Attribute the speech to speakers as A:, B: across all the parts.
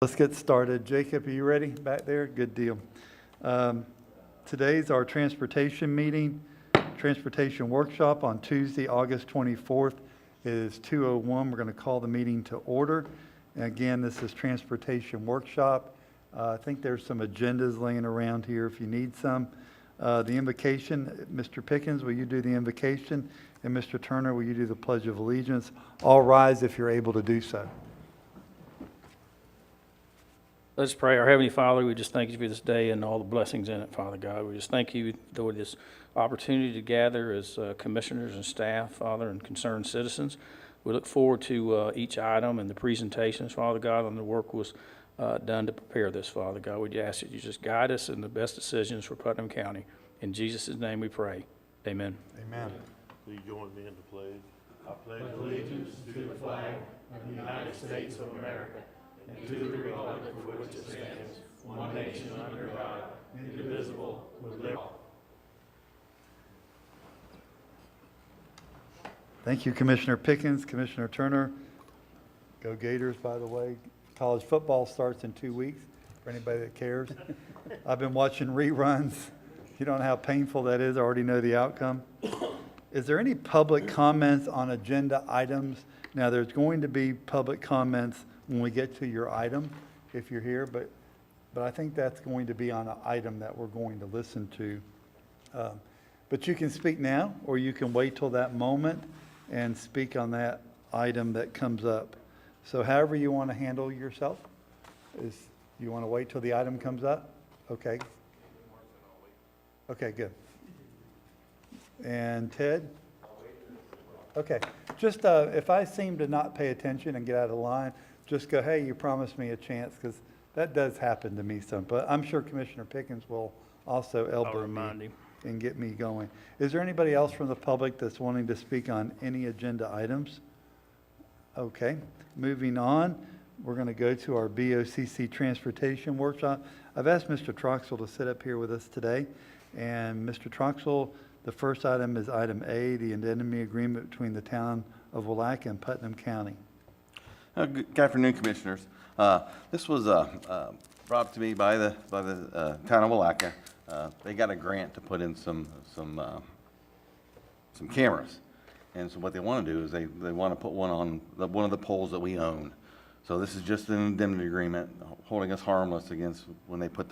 A: Let's get started. Jacob, are you ready back there? Good deal. Today's our transportation meeting, transportation workshop on Tuesday, August 24th. It is 2:01. We're going to call the meeting to order. And again, this is transportation workshop. I think there's some agendas laying around here if you need some. The invocation, Mr. Pickens, will you do the invocation? And Mr. Turner, will you do the Pledge of Allegiance? All rise if you're able to do so.
B: Let's pray. Our Heavenly Father, we just thank you for this day and all the blessings in it, Father God. We just thank you for this opportunity to gather as commissioners and staff, Father, and concerned citizens. We look forward to each item and the presentations, Father God, and the work was done to prepare this, Father God. We ask that you just guide us in the best decisions for Putnam County. In Jesus' name we pray. Amen.
A: Amen.
C: Will you join me in the pledge?
D: I pledge allegiance to the flag of the United States of America and to the republic for which it stands, one nation under God, indivisible, with liberty.
A: Thank you, Commissioner Pickens, Commissioner Turner. Go Gators, by the way. College football starts in 2 weeks, for anybody that cares. I've been watching reruns. You don't know how painful that is. I already know the outcome. Is there any public comments on agenda items? Now, there's going to be public comments when we get to your item, if you're here, but I think that's going to be on an item that we're going to listen to. But you can speak now, or you can wait till that moment and speak on that item that comes up. So however you want to handle yourself, you want to wait till the item comes up? Okay. Okay, good. And Ted? Okay. Just if I seem to not pay attention and get out of line, just go, hey, you promised me a chance, because that does happen to me some. But I'm sure Commissioner Pickens will also elbow me and get me going. Is there anybody else from the public that's wanting to speak on any agenda items? Okay, moving on. We're going to go to our BOCC transportation workshop. I've asked Mr. Troxell to sit up here with us today. And Mr. Troxell, the first item is item A, the indemnity agreement between the town of Willaca and Putnam County.
E: Good afternoon, Commissioners. This was brought to me by the town of Willaca. They got a grant to put in some cameras, and so what they want to do is they want to put one on one of the poles that we own. So this is just an indemnity agreement holding us harmless against when they put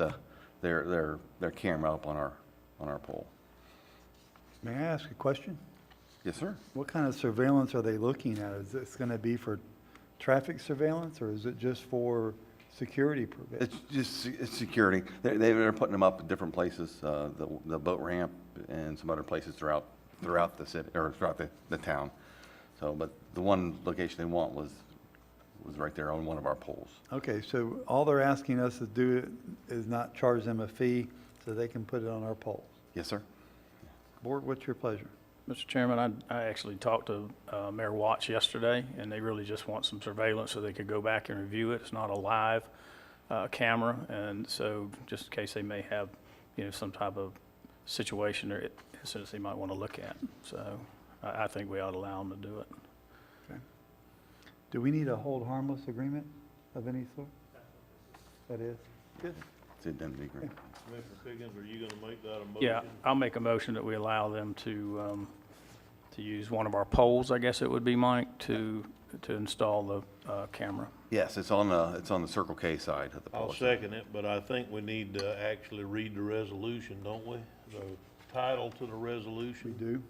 E: their camera up on our pole.
A: May I ask a question?
E: Yes, sir.
A: What kind of surveillance are they looking at? Is this going to be for traffic surveillance, or is it just for security purposes?
E: It's security. They're putting them up at different places, the boat ramp and some other places throughout the city or throughout the town. So, but the one location they want was right there on one of our poles. Okay,
A: so all they're asking us to do is not charge them a fee so they can put it on our poles.
E: Yes, sir.
A: Board, what's your pleasure?
B: Mr. Chairman, I actually talked to Mayor Watts yesterday, and they really just want some surveillance so they could go back and review it. It's not a live camera, and so just in case they may have, some type of situation or incidents they might want to look at. So I think we ought to allow them to do it.
A: Okay. Do we need a hold harmless agreement of any sort? That is? Good.
E: It's an indemnity agreement.
C: Commissioner Pickens, are you going to make that a motion?
B: Yeah, I'll make a motion that we allow them to use one of our poles, I guess it would be, Mike, to install the camera.
E: Yes, it's on the Circle K side of the pole.
C: I'll second it, but I think we need to actually read the resolution, don't we? The title to the resolution.
A: We do.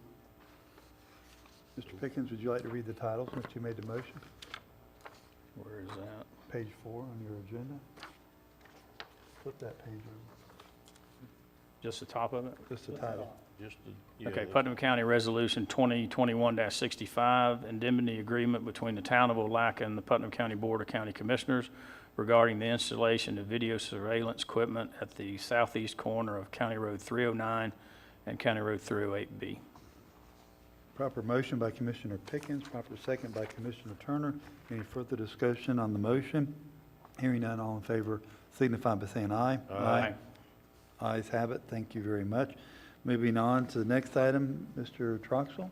A: Mr. Pickens, would you like to read the title since you made the motion?
B: Where is that?
A: Page 4 on your agenda. Flip that page over.
B: Just the top of it?
A: Just the title.
B: Okay, Putnam County Resolution 2021-65, indemnity agreement between the town of Willaca and the Putnam County Board of County Commissioners regarding the installation of video surveillance equipment at the southeast corner of County Road 309 and County Road 308B.
A: Proper motion by Commissioner Pickens, proper second by Commissioner Turner. Any further discussion on the motion? Hearing none, all in favor signify by saying aye.
B: Aye.
A: Ayes have it. Thank you very much. Moving on to the next item, Mr. Troxell.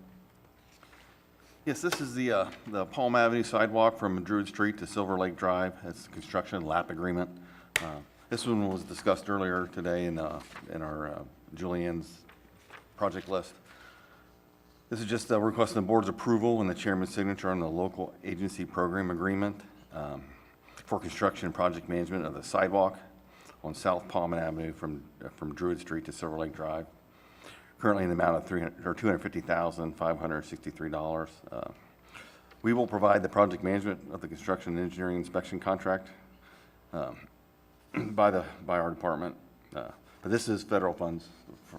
E: Yes, this is the Palm Avenue sidewalk from Druid Street to Silver Lake Drive. It's the construction lap agreement. This one was discussed earlier today in our Julianne's project list. This is just requesting the board's approval and the chairman's signature on the local agency program agreement for construction and project management of the sidewalk on South Palm Avenue from Druid Street to Silver Lake Drive. Currently in the amount of $250,563. We will provide the project management of the construction and engineering inspection contract by our department. But this is federal funds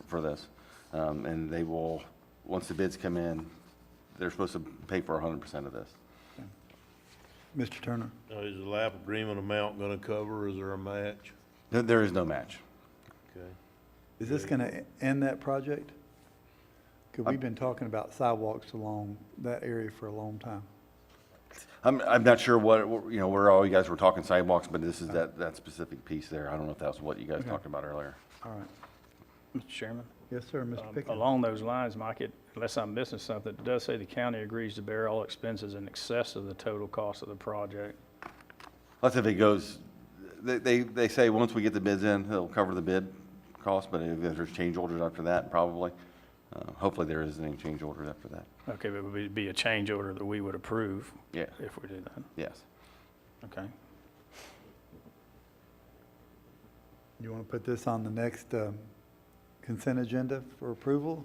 E: for this. And they will, once the bids come in, they're supposed to pay for 100% of this.
A: Mr. Turner?
C: Is the lap agreement amount gonna cover, is there a match?
E: There is no match.
C: Okay.
A: Is this going to end that project? Because we've been talking about sidewalks along that area for a long time.
E: I'm not sure where all you guys were talking sidewalks, but this is that specific piece there. I don't know if that's what you guys talked about earlier.
A: All right.
B: Mr. Chairman?
A: Yes, sir, Mr. Pickens.
B: Along those lines, Mike, unless I'm missing something, it does say the county agrees to bear all expenses in excess of the total cost of the project.
E: That's if it goes, they say once we get the bids in, it'll cover the bid cost, but if there's change orders after that, probably. Hopefully there isn't any change orders after that.
B: Okay, but it would be a change order that we would approve
E: Yeah,
B: if we do that.
E: yes.
B: Okay.
A: You want to put this on the next consent agenda for approval?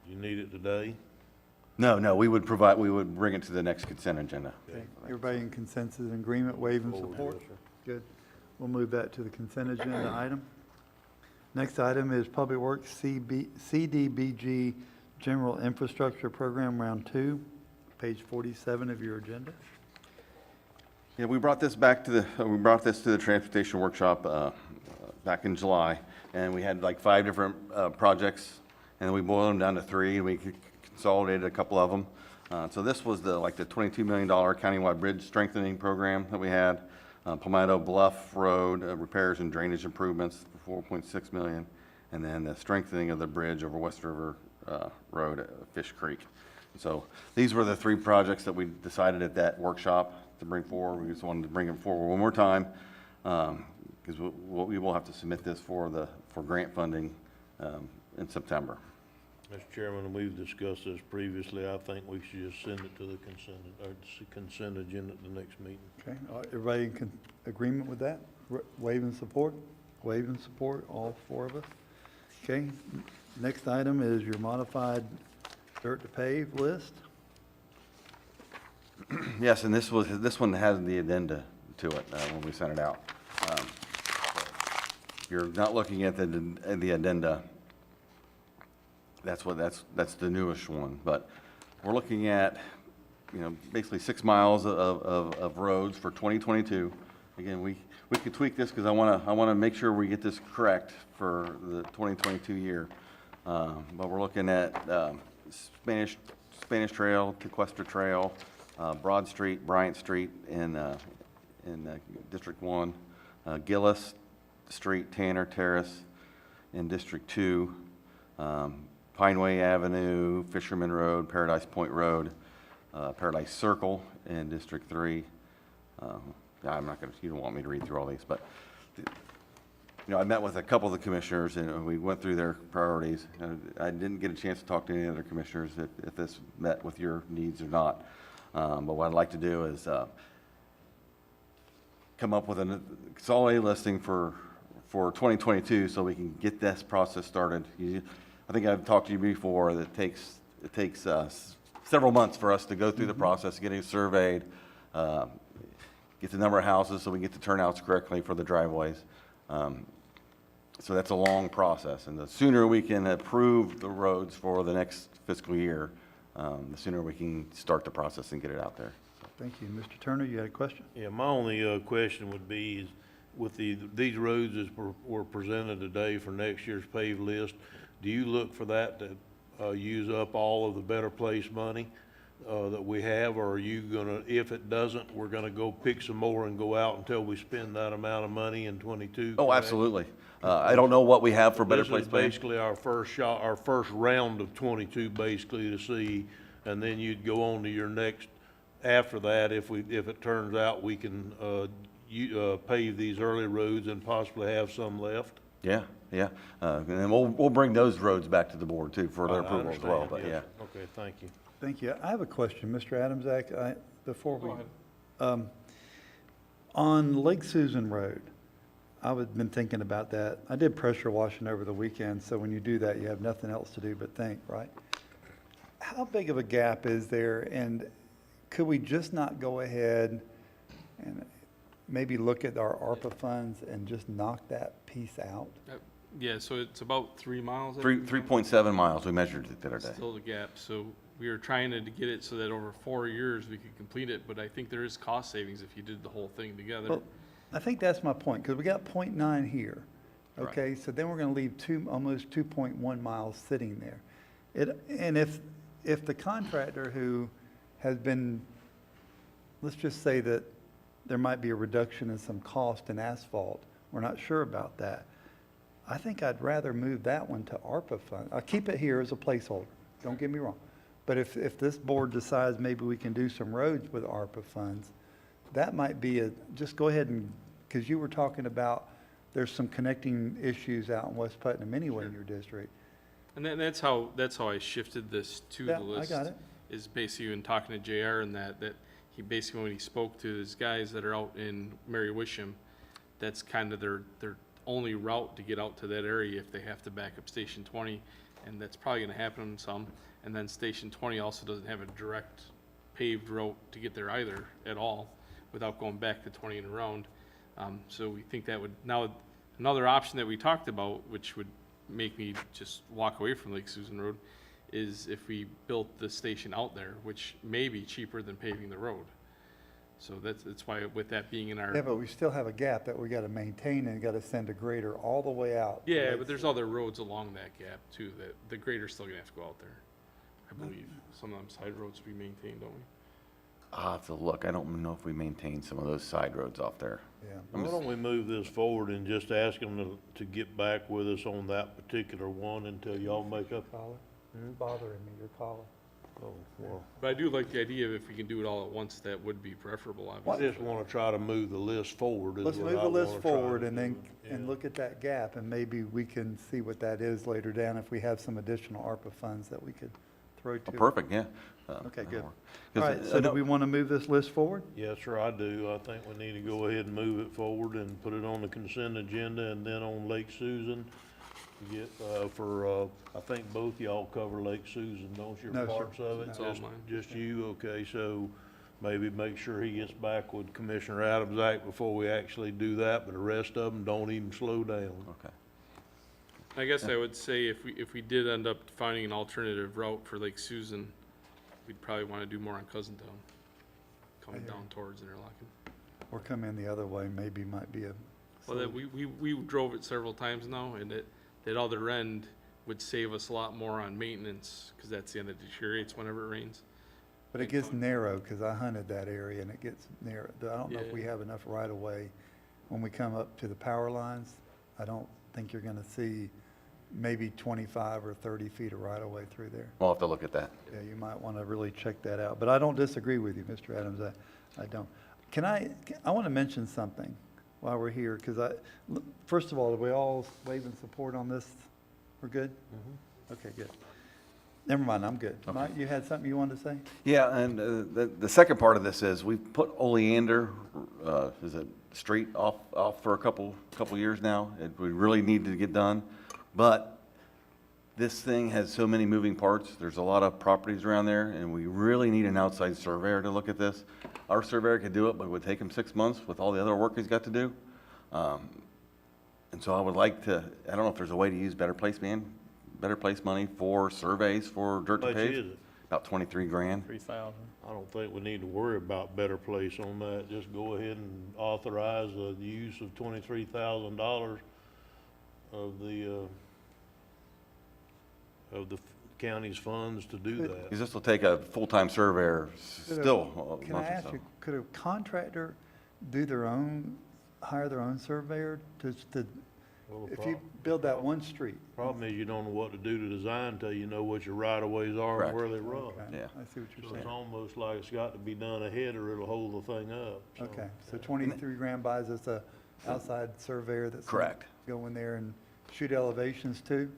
C: You need it today?
E: No, we would bring it to the next consent agenda.
A: Okay. Everybody in consensus and agreement, waive and support?
C: Yes, sir.
A: Good. We'll move that to the consent agenda item. Next item is Public Works CDBG General Infrastructure Program Round 2, page 47 of your agenda.
E: Yeah, we brought this to the transportation workshop back in July, and we had like 5 different projects, and then we boiled them down to 3, and we consolidated a couple of them. So this was the $22 million countywide bridge strengthening program that we had. Palmetto Bluff Road repairs and drainage improvements for $4.6 million, and then the strengthening of the bridge over West River Road at Fish Creek. So these were the 3 projects that we decided at that workshop to bring forward. We just wanted to bring them forward one more time because we will have to submit this for grant funding in September.
C: Mr. Chairman, we've discussed this previously. I think we should just send it to the consent agenda at the next meeting.
A: Okay, everybody in agreement with that? Waive and support? Waive and support, all 4 of us? Okay, next item is your modified dirt to pave list.
E: Yes, and this one has the addenda to it when we sent it out. You're not looking at the addenda. That's the newest one, but we're looking at, basically 6 miles of roads for 2022. Again, we could tweak this because I want to make sure we get this correct for the 2022 year. But we're looking at Spanish Trail, Tequestra Trail, Broad Street, Bryant Street in District 1, Gillis Street, Tanner Terrace in District 2, Pineway Avenue, Fisherman Road, Paradise Point Road, Paradise Circle in District 3. I'm not going to, you don't want me to read through all these, but, I met with a couple of the commissioners and we went through their priorities. I didn't get a chance to talk to any other commissioners if this met with your needs or not. But what I'd like to do is come up with a consolidated listing for 2022 so we can get this process started. I think I've talked to you before that it takes several months for us to go through the process, getting it surveyed, get the number of houses so we can get the turnouts correctly for the driveways. So that's a long process, and the sooner we can approve the roads for the next fiscal year, the sooner we can start the process and get it out there.
A: Thank you. Mr. Turner, you had a question?
C: Yeah, my only question would be is with these roads as were presented today for next year's paved list, do you look for that to use up all of the Better Place money that we have, or are you gonna, if it doesn't, we're gonna go pick some more and go out until we spend that amount of money in 22?
E: Oh, absolutely. I don't know what we have for Better
C: This
E: Place
C: is
E: paved.
C: basically our first shot, our first round of 22, basically to see and then you'd go on to your next, after that, if it turns out we can, pave these early roads and possibly have some left?
E: Yeah, yeah. And then we'll bring those roads back to the board too for their
C: I
E: approval as well,
C: understand,
E: but
C: yes,
E: yeah.
C: sir. Okay, thank you.
A: Thank you. I have a question, Mr. Adamzak, before we.
B: Go ahead.
A: On Lake Susan Road, I've been thinking about that. I did pressure washing over the weekend, so when you do that, you have nothing else to do but think, right? How big of a gap is there, and could we just not go ahead and maybe look at our ARPA funds and just knock that piece out?
D: Yeah, so it's about 3 miles.
E: 3.7 miles, we measured it the other day.
D: Still the gap, so we were trying to get it so that over 4 years we could complete it, but I think there is cost savings if you did the whole thing together.
A: Well, I think that's my point, because we got .9 here, okay? So then we're gonna leave almost 2.1 miles sitting there. And if the contractor who has been, let's just say that there might be a reduction in some cost in asphalt, we're not sure about that. I think I'd rather move that one to ARPA fund. I'll keep it here as a placeholder, don't get me wrong. But if this board decides maybe we can do some roads with ARPA funds, that might be just go ahead and, because you were talking about there's some connecting issues out in West Putnam anyway in your district.
D: And that's how I shifted this to
A: Yeah,
D: the list.
A: I got it.
D: Is basically in talking to JR and that he basically, when he spoke to his guys that are out in Mary Wisham, that's kind of their only route to get out to that area if they have to back up Station 20, and that's probably gonna happen some. And then Station 20 also doesn't have a direct paved road to get there either at all, without going back to 20 and around. So we think that would, now, another option that we talked about, which would make me just walk away from Lake Susan Road, is if we built the station out there, which may be cheaper than paving the road. So that's why, with that being in our.
A: Yeah, but we still have a gap that we gotta maintain and gotta send a grader all the way out.
D: Yeah, but there's other roads along that gap too, that the grader's still gonna have to go out there, I believe. Some of them side roads we maintain, don't we?
E: I'll have to look. I don't know if we maintain some of those side roads off there.
A: Yeah.
C: Why don't we move this forward and just ask them to get back with us on that particular one until y'all make up?
A: Caller, it's bothering me, your caller.
C: Oh, well,
D: But I do like the idea of if we can do it all at once, that would be preferable,
C: I
D: obviously.
C: just wanna try to move the list forward is
A: Let's
C: what
A: move
C: I
A: the list
C: wanna try
A: forward
C: to
A: and then,
C: do.
A: and
C: Yeah.
A: look at that gap, and maybe we can see what that is later down if we have some additional ARPA funds that we could throw
E: Oh,
A: to.
E: perfect, yeah.
A: Okay,
E: that'll
A: good.
E: work.
A: All
E: 'Cause,
A: right, so do
E: no-
A: we want to move this list forward?
C: Yes, sir, I do. I think we need to go ahead and move it forward and put it on the consent agenda and then on Lake Susan. Get, I think both y'all cover Lake Susan, don't you,
A: No, sir.
C: parts of it?
A: No.
D: It's all mine.
C: Just you, okay, so maybe make sure he gets back with Commissioner Adamsack before we actually do that, but the rest of them don't even slow down.
E: Okay.
D: I guess I would say if we did end up finding an alternative route for Lake Susan, we'd probably want to do more on Cousin Town, coming
A: I hear
D: down towards Interlochen.
A: Or come in the other way, maybe might be a.
D: Well, that we drove it several times now, and that other end would save us a lot more on maintenance, because that's the end that deteriorates whenever it rains.
A: But it gets narrow, because I hunted that area and it gets narrow. I don't know if we
D: Yeah.
A: have enough right of way when we come up to the power lines. I don't think you're gonna see maybe 25 or 30 feet of right of way through there.
E: We'll have to look at that.
A: Yeah, you might want to really check that out. But I don't disagree with you, Mr. Adams. I don't. I want to mention something while we're here, because first of all, are we all waving support on this? We're good? Okay, good. Never mind, I'm good.
E: Okay.
A: Mike, you had something you wanted to say?
E: Yeah, and the second part of this is we've put Oleander, is it street off for a couple years now. We really need to get done, but this thing has so many moving parts. There's a lot of properties around there, and we really need an outside surveyor to look at this. Our surveyor could do it, but it would take him 6 months with all the other work he's got to do. And so I would like to, I don't know if there's a way to use Better Place money for surveys for dirt
C: How
E: to
C: much
E: pave.
C: is it?
E: About 23 grand.
B: 3,000.
C: I don't think we need to worry about Better Place on that. Just go ahead and authorize the use of $23,000 of the county's funds to do that.
E: Because this will take a full-time surveyor still a
A: Can I
E: month or
A: ask
E: so.
A: you, could a contractor hire their own surveyor to
C: Well, the
A: if you build that one street.
C: problem is you don't know what to do to design until you know what your right-of-ways are
E: Correct.
C: and where they run.
A: Okay,
E: Yeah.
A: I see what
C: So
A: you're
C: it's
A: saying.
C: almost like it's got to be done ahead or it'll hold the thing up. So,
A: Okay, so 23 grand buys us a outside surveyor that's. gonna
E: Correct.
A: Go in there and shoot elevations too?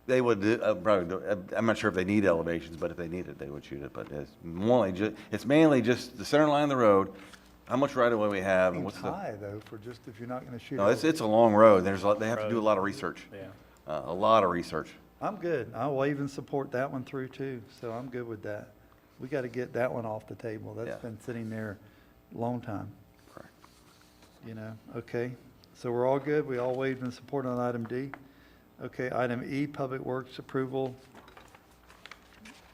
E: They would, I'm not sure if they need elevations, but if they need it, they would shoot it. But it's mainly just the center line of the road, how much right of way we have, and
A: Seems
E: what's the.
A: high though, for just if you're not gonna shoot.
E: No, it's a long road. They have to do a lot of research,
B: Yeah.
E: a lot of research.
A: I'm good. I will even support that one through too, so I'm good with that. We gotta get that one off the table.
E: Yeah.
A: That's been sitting there a long time,
E: Correct.
A: you know? Okay, so we're all good. We all waved in support on item D. Okay, item E, Public Works approval.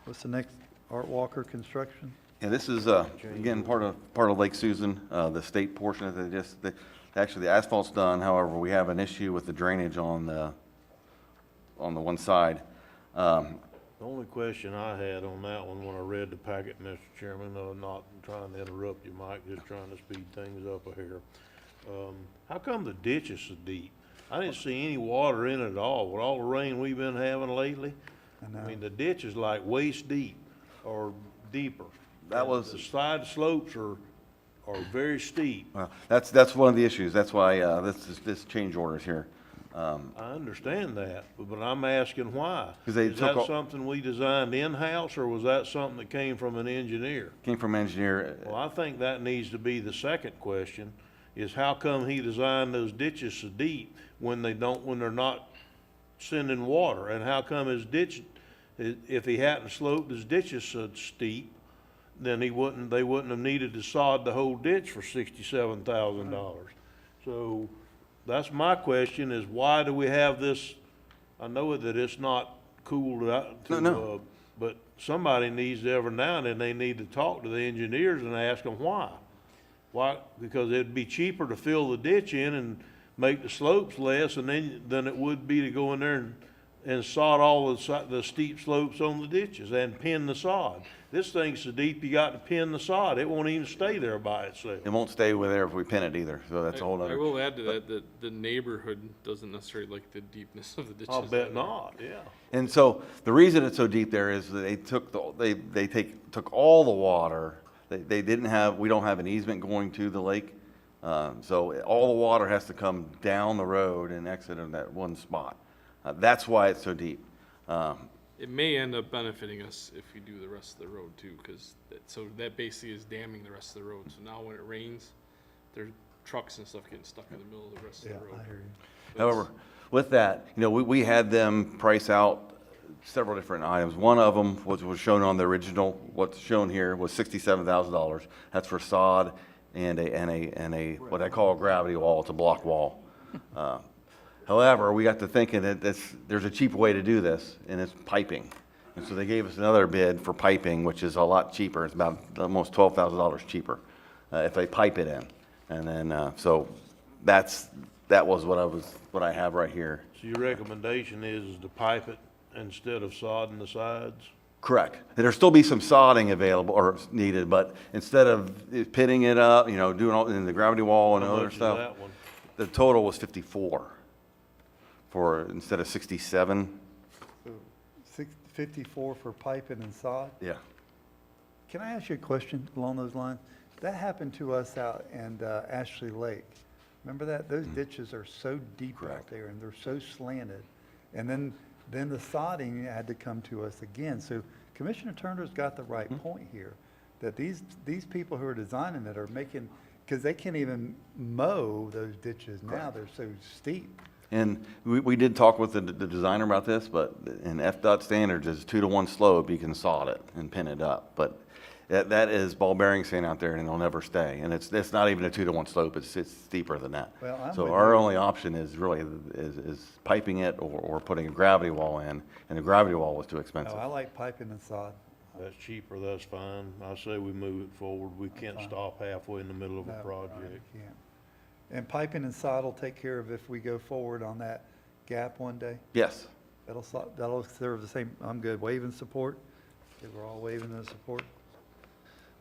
A: What's the next? Art Walker Construction?
E: Yeah, this is, again, part of Lake Susan, the state portion of it. Actually, the asphalt's done. However, we have an issue with the drainage on the one side.
C: The only question I had on that one when I read the packet, Mr. Chairman, not trying to interrupt you, Mike, just trying to speed things up here. How come the ditch is so deep? I didn't see any water in it at all with all the rain we've been having lately. I mean, the ditch is like waist deep or deeper.
E: That was-
C: The side slopes are very steep.
E: Well, that's one of the issues. That's why this change order is here.
C: I understand that, but I'm asking why.
E: 'Cause they
C: Is
E: took
C: that
E: all-
C: something we designed in-house, or was that something that came from an engineer?
E: Came from engineer.
C: Well, I think that needs to be the second question, is how come he designed those ditches so deep when they're not sending water? And how come his ditch, if he hadn't sloped his ditches so steep, then they wouldn't have needed to sod the whole ditch for $67,000. So that's my question, is why do we have this? I know that it's not cool
E: No.
C: but somebody needs to, every now and then, they need to talk to the engineers and ask them why. Why? Because it'd be cheaper to fill the ditch in and make the slopes less than it would be to go in there and sod all the steep slopes on the ditches and pin the sod. This thing's so deep you got to pin the sod. It won't even stay there by itself.
E: It won't stay with there if we pin it either, so that's a whole
D: I
E: other.
D: will add to that the neighborhood doesn't necessarily like the deepness of the ditches.
C: I'll bet not, yeah.
E: And so the reason it's so deep there is that they took took all the water. We don't have an easement going to the lake. So all the water has to come down the road and exit in that one spot. That's why it's so deep.
D: It may end up benefiting us if we do the rest of the road too, because that basically is damming the rest of the road. So now when it rains, there's trucks and stuff getting stuck in the middle of the rest of
A: Yeah,
D: the road.
A: I hear you.
E: However, with that, we had them price out several different items. One of them was shown on the original. What's shown here was $67,000. That's for sod and a what I call a gravity wall. It's a block wall. However, we got to thinking that there's a cheaper way to do this, and it's piping. And so they gave us another bid for piping, which is a lot cheaper. It's about almost $12,000 cheaper if they pipe it in. And then so that was what I have right here.
C: So your recommendation is to pipe it instead of sodding the sides?
E: Correct. There'll still be some sodding available or needed, but instead of pitting it up, doing all in the gravity wall and
C: How
E: other
C: much is
E: stuff,
C: that one?
E: the total was 54 instead of 67.
A: So 54 for piping and sod?
E: Yeah.
A: Can I ask you a question along those lines? That happened to us out in Ashley Lake. Remember that? Those ditches are so deep out
E: Correct.
A: there and they're so slanted. And then the sodding had to come to us again. So Commissioner Turner's got the right point here, that these people who are designing it are making, because they can't even mow those ditches now. They're so steep.
E: And we did talk with the designer about this, but in FDOT standards, it's 2-to-1 slope, you can sod it and pin it up. But that is ball bearing sand out there and it'll never stay. And it's not even a 2-to-1 slope, it's steeper than that.
A: Well, I'm
E: So
A: with
E: our
A: you.
E: only option is really is piping it or putting a gravity wall in, and the gravity wall was too
A: No,
E: expensive.
A: I like piping and sod.
C: That's cheaper, that's fine. I say we move it forward. We can't
A: fine.
C: stop halfway in the middle of
A: No,
C: a
A: I
C: project.
A: can't. And piping and sod will take care of if we go forward on that gap one day?
E: Yes.
A: That'll serve the same, I'm good. Waving support? Okay, we're all waving the support.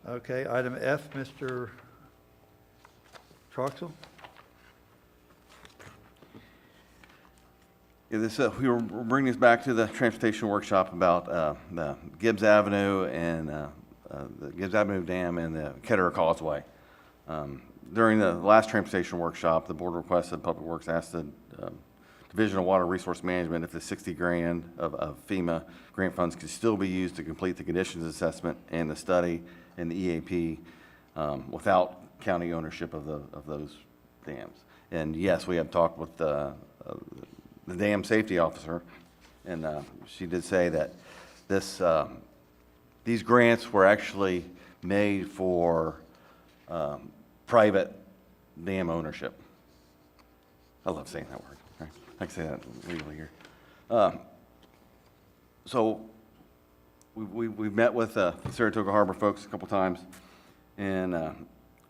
A: Okay, item F, Mr. Troxel?
E: Yeah, we were bringing this back to the transportation workshop about the Gibbs Avenue and the Gibbs Avenue Dam and the Ketterer Causeway. During the last transportation workshop, the board requested, Public Works asked the Division of Water Resource Management if the 60 grand of FEMA grant funds could still be used to complete the conditions assessment and the study and the EAP without county ownership of those dams. And yes, we have talked with the dam safety officer, and she did say that these grants were actually made for private dam ownership. I love saying that word. Right? I can say that legally here. So we've met with the Saratoga Harbor folks a couple times, and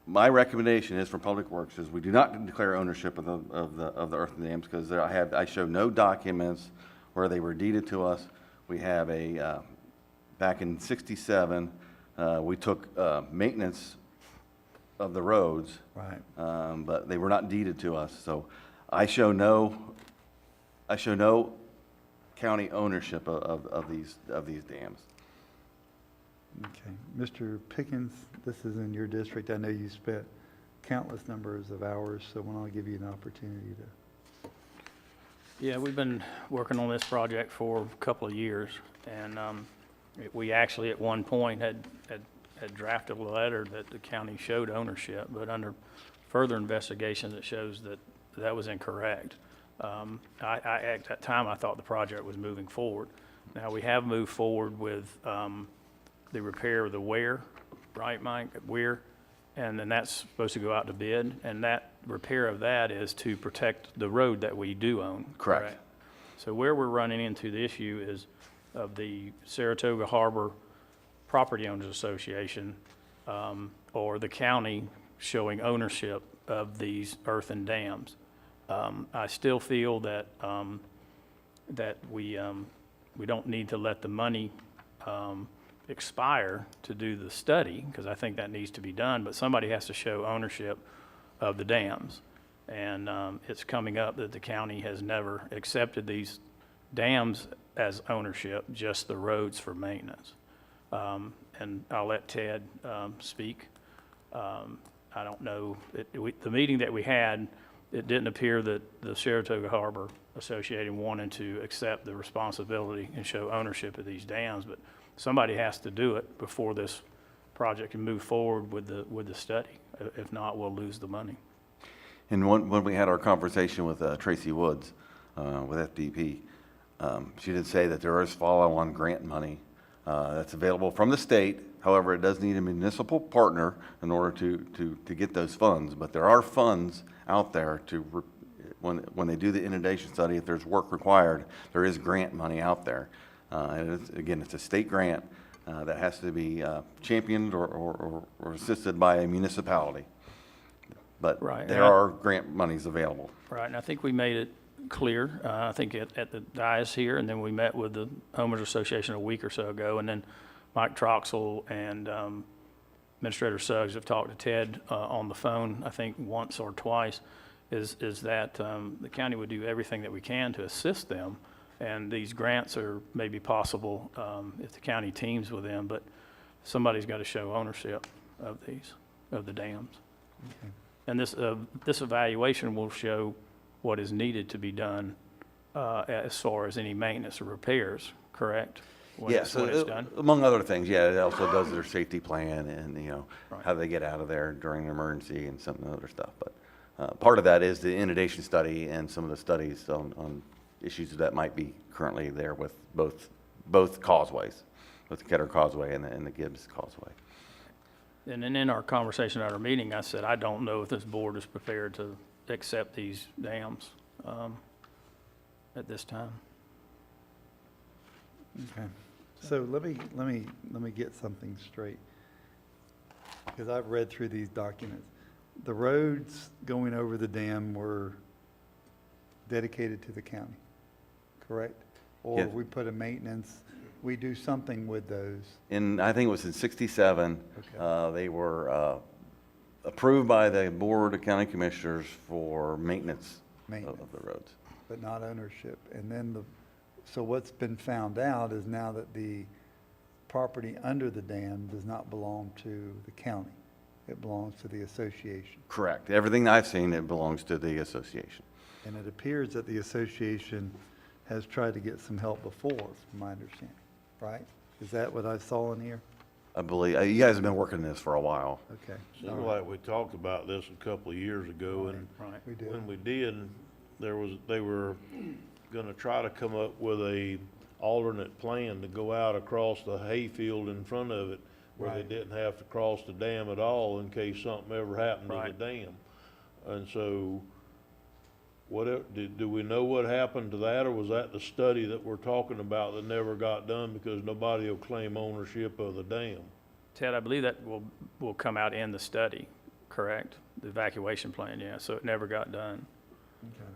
E: my recommendation is for Public Works is we do not declare ownership of the earthen dams, because I show no documents where they were deeded to us. We have back in '67, we took maintenance of the roads,
A: Right.
E: but they were not deeded to us. So I show no county ownership of these dams.
A: Okay. Mr. Pickens, this is in your district. I know you spent countless numbers of hours, so when I'll give you an opportunity to.
B: Yeah, we've been working on this project for a couple of years, and we actually at one point had drafted a letter that the county showed ownership, but under further investigation, it shows that was incorrect. At that time, I thought the project was moving forward. Now, we have moved forward with the repair of the weir, right, Mike? Weir, and then that's supposed to go out to bid, and that repair of that is to protect the road that we do own.
E: Correct.
B: So where we're running into the issue is of the Saratoga Harbor Property Owners Association, or the county showing ownership of these earthen dams. I still feel that we don't need to let the money expire to do the study, because I think that needs to be done, but somebody has to show ownership of the dams. And it's coming up that the county has never accepted these dams as ownership, just the roads for maintenance. And I'll let Ted speak. I don't know, the meeting that we had, it didn't appear that the Saratoga Harbor Association wanted to accept the responsibility and show ownership of these dams, but somebody has to do it before this project can move forward with the study. If not, we'll lose the money.
E: And when we had our conversation with Tracy Woods with FDP, she did say that there is follow-on grant money that's available from the state. However, it does need a municipal partner in order to get those funds. But there are funds out there when they do the inundation study, if there's work required, there is grant money out there. And it's a state grant that has to be championed or assisted by a municipality. But
B: Right.
E: there are grant monies available.
B: Right, and I think we made it clear, I think at the dais here, and then we met with the Homeowners Association a week or so ago, and then Mike Troxel and Administrator Suggs have talked to Ted on the phone, I think once or twice, is that the county would do everything that we can to assist them, and these grants are maybe possible if the county teams with them, but somebody's got to show ownership of the dams.
A: Okay.
B: And this evaluation will show what is needed to be done as far as any maintenance or repairs, correct?
E: Yes,
B: When it's done?
E: among other things, yeah, it also does their safety plan and,
B: Right.
E: how they get out of there during an emergency and some other stuff. But part of that is the inundation study and some of the studies on issues that might be currently there with both causeways, with the Ketterer Causeway and the Gibbs Causeway.
B: And then in our conversation at our meeting, I said, I don't know if this board is prepared to accept these dams at this time.
A: Okay. So let me get something straight, because I've read through these documents. The roads going over the dam were dedicated to the county, correct? Or
E: Yes.
A: we put a maintenance, we do something with those.
E: I think it was in '67,
A: Okay.
E: they were approved by the Board of County Commissioners for maintenance
A: Maintenance.
E: of the roads.
A: but not ownership. And then so what's been found out is now that the property under the dam does not belong to the county. It belongs to the association.
E: Correct. Everything I've seen, it belongs to the association.
A: And it appears that the association has tried to get some help before, from my understanding, right? Is that what I saw in here?
E: I believe, you guys have been working this for a while.
A: Okay.
C: Seemed
A: all right.
C: like we talked about this a couple of years ago, and
B: Right.
A: We did.
C: when we did, they were gonna try to come up with a alternate plan to go out across the hayfield in front of it, where they
A: Right.
C: didn't have to cross the dam at all in case something ever happened to the
B: Right.
C: dam. And so, do we know what happened to that, or was that the study that we're talking about that never got done because nobody will claim ownership of the dam?
B: Ted, I believe that will come out in the study, correct? The evacuation plan, yeah, so it never got done.
A: Okay.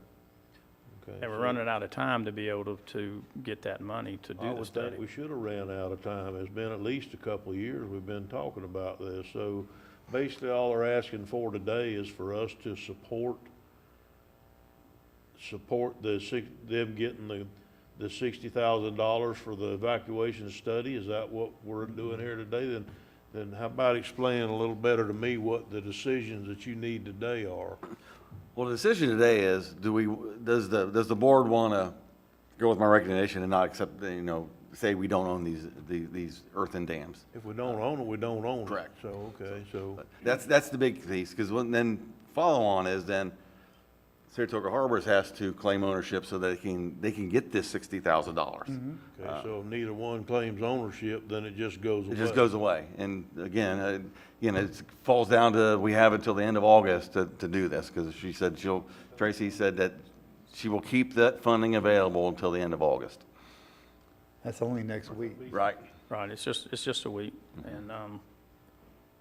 C: Okay,
B: And we're
C: so
B: running out of time to be able to get that money to
C: I
B: do the
C: would
B: study.
C: think we should have ran out of time. It's been at least a couple of years we've been talking about this. So basically, all they're asking for today is for us to support them getting the $60,000 for the evacuation study. Is that what we're doing here today? Then how about explaining a little better to me what the decisions that you need today are?
E: Well, the decision today is, does the board want to go with my recommendation and not accept, say we don't own these earthen dams?
C: If we don't own it, we don't own it.
E: Correct.
C: So, okay, so.
E: That's the big piece, because then follow on is then Saratoga Harbors has to claim ownership so that they can get this $60,000.
C: Okay, so if neither one claims ownership, then it just goes away.
E: It just goes away. And again, it falls down to, we have until the end of August to do this, because Tracy said that she will keep that funding available until the end of August.
A: That's only next week.
E: Right.
B: Right, it's just a week. And,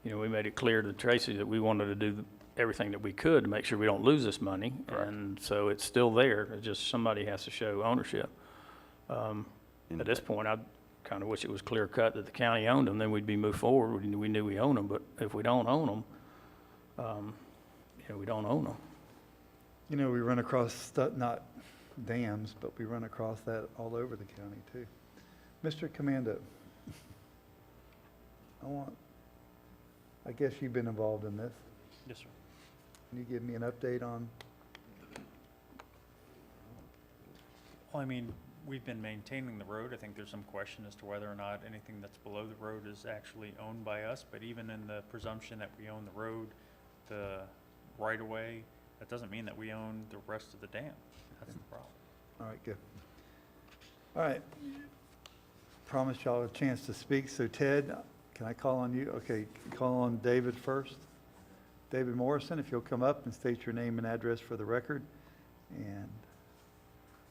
B: we made it clear to Tracy that we wanted to do everything that we could to make sure we don't lose this money.
E: Correct.
B: And so it's still there, it's just somebody has to show ownership. At this point, I kind of wish it was clear cut that the county owned them, then we'd be moved forward, we knew we owned them, but if we don't own them, we don't own them.
A: We run across not dams, but we run across that all over the county too. Mr. Commando, I guess you've been involved in this.
F: Yes, sir.
A: Can you give me an update on?
F: Well, I mean, we've been maintaining the road. I think there's some question as to whether or not anything that's below the road is actually owned by us, but even in the presumption that we own the road, the right-of-way, that doesn't mean that we own the rest of the dam. That's the problem.
A: All right, good. All right. Promised y'all a chance to speak, so Ted, can I call on you? Okay, call on David first. David Morrison, if you'll come up and state your name and address for the record. And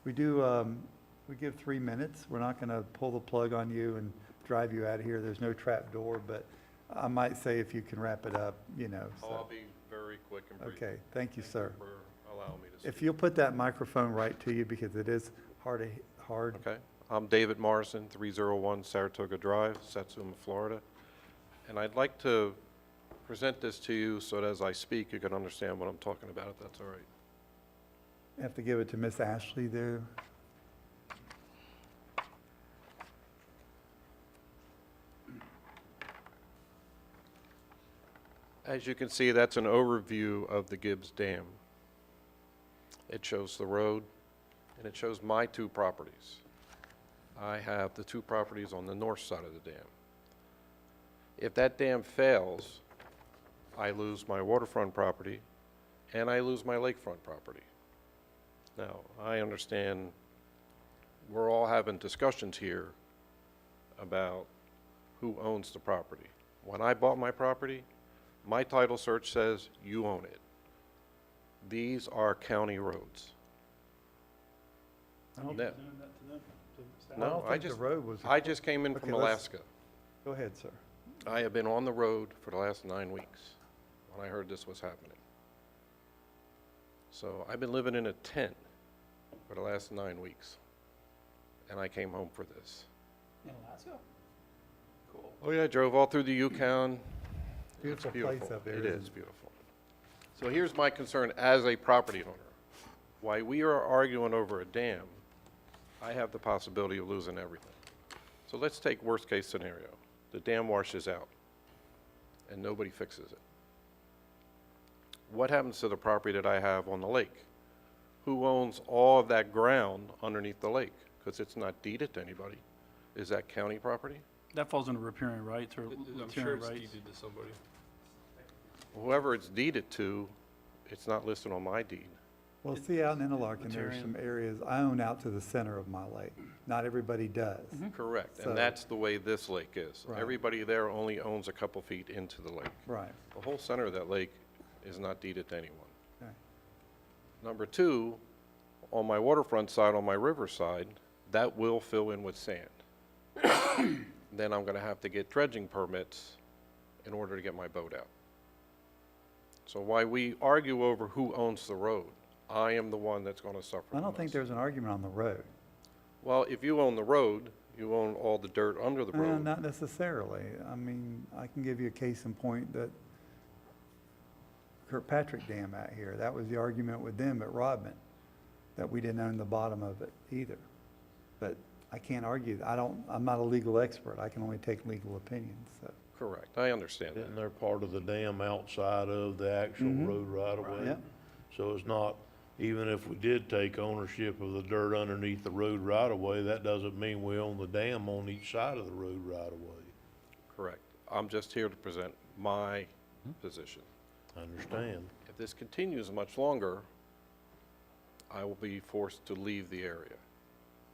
A: we give 3 minutes. We're not going to pull the plug on you and drive you out of here. There's no trap door, but I might say if you can wrap it up, so.
G: I'll be very quick and brief.
A: Okay, thank you, sir.
G: For allowing me to speak.
A: If you'll put that microphone right to you, because it is hard.
G: Okay. I'm David Morrison, 301 Saratoga Drive, Satsuma, Florida. And I'd like to present this to you so that as I speak, you can understand what I'm talking about, if that's all right.
A: I have to give it to Miss Ashley there.
G: As you can see, that's an overview of the Gibbs Dam. It shows the road, and it shows my two properties. I have the two properties on the north side of the dam. If that dam fails, I lose my waterfront property, and I lose my lakefront property. Now, I understand we're all having discussions here about who owns the property. When I bought my property, my title search says you own it. These are county roads. No, no, I
A: think the
G: just,
A: road was.
G: I just came in
A: Okay,
G: from
A: let's-
G: Alaska.
A: Go ahead, sir.
G: I have been on the road for the last 9 weeks when I heard this was happening. So I've been living in a tent for the last 9 weeks, and I came home for this.
B: In Alaska? Cool.
G: Oh yeah, I drove all through the Yukon.
A: Beautiful
G: It's
A: place
G: beautiful.
A: up there.
G: It
A: isn't
G: is beautiful. So here's my concern as a property owner. While we are arguing over a dam, I have the possibility of losing everything. So let's take worst-case scenario. The dam washes out, and nobody fixes it. What happens to the property that I have on the lake? Who owns all of that ground underneath the lake? Because it's not deeded to anybody. Is that county property?
B: That falls under riparian rights or
D: I'm sure
B: riparian
D: it's
B: rights.
D: deeded to somebody.
G: Whoever it's deeded to, it's not listed on my deed.
A: Well, see, out in Interlaken, there's some areas, I own out to the center of my lake. Not everybody does.
G: Correct,
A: So-
G: and that's the way this lake is.
A: Right.
G: Everybody there only owns a couple feet into the lake.
A: Right.
G: The whole center of that lake is not deeded to anyone.
A: Okay.
G: Number two, on my waterfront side, on my riverside, that will fill in with sand. Then I'm gonna have to get dredging permits in order to get my boat out. So while we argue over who owns the road, I am the one that's gonna suffer the
A: I don't think
G: most.
A: there's an argument on the road.
G: Well, if you own the road, you own all the dirt under the road.
A: Not necessarily. I mean, I can give you a case in point that Kirkpatrick Dam out here, that was the argument with them at Rodman, that we didn't own the bottom of it either. But I can't argue. I'm not a legal expert. I can only take legal opinions, so.
G: Correct, I understand that.
C: Isn't there part of the dam outside of the actual road right away?
A: Yep.
C: So it's not, even if we did take ownership of the dirt underneath the road right away, that doesn't mean we own the dam on each side of the road right away.
G: Correct. I'm just here to present my position.
C: I understand.
G: If this continues much longer, I will be forced to leave the area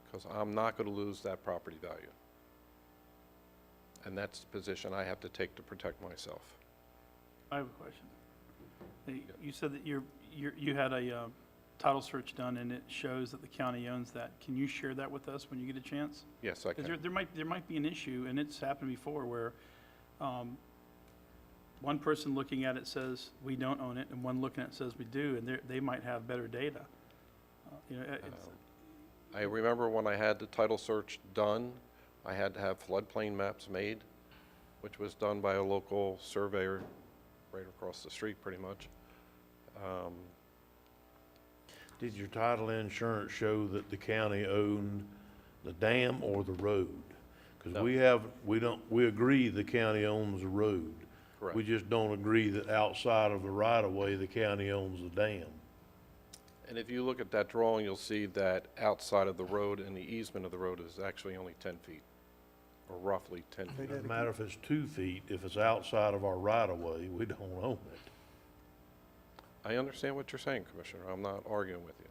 G: because I'm not going to lose that property value. And that's the position I have to take to protect myself.
H: I have a question. You said that you had a title search done and it shows that the county owns that. Can you share that with us when you get a chance?
G: Yes, I
H: Because
G: can.
H: there might be an issue, and it's happened before, where one person looking at it says, we don't own it, and one looking at it says we do, and they might have better data.
G: I remember when I had the title search done, I had to have floodplain maps made, which was done by a local surveyor right across the street, pretty much.
C: Did your title insurance show that the county owned the dam or the road? Because
G: No.
C: we agree the county owns the road.
G: Correct.
C: We just don't agree that outside of the right of way, the county owns the dam.
G: And if you look at that drawing, you'll see that outside of the road and the easement of the road is actually only 10 feet, or roughly 10 feet.
C: Doesn't matter if it's 2 feet, if it's outside of our right of way, we don't own it.
G: I understand what you're saying, Commissioner. I'm not arguing with you.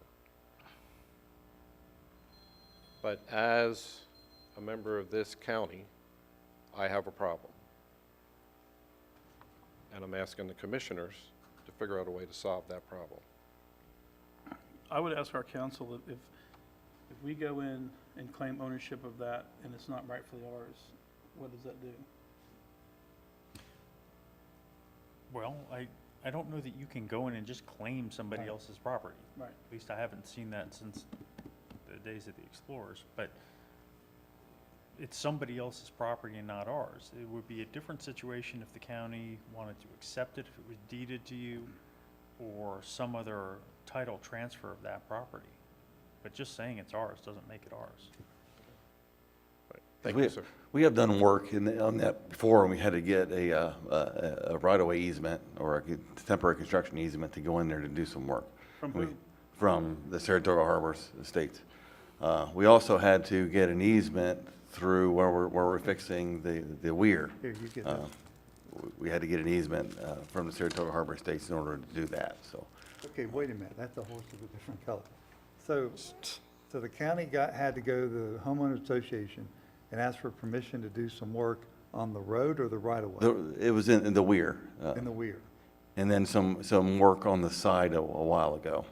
G: But as a member of this county, I have a problem. And I'm asking the commissioners to figure out a way to solve that problem.
H: I would ask our council if we go in and claim ownership of that and it's not rightfully ours, what does that do?
F: Well, I don't know that you can go in and just claim somebody
H: Right.
F: else's property.
H: Right.
F: At least I haven't seen that since the days of the explorers, but it's somebody else's property and not ours. It would be a different situation if the county wanted to accept it, if it was deeded to you, or some other title transfer of that property. But just saying it's ours doesn't make it ours.
G: Thank you, sir.
E: We have done work on that before, and we had to get a right-of-way easement or a temporary construction easement to go in there to do some work.
H: From who?
E: From the Saratoga Harbor Estates. We also had to get an easement through where we're fixing the weir.
A: Here, you get that.
E: We had to get an easement from the Saratoga Harbor Estates in order to do that, so.
A: Okay, wait a minute, that's a horse of a different color. So the county had to go to the homeowners association and ask for permission to do some work on the road or the right of way,
E: It was in the weir.
A: in the weir.
E: And then some work on the side a while ago.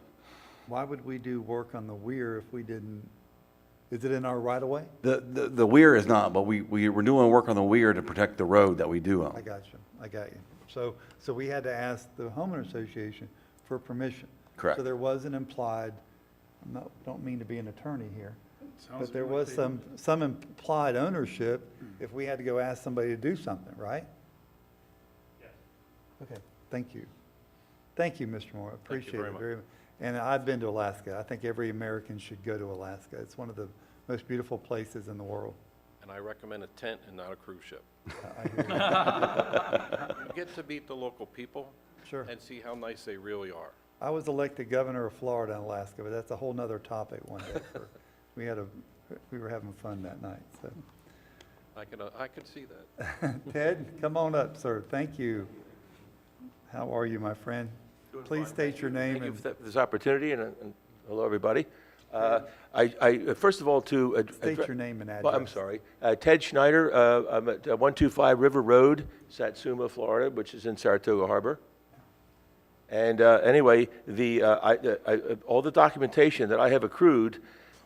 A: Why would we do work on the weir if we didn't, is it in our right of way?
E: The weir is not, but we were doing work on the weir to protect the road that we do
A: I
E: own.
A: got you. So we had to ask the homeowner association for permission.
E: Correct.
A: So there was an implied, don't mean to be an attorney here,
H: Sounds
A: but there
H: like
A: was
H: they-
A: some implied ownership if we had to go ask somebody to do something, right? Yes. Okay, thank you. Thank you, Mr. Moore,
G: Thank you
A: appreciate
G: very
A: it
G: much.
A: very much. And I've been to Alaska. I think every American should go to Alaska. It's one of the most beautiful places in the world.
G: And I recommend a tent and not a cruise ship.
A: I hear you.
G: You get to meet the local people
A: Sure.
G: and see how nice they really are.
A: I was elected governor of Florida in Alaska, but that's a whole nother topic one day. We were having fun that night, so.
G: I could see that.
A: Ted, come on up, sir. Thank you. How are you, my friend? Please state your name
I: Thank you
A: and
I: for this opportunity, and hello, everybody. First of all,
A: state your name and address.
I: well, I'm sorry, Ted Schneider. I'm at 125 River Road, Satsuma, Florida, which is in Saratoga Harbor. And anyway, all the documentation that I have accrued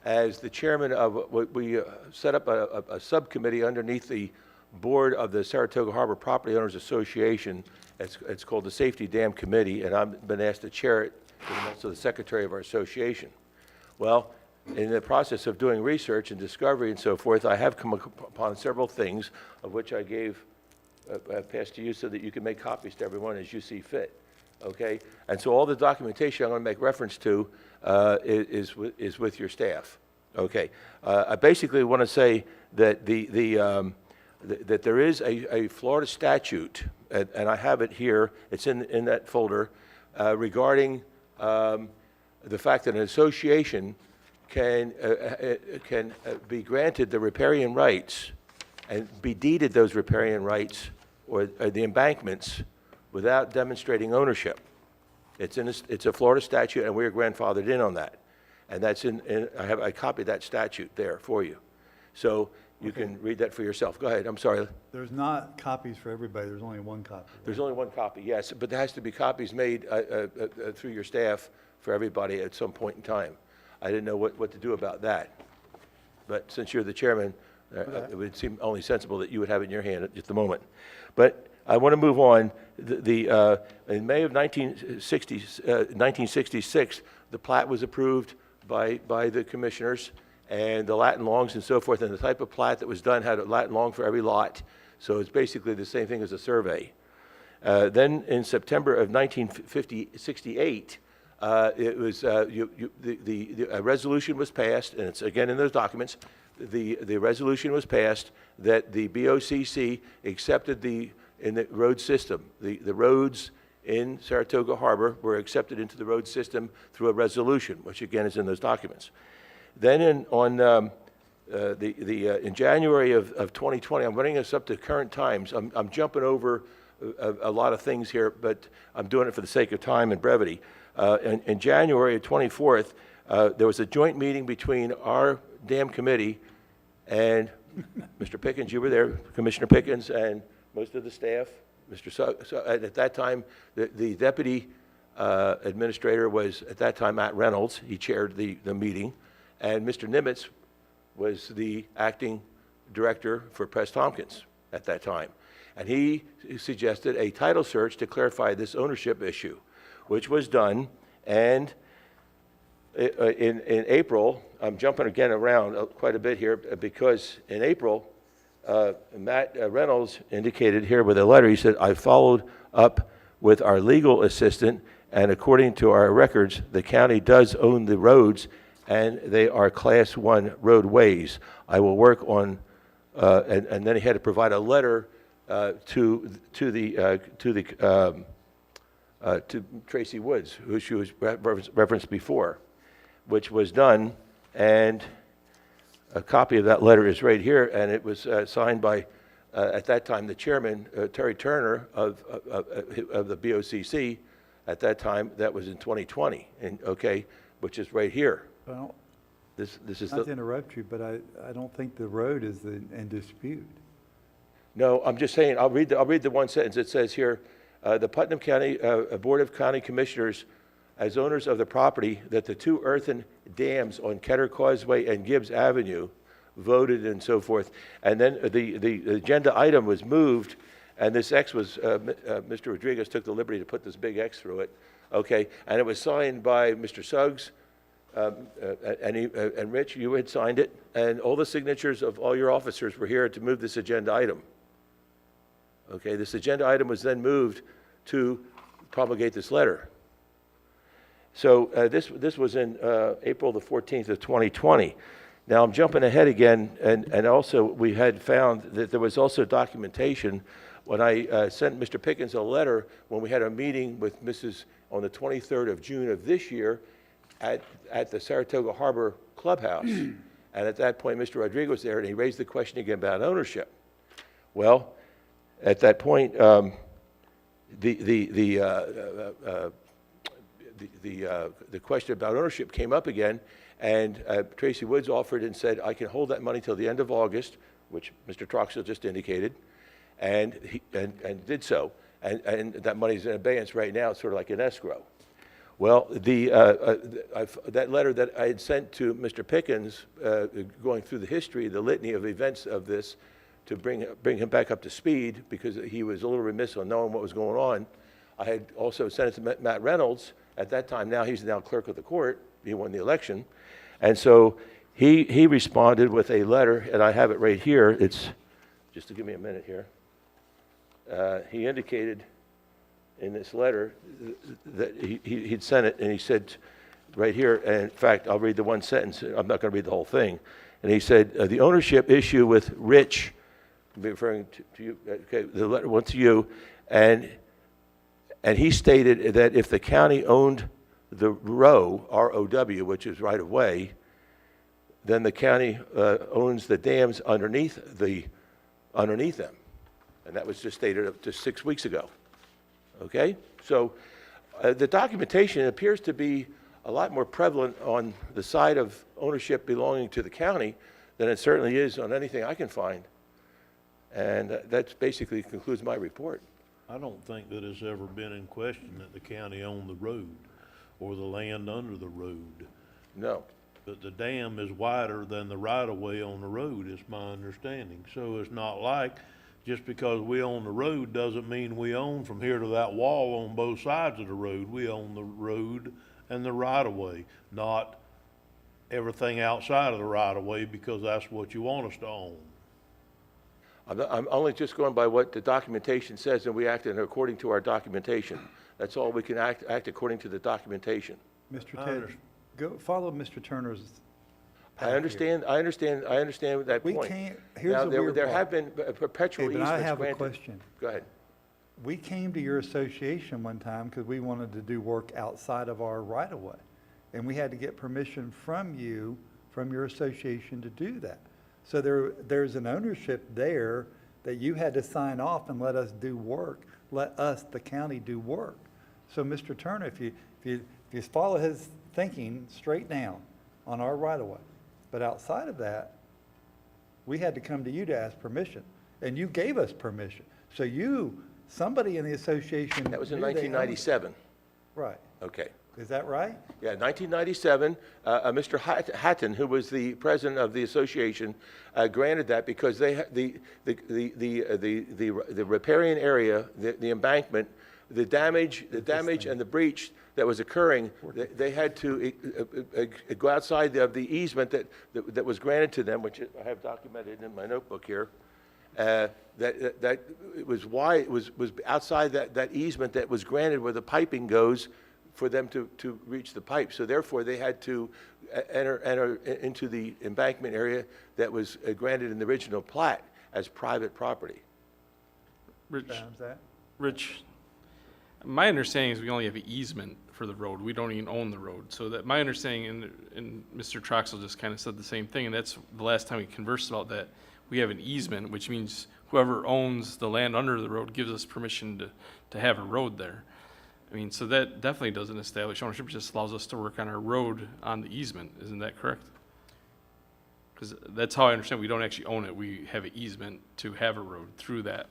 I: as the chairman of what we set up a subcommittee underneath the board of the Saratoga Harbor Property Owners Association. It's called the Safety Dam Committee, and I've been asked to chair it, and I'm also the secretary of our association. Well, in the process of doing research and discovery and so forth, I have come upon several things, of which I passed to you so that you can make copies to everyone as you see fit. Okay? And so all the documentation I'm going to make reference to is with your staff. Okay? I basically want to say that that there is a Florida statute, and I have it here, it's in that folder, regarding the fact that an association can be granted the riparian rights and be deeded those riparian rights or the embankments without demonstrating ownership. It's a Florida statute, and we are grandfathered in on that. And that's I copied that statute there for you. So you can read that for yourself. Go ahead, I'm sorry.
A: There's not copies for everybody. There's only one copy. Right?
I: There's only one copy, yes, but there has to be copies made through your staff for everybody at some point in time. I didn't know what to do about that. But since you're the chairman, it would seem only sensible that you would have it in your hand at the moment. But I want to move on. In May of 1966, the plat was approved by the commissioners, and the lat and longs and so forth, and the type of plat that was done had a lat and long for every lot. So it's basically the same thing as a survey. Then in September of 1968, a resolution was passed, and it's again in those documents. The resolution was passed that the BOCC accepted in the road system. The roads in Saratoga Harbor were accepted into the road system through a resolution, which again is in those documents. Then in January of 2020, I'm running this up to current times. I'm jumping over a lot of things here, but I'm doing it for the sake of time and brevity. In January 24th, there was a joint meeting between our dam committee and Mr. Pickens. You were there, Commissioner Pickens, and most of the staff. At that time, the deputy administrator was at that time Matt Reynolds. He chaired the meeting, and Mr. Nimitz was the acting director for Press Tompkins at that time. And he suggested a title search to clarify this ownership issue, which was done. And in April, I'm jumping again around quite a bit here, because in April, Matt Reynolds indicated here with a letter, he said, I followed up with our legal assistant, and according to our records, the county does own the roads, and they are Class 1 roadways. I will work on, and then he had to provide a letter to Tracy Woods, who she was referenced before, which was done, and a copy of that letter is right here, and it was signed by, at that time, the chairman, Terry Turner of the BOCC. At that time, that was in 2020, and which is right here.
A: Well,
I: This is
A: not to interrupt you, but I don't think the road is in dispute.
I: No, I'm just saying, I'll read the one sentence. It says here, the Putnam County Board of County Commissioners, as owners of the property, that the two earthen dams on Ketter Causeway and Gibbs Avenue voted and so forth. And then the agenda item was moved, and this X was, Mr. Rodriguez took the liberty to put this big X through it, and it was signed by Mr. Suggs, and Rich, you had signed it, and all the signatures of all your officers were here to move this agenda item. This agenda item was then moved to promulgate this letter. So this was in April the 14th of 2020. Now, I'm jumping ahead again, and also we had found that there was also documentation when I sent Mr. Pickens a letter when we had a meeting with Mrs. on the 23rd of June of this year at the Saratoga Harbor Clubhouse. And at that point, Mr. Rodriguez was there, and he raised the question again about ownership. Well, at that point, the question about ownership came up again, and Tracy Woods offered and said, I can hold that money till the end of August, which Mr. Troxell just indicated, and did so. And that money's in abeyance right now. It's sort of like an escrow. Well, that letter that I had sent to Mr. Pickens, going through the history, the litany of events of this, to bring him back up to speed, because he was a little remiss on knowing what was going on. I had also sent it to Matt Reynolds. At that time, he's now clerk of the court. He won the election. And so he responded with a letter, and I have it right here. It's, just to give me a minute here. He indicated in this letter that he'd sent it, and he said right here, and in fact, I'll read the one sentence. I'm not going to read the whole thing. And he said, the ownership issue with Rich, referring to you, okay, the letter went to you, and he stated that if the county owned the row, R-O-W, which is right of way, then the county owns the dams underneath them. And that was just stated up to 6 weeks ago. Okay? So the documentation appears to be a lot more prevalent on the side of ownership belonging to the county than it certainly is on anything I can find. And that basically concludes my report.
C: I don't think that it's ever been in question that the county owned the road or the land under the road.
I: No.
C: But the dam is wider than the right-of-way on the road, is my understanding. So it's not like just because we own the road doesn't mean we own from here to that wall on both sides of the road. We own the road and the right-of-way, not everything outside of the right-of-way, because that's what you want us to own.
I: I'm only just going by what the documentation says, and we act according to our documentation. That's all we can act according to the documentation.
A: Mr. Ted, follow Mr. Turner's
I: I understand that
A: We
I: point.
A: can't, here's
I: Now,
A: the weird
I: there
A: part.
I: have been perpetual
A: Okay, but
I: easements
A: I have a
I: granted.
A: question.
I: Go ahead.
A: We came to your association one time because we wanted to do work outside of our right-of-way. And we had to get permission from you, from your association, to do that. So there's an ownership there that you had to sign off and let us do work, let us, the county, do work. So Mr. Turner, if you follow his thinking straight down on our right-of-way, but outside of that, we had to come to you to ask permission, and you gave us permission. So somebody in the association.
I: That was in
A: knew they owned it.
I: 1997.
A: Right.
I: Okay.
A: Is that right?
I: Yeah, 1997, Mr. Hatton, who was the president of the association, granted that because the riparian area, the embankment, the damage and the breach that was occurring, they had to go outside of the easement that was granted to them, which I have documented in my notebook here. That it was why it was outside that easement that was granted where the piping goes for them to reach the pipe. So therefore, they had to enter into the embankment area that was granted in the original plat as private property.
D: Rich, my understanding is we only have an easement for the road. We don't even own the road. So that my understanding, and Mr. Troxell just kind of said the same thing, and that's the last time we conversed about that. We have an easement, which means whoever owns the land under the road gives us permission to have a road there. I mean, so that definitely doesn't establish ownership, it just allows us to work on our road on the easement. Isn't that correct? Because that's how I understand, we don't actually own it. We have an easement to have a road through that.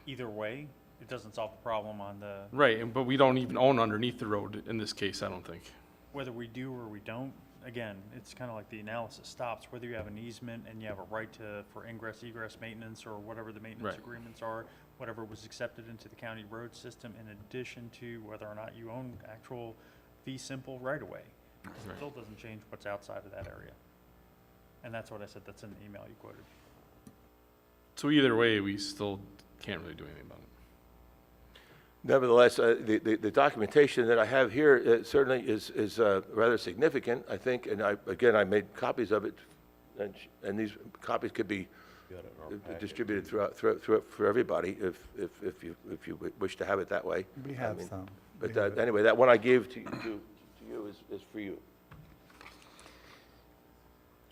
F: Either way, it doesn't solve the problem on the,
D: Right, but we don't even own underneath the road in this case, I don't think.
F: whether we do or we don't. Again, it's kind of like the analysis stops, whether you have an easement and you have a right for ingress, egress maintenance, or whatever the maintenance
D: Right.
F: agreements are, whatever was accepted into the county road system, in addition to whether or not you own actual fee simple right away. It
D: Right.
F: still doesn't change what's outside of that area. And that's what I said, that's in the email you quoted.
D: So either way, we still can't really do anything about it.
I: Nevertheless, the documentation that I have here certainly is rather significant, I think, and I made copies of it, and these copies could be distributed for everybody if you wish to have it that way.
A: We have some.
I: But
A: We have it.
I: anyway, that one I gave to you is for you.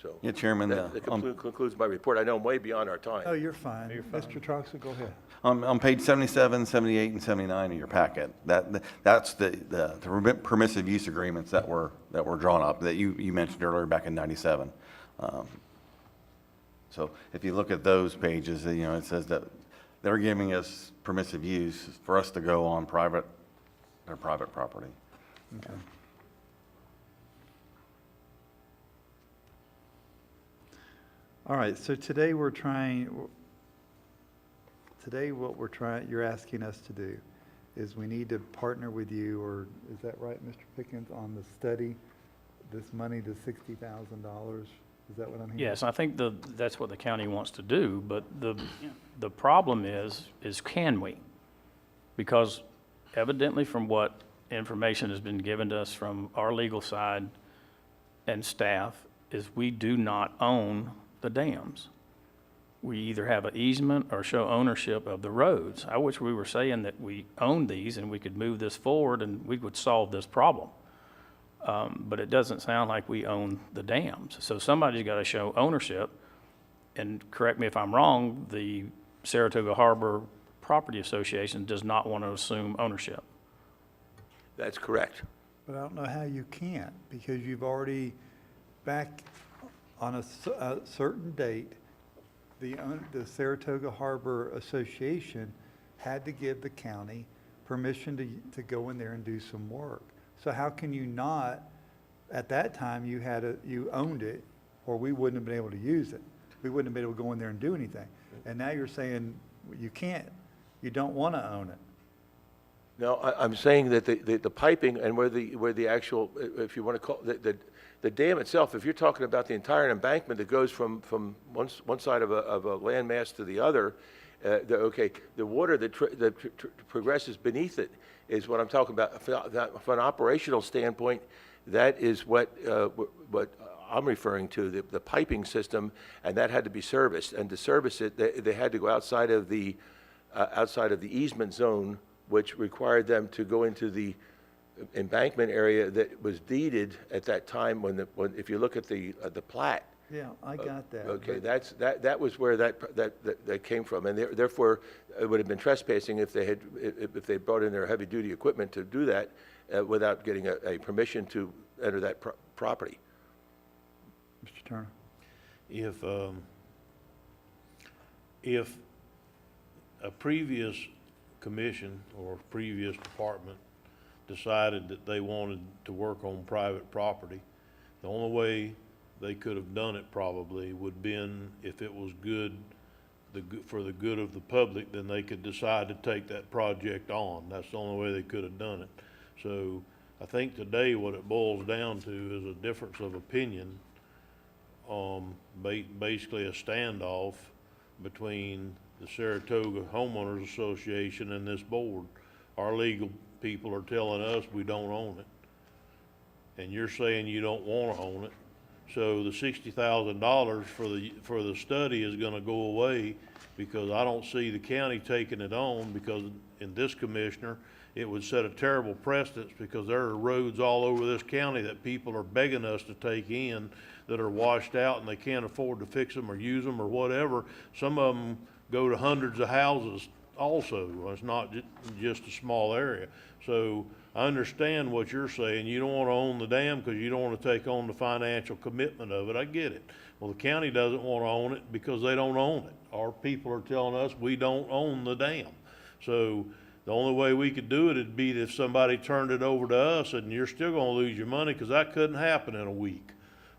I: So.
E: Yeah, Chairman,
I: That concludes my report. I know I'm way beyond our time.
A: Oh, you're fine. Mr. Troxel, go ahead.
E: on page 77, 78, and 79 of your packet, that's the permissive use agreements that were drawn up, that you mentioned earlier back in 97. So if you look at those pages, it says that they're giving us permissive use for us to go on their private property.
A: Okay. All right, so today what you're asking us to do is we need to partner with you, or is that right, Mr. Pickens, on the study, this money, the $60,000? Is that what I'm hearing?
B: Yes, I think that's what the county wants to do, but the problem is can we? Because evidently from what information has been given to us from our legal side and staff is we do not own the dams. We either have an easement or show ownership of the roads. I wish we were saying that we own these and we could move this forward and we would solve this problem. But it doesn't sound like we own the dams. So somebody's got to show ownership. And correct me if I'm wrong, the Saratoga Harbor Property Association does not want to assume ownership.
I: That's correct.
A: But I don't know how you can't, because you've already, back on a certain date, the Saratoga Harbor Association had to give the county permission to go in there and do some work. So how can you not, at that time, you owned it, or we wouldn't have been able to use it. We wouldn't have been able to go in there and do anything. And now you're saying you can't, you don't want to own it.
I: No, I'm saying that the piping and where the actual, if you want to call the dam itself, if you're talking about the entire embankment that goes from one side of a landmass to the other, the water that progresses beneath it is what I'm talking about. From an operational standpoint, that is what I'm referring to, the piping system, and that had to be serviced. And to service it, they had to go outside of the easement zone, which required them to go into the embankment area that was deeded at that time when if you look at the plat.
A: Yeah, I got that.
I: Okay,
A: but-
I: that was where that came from, and therefore it would have been trespassing if they brought in their heavy-duty equipment to do that without getting a permission to enter that property.
A: Mr. Turner?
C: If a previous commission or previous department decided that they wanted to work on private property, the only way they could have done it probably would been if it was for the good of the public, then they could decide to take that project on. That's the only way they could have done it. So I think today what it boils down to is a difference of opinion, basically a standoff between the Saratoga Homeowners Association and this board. Our legal people are telling us we don't own it, and you're saying you don't want to own it. So the $60,000 for the study is going to go away, because I don't see the county taking it on, because in this commissioner, it would set a terrible precedence, because there are roads all over this county that people are begging us to take in that are washed out and they can't afford to fix them or use them or whatever. Some of them go to hundreds of houses also. It's not just a small area. So I understand what you're saying. You don't want to own the dam because you don't want to take on the financial commitment of it. I get it. Well, the county doesn't want to own it because they don't own it. Our people are telling us we don't own the dam. So the only way we could do it would be if somebody turned it over to us, and you're still going to lose your money, because that couldn't happen in a week,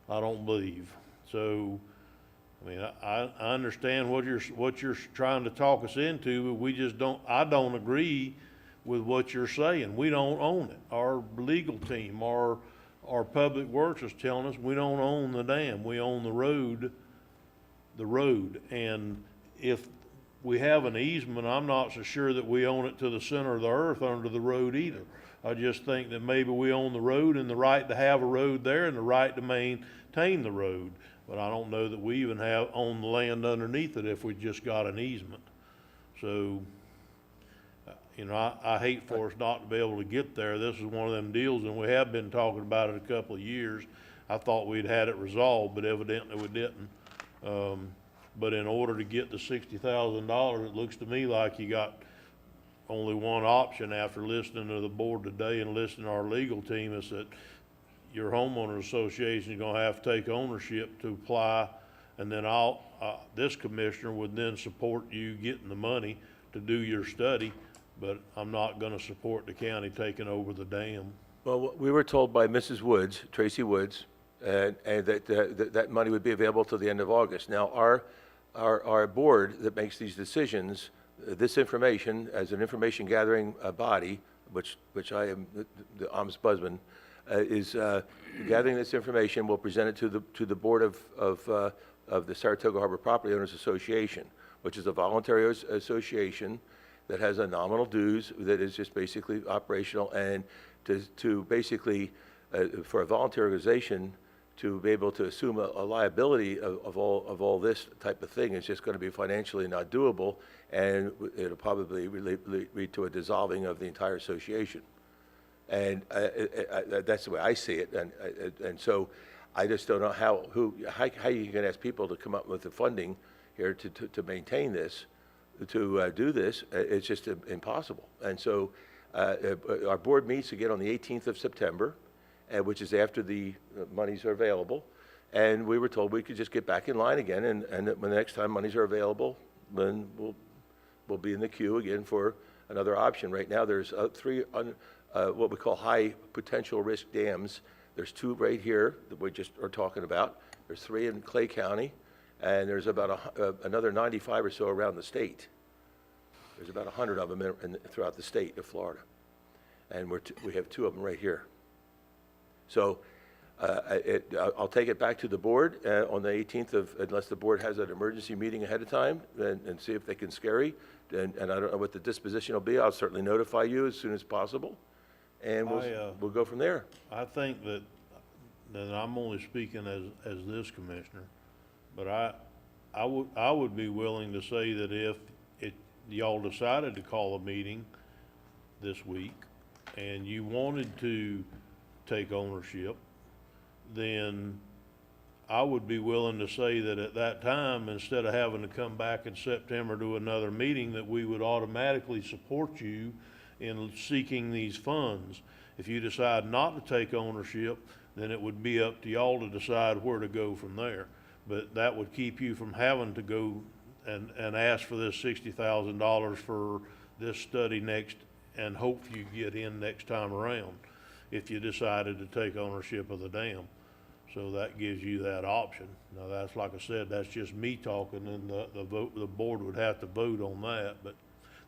C: I don't believe. So, I mean, I understand what you're trying to talk us into, but I don't agree with what you're saying. We don't own it. Our legal team, our public works is telling us we don't own the dam. We own the road. And if we have an easement, I'm not so sure that we own it to the center of the earth under the road either. I just think that maybe we own the road and the right to have a road there and the right to maintain the road. But I don't know that we even own the land underneath it if we just got an easement. So, you know, I hate for us not to be able to get there. This is one of them deals, and we have been talking about it a couple of years. I thought we'd had it resolved, but evidently we didn't. But in order to get the $60,000, it looks to me like you got only one option after listening to the board today and listening to our legal team, is that your homeowner association is gonna have to take ownership to apply, and then this commissioner would then support you getting the money to do your study, but I'm not gonna support the county taking over the dam.
I: Well, we were told by Mrs. Woods, Tracy Woods, and that money would be available till the end of August. Now, our board that makes these decisions, this information, as an information gathering body, which I am the ombudsman, is gathering this information. We'll present it to the board of the Saratoga Harbor Property Owners Association, which is a voluntary association that has a nominal dues that is just basically operational, and to basically for a voluntary organization to be able to assume a liability of all this type of thing is just going to be financially not doable, and it'll probably lead to a dissolving of the entire association. And that's the way I see it. And so I just don't know how you can ask people to come up with the funding here to maintain this, to do this. It's just impossible. And so our board meets again on the 18th of September, which is after the monies are available. And we were told we could just get back in line again, and that when the next time monies are available, then we'll be in the queue again for another option. Right now, there's three what we call high potential risk dams. There's two right here that we just are talking about. There's three in Clay County, and there's about another 95 or so around the state. There's about 100 of them throughout the state of Florida, and we have two of them right here. So I'll take it back to the board on the 18th unless the board has an emergency meeting ahead of time and see if they can scurry. And I don't know what the disposition will be. I'll certainly notify you as soon as possible, and we'll go from there.
C: I think that I'm only speaking as this commissioner, but I would be willing to say that if y'all decided to call a meeting this week and you wanted to take ownership, then I would be willing to say that at that time, instead of having to come back in September to another meeting, that we would automatically support you in seeking these funds. If you decide not to take ownership, then it would be up to y'all to decide where to go from there. But that would keep you from having to go and ask for this $60,000 for this study next, and hope you get in next time around, if you decided to take ownership of the dam. So that gives you that option. Now, that's, like I said, that's just me talking, and the board would have to vote on that, but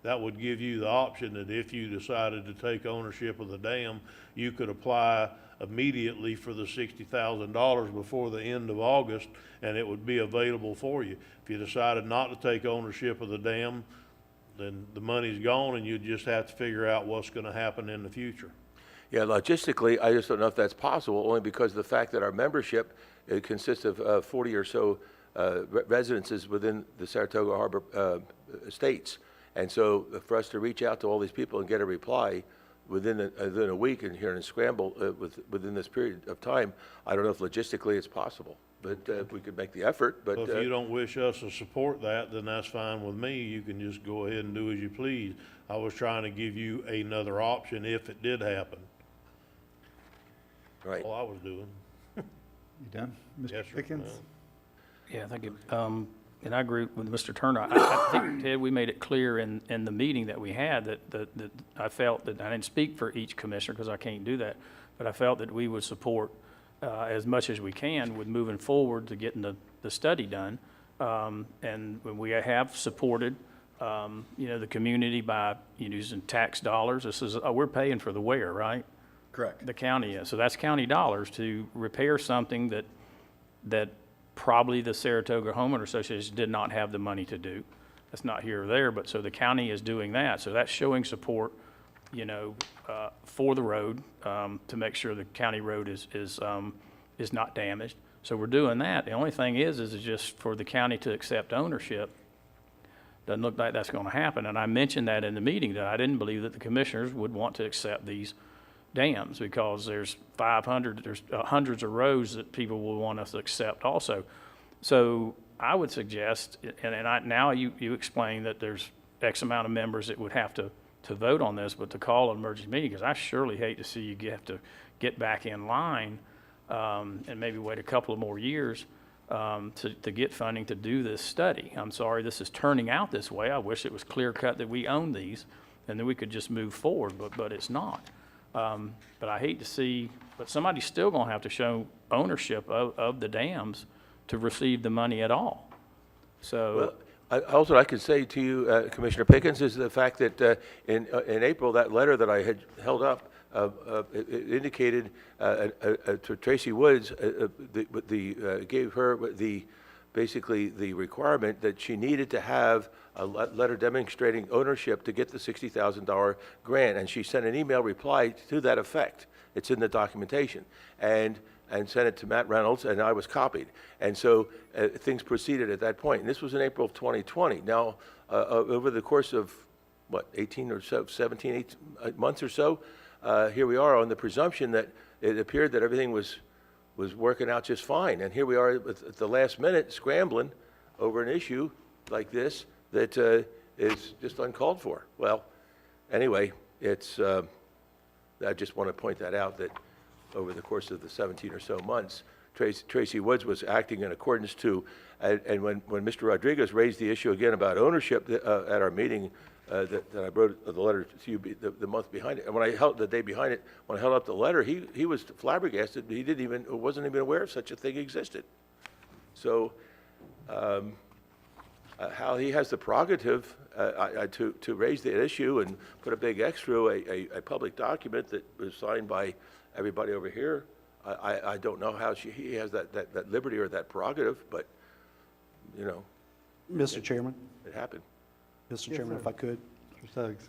C: that would give you the option that if you decided to take ownership of the dam, you could apply immediately for the $60,000 before the end of August, and it would be available for you. If you decided not to take ownership of the dam, then the money's gone, and you just have to figure out what's gonna happen in the future.
I: Yeah, logistically, I just don't know if that's possible, only because of the fact that our membership, it consists of 40 or so residences within the Saratoga Harbor estates. And so for us to reach out to all these people and get a reply within a week and here and scramble within this period of time, I don't know if logistically it's possible. But we could make the effort, but...
C: If you don't wish us to support that, then that's fine with me. You can just go ahead and do as you please. I was trying to give you another option if it did happen.
I: Right.
C: All I was doing.
A: You done, Mr.
C: Yes, sir.
A: Pickens?
B: Yeah, thank you. And I agree with Mr. Turner. I think, Ted, we made it clear in the meeting that we had that I felt that, I didn't speak for each commissioner because I can't do that, but I felt that we would support as much as we can with moving forward to getting the study done. And we have supported, the community by using tax dollars. This is, we're paying for the wear, right?
E: Correct.
B: The county is. So that's county dollars to repair something that probably the Saratoga Homeowner Association did not have the money to do. That's not here or there, but so the county is doing that. So that's showing support, for the road, to make sure the county road is not damaged. So we're doing that. The only thing is just for the county to accept ownership. Doesn't look like that's gonna happen. And I mentioned that in the meeting, that I didn't believe that the commissioners would want to accept these dams, because there's hundreds of roads that people will want us to accept also. So I would suggest, now you explain that there's X amount of members that would have to vote on this, but to call an emergency meeting, because I surely hate to see you have to get back in line, and maybe wait a couple of more years, to get funding to do this study. I'm sorry this is turning out this way. I wish it was clear cut that we own these and then we could just move forward, but it's not. But I hate to see, but somebody's still gonna have to show ownership of the dams to receive the money at all. So,
I: Also, I could say to you, Commissioner Pickens, is the fact that in April, that letter that I had held up, it indicated to Tracy Woods, gave her basically the requirement that she needed to have a letter demonstrating ownership to get the $60,000 grant, and she sent an email reply to that effect. It's in the documentation, and sent it to Matt Reynolds, and I was copied. And so things proceeded at that point. And this was in April of 2020. Now, over the course of, 18 or so, 17, 18 months or so, here we are on the presumption that it appeared that everything was working out just fine. And here we are at the last minute scrambling over an issue like this that is just uncalled for. Well, anyway, I just want to point that out, that over the course of the 17 or so months, Tracy Woods was acting in accordance to, and when Mr. Rodriguez raised the issue again about ownership at our meeting, that I wrote the letter to you the month behind it, and when I held the day behind it, when I held up the letter, he was flabbergasted. He wasn't even aware of such a thing existed. So, how he has the prerogative to raise the issue and put a big X through a public document that was signed by everybody over here, I don't know how he has that liberty or that prerogative, but,
J: Mr. Chairman,
I: it happened.
J: Mr. Chairman, if I could.
A: Mr. Stokes.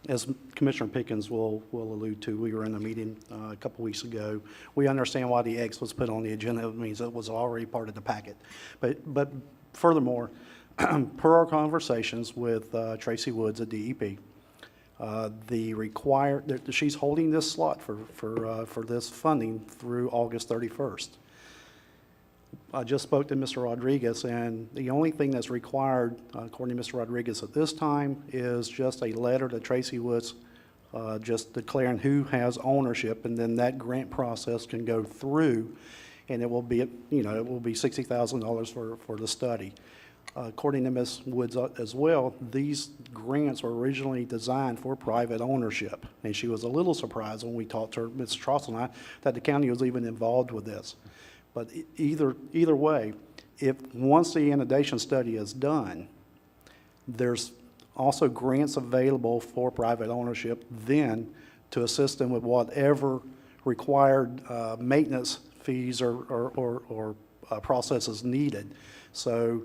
J: As Commissioner Pickens will allude to, we were in a meeting a couple weeks ago. We understand why the X was put on the agenda. It means it was already part of the packet. But furthermore, per our conversations with Tracy Woods at DEP, she's holding this slot for this funding through August 31st. I just spoke to Mr. Rodriguez, and the only thing that's required, according to Mr. Rodriguez at this time, is just a letter to Tracy Woods, just declaring who has ownership, and then that grant process can go through, and it will be, it will be $60,000 for the study. According to Ms. Woods as well, these grants were originally designed for private ownership, and she was a little surprised when we talked to her, Ms. Trossel and I, that the county was even involved with this. But either way, once the inundation study is done, there's also grants available for private ownership then to assist them with whatever required maintenance fees or processes needed. So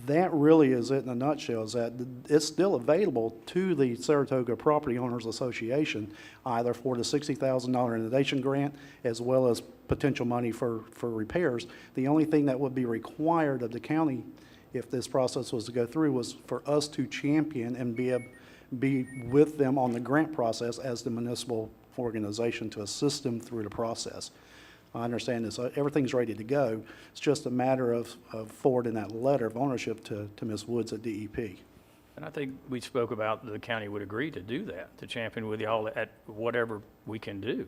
J: that really is it in a nutshell, is that it's still available to the Saratoga Property Owners Association, either for the $60,000 inundation grant as well as potential money for repairs. The only thing that would be required of the county if this process was to go through was for us to champion and be with them on the grant process as the municipal organization to assist them through the process. I understand this. Everything's ready to go. It's just a matter of forwarding that letter of ownership to Ms. Woods at DEP.
B: and I think we spoke about the county would agree to do that, to champion with y'all at whatever we can do,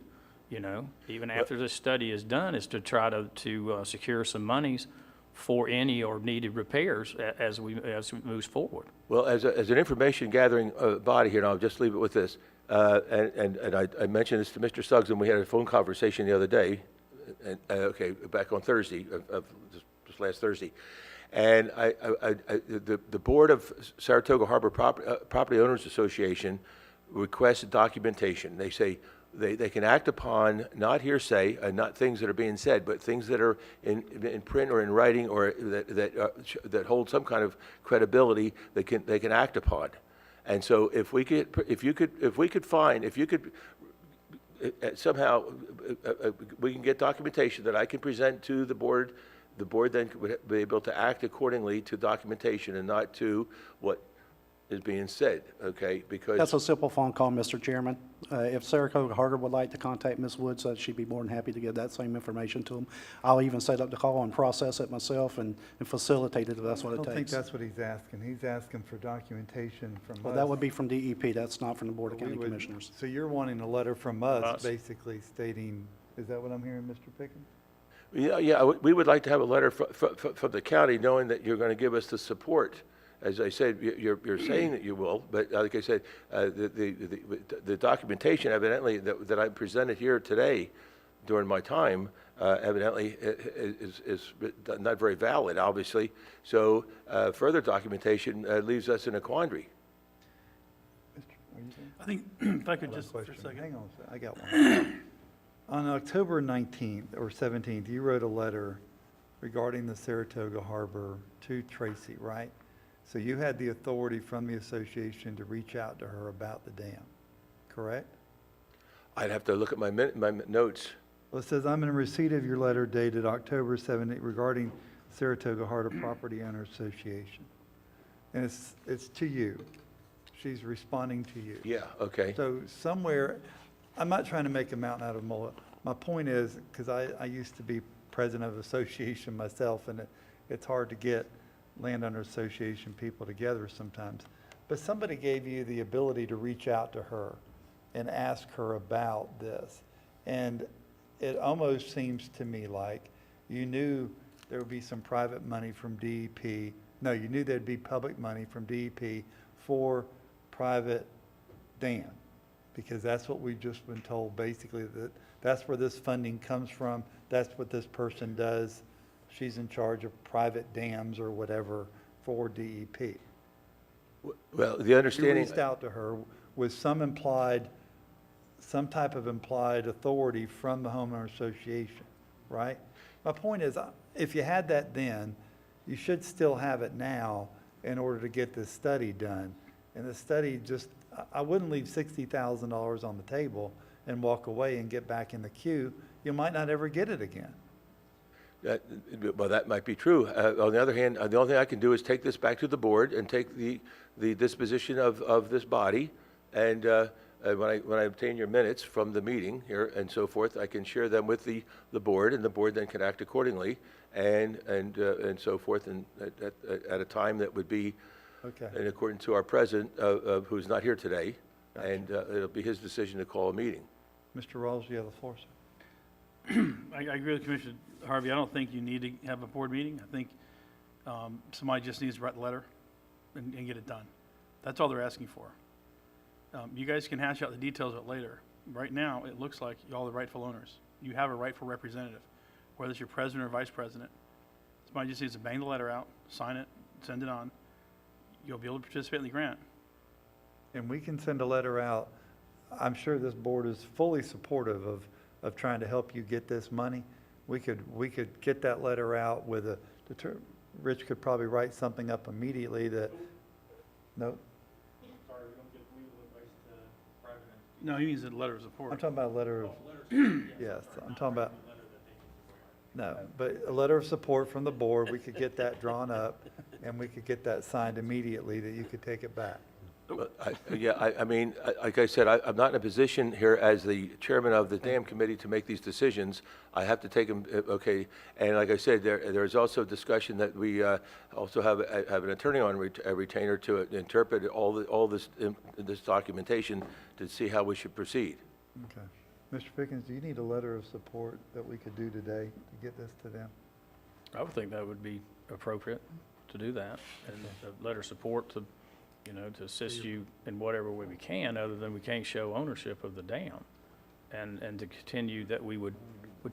B: even after the study is done, is to try to secure some monies for any or needed repairs as it moves forward.
I: Well, as an information gathering body here, and I'll just leave it with this, and I mentioned this to Mr. Suggs, and we had a phone conversation the other day, back on Thursday, just last Thursday, and the board of Saratoga Harbor Property Owners Association requested documentation. They say, they can act upon not hearsay, not things that are being said, but things that are in print or in writing or that hold some kind of credibility they can act upon. And so if we could somehow, we can get documentation that I can present to the board then would be able to act accordingly to documentation and not to what is being said, okay? Because
J: That's a simple phone call, Mr. Chairman. If Saratoga Harbor would like to contact Ms. Woods, she'd be more than happy to give that same information to them. I'll even set up the call and process it myself and facilitate it if that's what
A: I
J: it
A: don't think
J: takes.
A: that's what he's asking. He's asking for documentation from us.
J: Well, that would be from DEP. That's not from the Board of
A: We
J: County
A: would-
J: Commissioners.
A: So you're wanting a letter from us,
B: Us.
A: basically stating, is that what I'm hearing, Mr. Pickens?
I: yeah, we would like to have a letter from the county knowing that you're going to give us the support. As I said, you're saying that you will, but like I said, the documentation evidently that I presented here today during my time evidently is not very valid, obviously. So further documentation leaves us in a quandary.
A: Are you there?
H: I think, if I could
A: Hold on,
H: just, for a
A: question.
H: second.
A: Hang on, a sec. I got one. On October 19th or 17th, you wrote a letter regarding the Saratoga Harbor to Tracy, right? So you had the authority from the association to reach out to her about the dam, correct?
I: I'd have to look at my notes.
A: Well, it says, I'm in receipt of your letter dated October 17th regarding Saratoga Harbor Property Owner Association. And it's to you. She's responding to you.
I: Yeah, okay.
A: So somewhere, I'm not trying to make a mountain out of a molehill. My point is, because I used to be president of an association myself, and it's hard to get landowner association people together sometimes. But somebody gave you the ability to reach out to her and ask her about this. And it almost seems to me like you knew there would be some private money from DEP. No, you knew there'd be public money from DEP for private dam, because that's what we've just been told, basically, that that's where this funding comes from. That's what this person does. She's in charge of private dams or whatever for DEP.
I: Well, the
A: You
I: understanding.
A: reached out to her with some type of implied authority from the homeowner association, right? My point is, if you had that then, you should still have it now in order to get this study done. And the study I wouldn't leave $60,000 on the table and walk away and get back in the queue. You might not ever get it again.
I: Well, that might be true. On the other hand, the only thing I can do is take this back to the board and take the disposition of this body. And when I obtain your minutes from the meeting here and so forth, I can share them with the board, and the board then can act accordingly and so forth, and at a time that would be
A: Okay.
I: in accordance to our president, who's not here today.
A: Gotcha.
I: And it'll be his decision to call a meeting.
A: Mr. Rawls, you have the floor, sir.
H: I agree with Commissioner Harvey. I don't think you need to have a board meeting. I think somebody just needs to write the letter and get it done. That's all they're asking for. You guys can hash out the details of it later. Right now, it looks like y'all are rightful owners. You have a rightful representative, whether it's your president or vice president. Somebody just needs to bang the letter out, sign it, send it on. You'll be able to participate in the grant.
A: And we can send a letter out. I'm sure this board is fully supportive of trying to help you get this money. We could get that letter out with Rich could probably write something up immediately that, no,
H: No, he needs a letter of support.
A: I'm talking about a letter of, yes, I'm talking about, no, but a letter of support from the board, we could get that drawn up and we could get that signed immediately that you could take it back.
I: Well, I mean, like I said, I'm not in a position here as the chairman of the dam committee to make these decisions. I have to take them, okay. And like I said, there's also discussion that we also have an attorney on a retainer to interpret all this documentation to see how we should proceed.
A: Okay. Mr. Pickens, do you need a letter of support that we could do today to get this to them?
B: I would think that would be appropriate to do that, and a letter of support to, to assist you in whatever way we can, other than we can't show ownership of the dam. And to continue that we would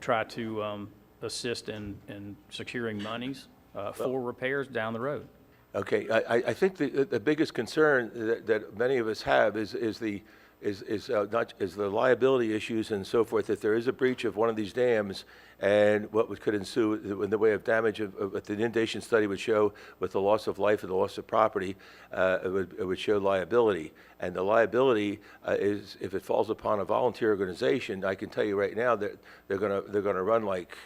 B: try to assist in securing monies for repairs down the road.
I: Okay, I think the biggest concern that many of us have is the is the liability issues and so forth. If there is a breach of one of these dams, and what could ensue in the way of damage of what the inundation study would show with the loss of life and the loss of property, it would show liability. And the liability is, if it falls upon a volunteer organization, I can tell you right now that they're gonna run like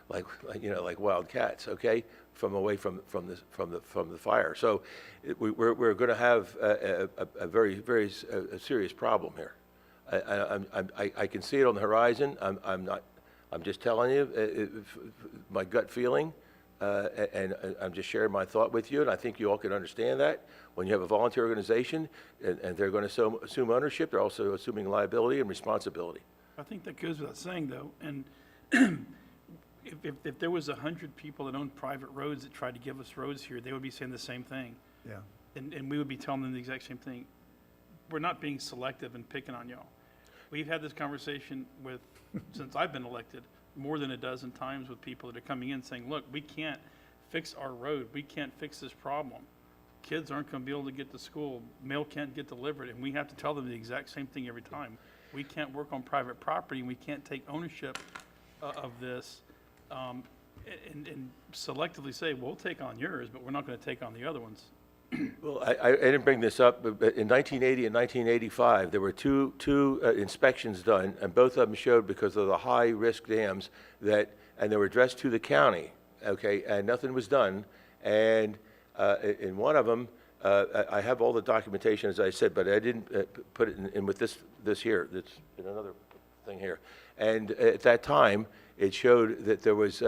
I: like wild cats, okay, away from the fire. So we're going to have a very serious problem here. I can see it on the horizon. I'm just telling you my gut feeling, and I'm just sharing my thought with you. And I think you all can understand that when you have a volunteer organization and they're going to assume ownership, they're also assuming liability and responsibility.
H: I think that goes without saying, though, and if there was 100 people that owned private roads that tried to give us roads here, they would be saying the same thing.
A: Yeah.
H: And we would be telling them the exact same thing. We're not being selective and picking on y'all. We've had this conversation with, since I've been elected, more than a dozen times with people that are coming in saying, look, we can't fix our road. We can't fix this problem. Kids aren't going to be able to get to school. Mail can't get delivered. And we have to tell them the exact same thing every time. We can't work on private property, and we can't take ownership of this and selectively say, we'll take on yours, but we're not going to take on the other ones.
I: Well, I didn't bring this up, but in 1980 and 1985, there were two inspections done, and both of them showed, because of the high-risk dams, and they were addressed to the county, okay, and nothing was done. And in one of them, I have all the documentation, as I said, but I didn't put it in with this here. That's in another thing here. And at that time, it showed that it was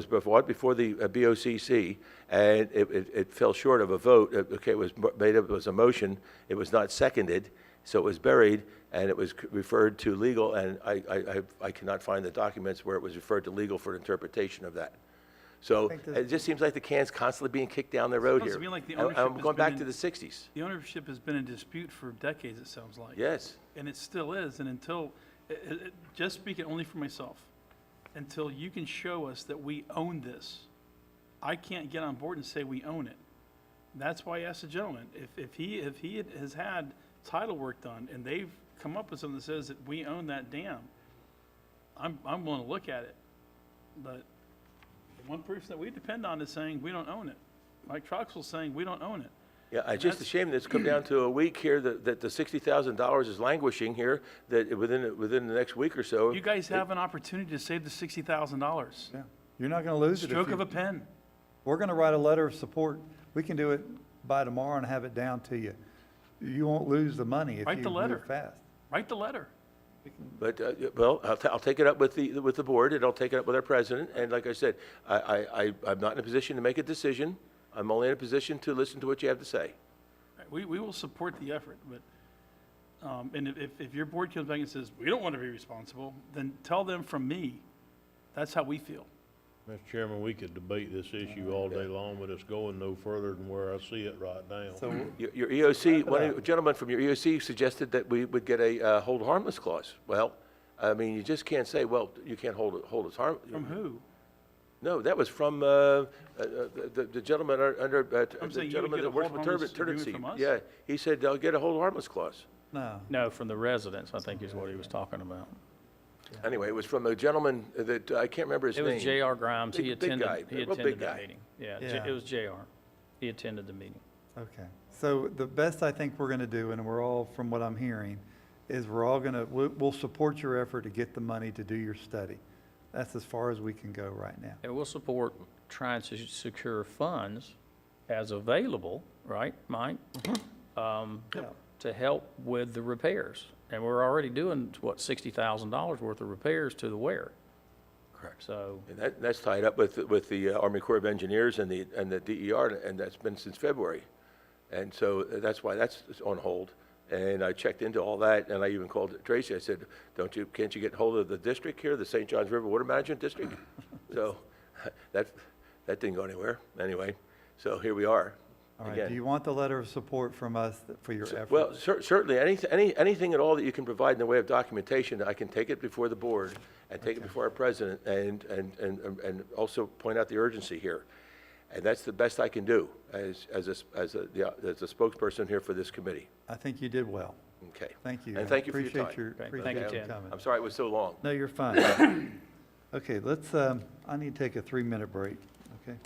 I: before the BOCC, and it fell short of a vote. Okay, it was a motion. It was not seconded, so it was buried, and it was referred to legal. And I cannot find the documents where it was referred to legal for interpretation of that. So it just seems like the can's constantly being kicked down the road
H: Sounds
I: here.
H: to me like the ownership
I: I'm
H: has
I: going
H: been
I: back
H: in-
I: to the 60s.
H: The ownership has been in dispute for decades, it sounds like.
I: Yes.
H: And it still is, and until, just speaking only for myself, until you can show us that we own this, I can't get on board and say we own it. That's why I asked the gentleman, if he has had title work done, and they've come up with something that says that we own that dam, I'm willing to look at it. But the one person that we depend on is saying we don't own it. Mike Troxell's saying we don't own it.
I: Yeah, it's just a shame that it's come down to a week here, that the $60,000 is languishing here, that within the next week or so.
H: You guys have an opportunity to save the $60,000.
A: Yeah. You're not going to lose it.
H: Stroke of a pen.
A: We're going to write a letter of support. We can do it by tomorrow and have it down to you. You won't lose the money if
H: Write
A: you
H: the letter.
A: move fast.
H: Write the letter.
I: But, well, I'll take it up with the board, and I'll take it up with our president. And like I said, I'm not in a position to make a decision. I'm only in a position to listen to what you have to say.
H: We will support the effort, but, and if your board comes back and says, we don't want to be responsible, then tell them from me, that's how we feel.
C: Mr. Chairman, we could debate this issue all day long, but it's going no further than where I see it right now.
A: So
I: Your EOC, gentleman from your EOC suggested that we would get a hold harmless clause. Well, I mean, you just can't say, well, you can't hold us harmless.
H: From who?
I: No, that was from the gentleman
H: I'm
I: under, the
H: saying you would
I: gentleman
H: get
I: that
H: a
I: works
H: hold
I: for
H: harmless
I: Turnip
H: agreement
I: Seed.
H: from us?
I: Yeah, he said, I'll get a hold harmless clause.
A: no.
B: No, from the residents, I think is what he was talking about.
I: Anyway, it was from a gentleman that, I can't remember his
B: It
I: name.
B: was J.R. Grimes. He
I: Big guy,
B: attended, he
I: real big
B: attended the
I: guy.
B: meeting. Yeah,
A: Yeah.
B: it was J.R. He attended the meeting.
A: Okay. So the best I think we're going to do, and we're all, from what I'm hearing, is we're all going to, we'll support your effort to get the money to do your study. That's as far as we can go right now.
B: And we'll support trying to secure funds as available, right, Mike? To help with the repairs. And we're already doing, what, $60,000 worth of repairs to the wear.
I: Correct.
B: So,
I: And that's tied up with the Army Corps of Engineers and the DER, and that's been since February. And so that's why that's on hold. And I checked into all that, and I even called Tracy. I said, can't you get hold of the district here, the St. Johns River Water Management District? So that didn't go anywhere, anyway. So here we are.
A: All right.
I: Again.
A: Do you want the letter of support from us for your effort?
I: Well, certainly, anything at all that you can provide in the way of documentation, I can take it before the board and take it before our president and also point out the urgency here. And that's the best I can do as a spokesperson here for this committee.
A: I think you did well.
I: Okay.
A: Thank you.
I: And thank you for your
A: Appreciate
I: time.
B: Thank
A: appreciate
B: you,
A: your
B: Ted.
A: comment.
I: I'm sorry it was so long.
A: No, you're fine. Okay, let's, I need to take a 3-minute break, okay?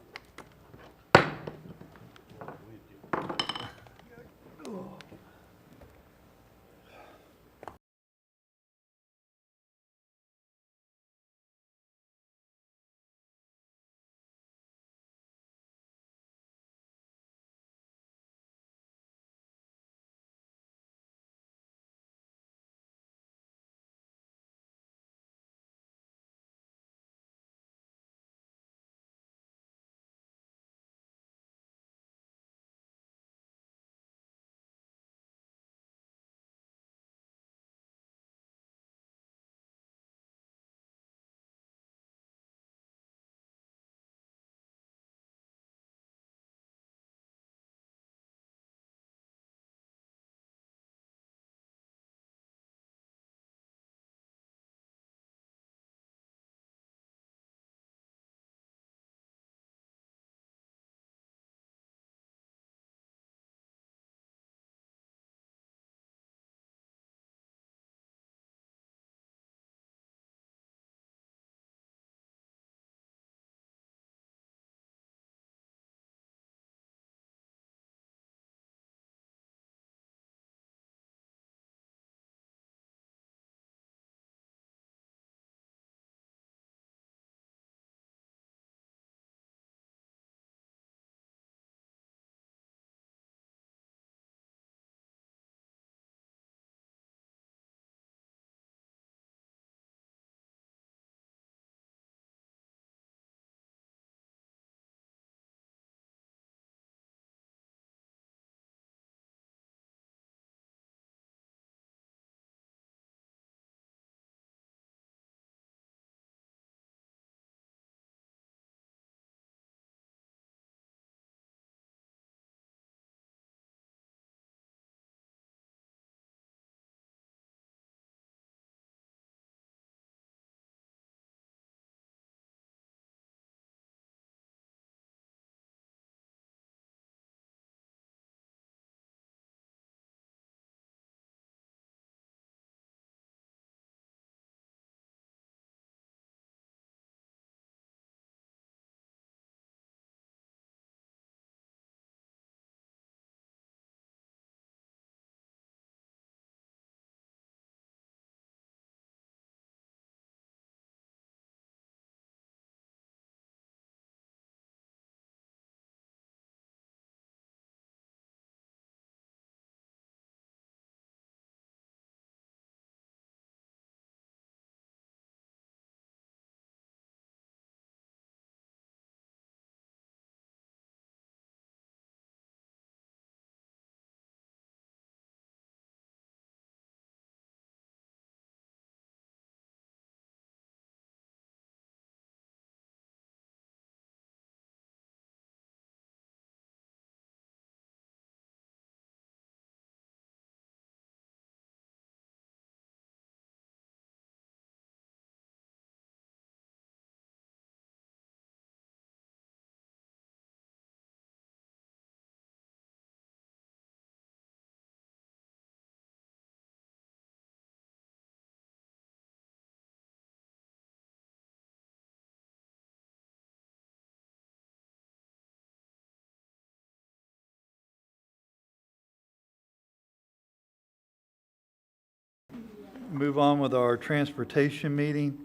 A: Move on with our transportation meeting.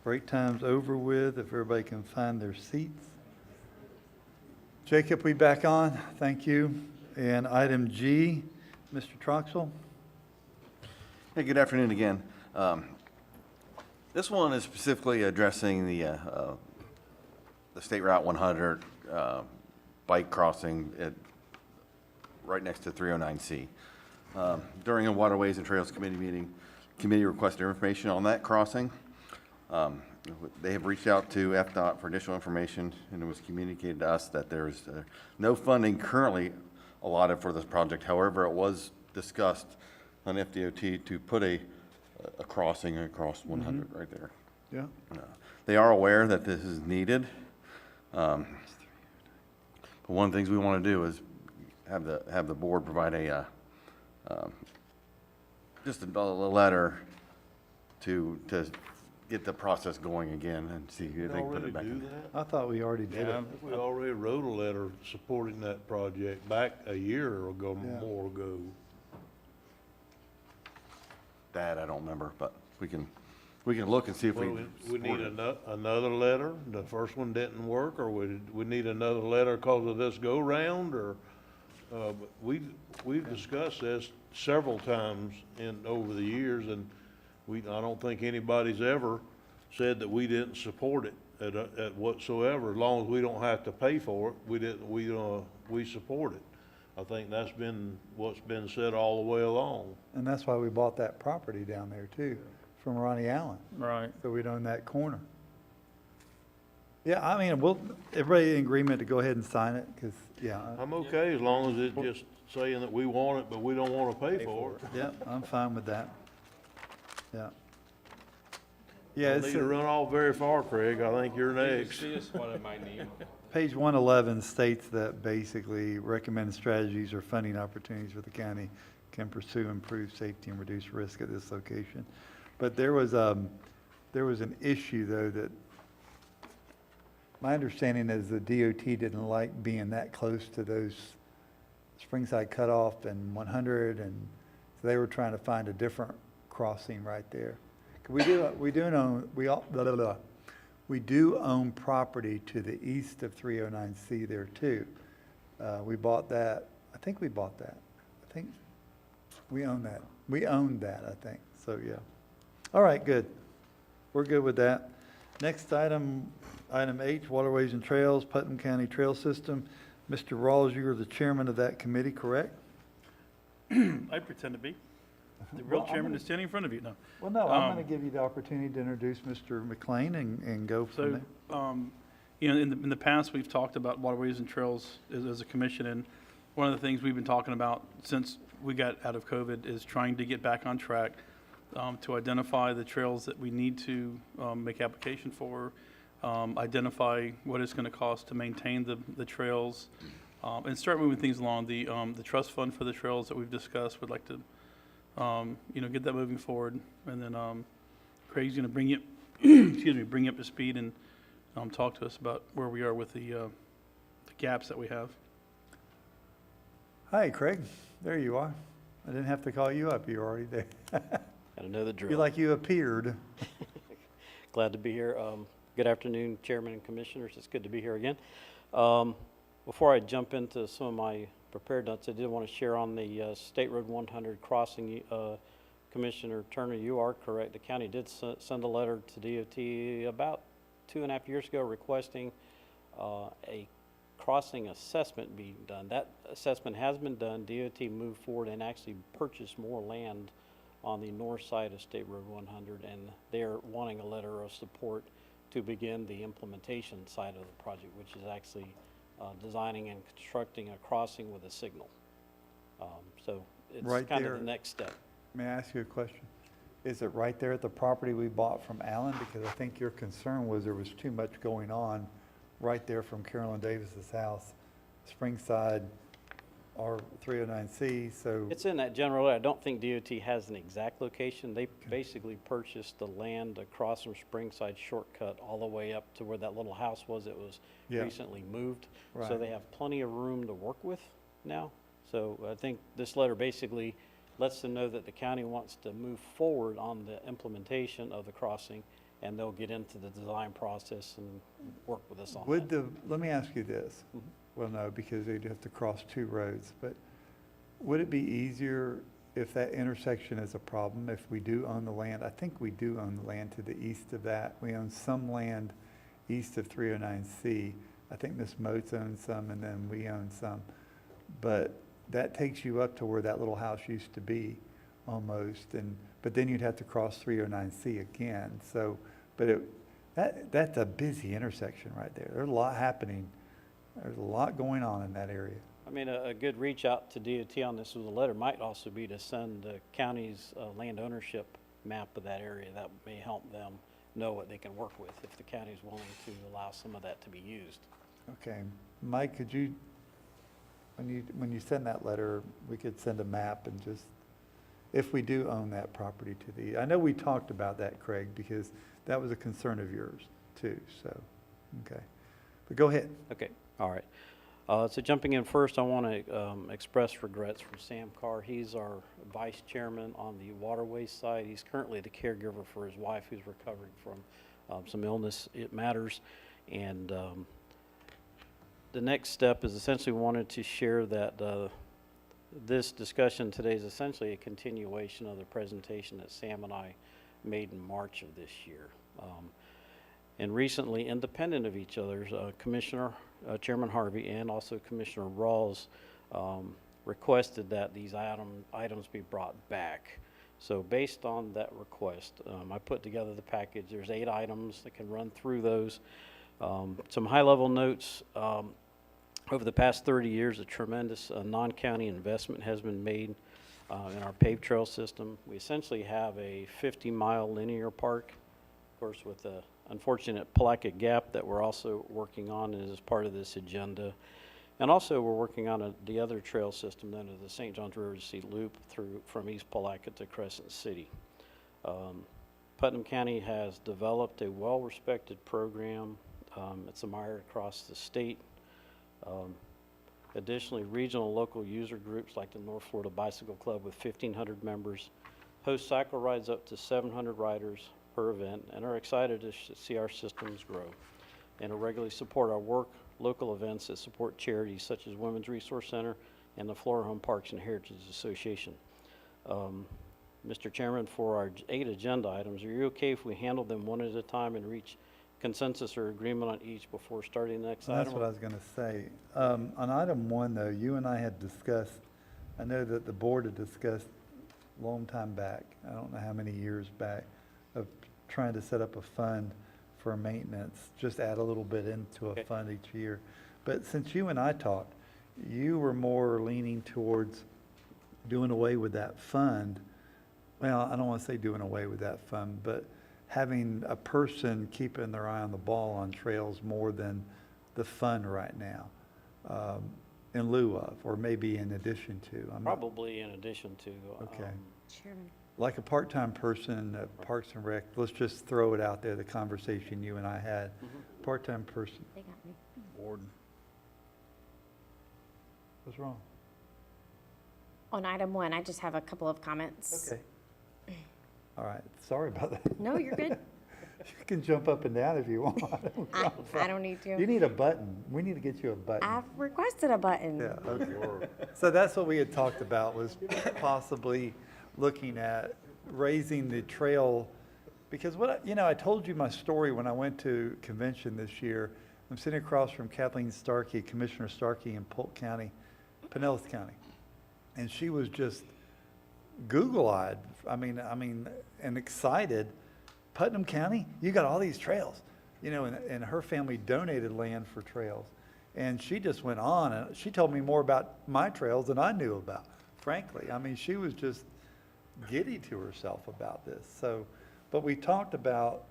A: Break time's over with, if everybody can find their seats. Jacob, we back on? Thank you. And item G, Mr. Troxel?
E: Hey, good afternoon again. This one is specifically addressing the State Route 100 bike crossing right next to 309C. During a Waterways and Trails Committee meeting, committee requested information on that crossing. They have reached out to FDOT for additional information, and it was communicated to us that there is no funding currently allotted for this project. However, it was discussed on FDOT to put a crossing across 100 right there.
A: Yeah.
E: They are aware that this is needed. But one of the things we want to do is have the board provide just a letter to get the process going again and see if they
C: We
E: can put
C: already
E: it back
C: do
E: in.
C: that?
A: I thought we already did it.
C: We already wrote a letter supporting that project back a year ago,
A: Yeah.
C: more ago.
E: That I don't remember, but we can look and see if we
C: Well, we
E: support
C: need
E: it.
C: another letter. The first one didn't work, or we need another letter because of this go-round, or, but we've discussed this several times over the years, and I don't think anybody's ever said that we didn't support it at whatsoever. As long as we don't have to pay for it, we support it. I think that's been what's been said all the way along.
A: And that's why we bought that property down there too, from Ronnie Allen.
B: Right.
A: So we'd own that corner. Yeah, I mean, everybody in agreement to go ahead and sign it, because, yeah.
C: I'm okay as long as it's just saying that we want it, but we don't want to pay for it.
A: Yeah, I'm fine with that. Yeah. Yeah,
C: Don't
A: it's,
C: need to run off very far, Craig. I think you're next.
D: See this one in my name.
A: page 111 states that basically recommended strategies or funding opportunities for the county can pursue improved safety and reduce risk at this location. But there was an issue though that my understanding is the DOT didn't like being that close to those Springside Cutoff and 100, and so they were trying to find a different crossing right there. We do own property to the east of 309C there too. We bought that. I think we bought that. I think we own that. We owned that, I think. So yeah. All right, good. We're good with that. Next item, item H, Waterways and Trails, Putnam County Trail System. Mr. Rawls, you are the chairman of that committee, correct?
H: I pretend to be. The real
A: Well, I'm
H: chairman
A: gonna-
H: is standing in front of you, no.
A: Well, no, I'm
H: Um,
A: going to give you the opportunity to introduce Mr. McLean and go from
H: So,
A: there.
H: you know, in the past, we've talked about waterways and trails as a commission, and one of the things we've been talking about since we got out of COVID is trying to get back on track to identify the trails that we need to make application for, identify what it's going to cost to maintain the trails, and start moving things along. The trust fund for the trails that we've discussed, would like to you know, get that moving forward. And then Craig's going to bring you, excuse me, bring you up to speed and talk to us about where we are with the gaps that we have.
A: Hi, Craig. There you are. I didn't have to call you up. You're already there.
K: Gotta know the drill.
A: You're like you appeared.
K: Glad to be here. Good afternoon, Chairman and Commissioners. It's good to be here again. Before I jump into some of my prepared notes, I did want to share on the State Road 100 crossing. Commissioner Turner, you are correct. The county did send a letter to DOT about 2.5 years ago requesting a crossing assessment being done. That assessment has been done. DOT moved forward and actually purchased more land on the north side of State Road 100, and they're wanting a letter of support to begin the implementation side of the project, which is actually designing and constructing a crossing with a signal. So it's
A: Right
K: kind
A: there.
K: of the next step.
A: May I ask you a question? Is it right there at the property we bought from Allen? Because I think your concern was there was too much going on right there from Carolyn Davis's house, Springside, or 309C, so.
K: It's in that general area. I don't think DOT has an exact location. They basically purchased the land across from Springside Shortcut all the way up to where that little house was. It was
A: Yeah.
K: recently moved. So
A: Right.
K: they have plenty of room to work with now. So I think this letter basically lets them know that the county wants to move forward on the implementation of the crossing, and they'll get into the design process and work with us on that.
A: Let me ask you this.
K: Mhm.
A: Well, no, because they'd have to cross two roads, but would it be easier if that intersection is a problem, if we do own the land? I think we do own the land to the east of that. We own some land east of 309C. I think Ms. Moats owns some, and then we own some. But that takes you up to where that little house used to be, almost, but then you'd have to cross 309C again. So, but that's a busy intersection right there. There's a lot happening. There's a lot going on in that area.
K: I mean, a good reach out to DOT on this with a letter might also be to send the county's land ownership map of that area. That may help them know what they can work with if the county is willing to allow some of that to be used.
A: Okay, Mike, could you, when you send that letter, we could send a map and just, if we do own that property to the, I know we talked about that, Craig, because that was a concern of yours too, so, okay. But go ahead.
K: Okay, all right. So jumping in first, I want to express regrets for Sam Carr. He's our vice chairman on the waterways side. He's currently the caregiver for his wife who's recovering from some illness. It matters. And the next step is essentially wanted to share that this discussion today is essentially a continuation of the presentation that Sam and I made in March of this year. And recently, independent of each other, Chairman Harvey and also Commissioner Rawls requested that these items be brought back. So based on that request, I put together the package. There's 8 items that can run through those. Some high-level notes. Over the past 30 years, a tremendous non-county investment has been made in our paved trail system. We essentially have a 50-mile linear park, of course, with a unfortunate Palatka Gap that we're also working on as part of this agenda. And also we're working on the other trail system then of the St. Johns Riverside Loop from East Palatka to Crescent City. Putnam County has developed a well-respected program. It's admired across the state. Additionally, regional and local user groups like the North Florida Bicycle Club with 1,500 members host cycle rides up to 700 riders per event and are excited to see our systems grow and to regularly support our local events that support charities such as Women's Resource Center and the Florida Home Parks and Heritage Association. Mr. Chairman, for our 8 agenda items, are you okay if we handle them one at a time and reach consensus or agreement on each before starting the next
A: So
K: item?
A: that's what I was going to say. On item 1, though, you and I had discussed, I know that the board had discussed a long time back, I don't know how many years back, of trying to set up a fund for maintenance, just add a little bit into a
K: Okay.
A: fund each year. But since you and I talked, you were more leaning towards doing away with that fund. Well, I don't want to say doing away with that fund, but having a person keeping their eye on the ball on trails more than the fund right now, in lieu of, or maybe in addition to. I'm not-
K: Probably in addition to.
A: Okay.
L: Chairman.
A: Like a part-time person at Parks and Rec, let's just throw it out there, the conversation you and I had. Part-time person,
L: They got me.
A: warden. What's wrong?
L: On item 1, I just have a couple of comments.
A: Okay. All right, sorry about that.
L: No, you're good.
A: You can jump up and down if you want.
L: I don't need
A: You
L: to.
A: need a button. We need to get you a button.
L: I've requested a button.
A: Yeah, okay. So that's what we had talked about, was possibly looking at raising the trail, because I told you my story when I went to convention this year. I'm sitting across from Kathleen Starkey, Commissioner Starkey in Polk County, Pinellas County, and she was just Google-eyed, and excited. Putnam County, you got all these trails, and her family donated land for trails. And she just went on, and she told me more about my trails than I knew about, frankly. She was just giddy to herself about this. So, but we talked about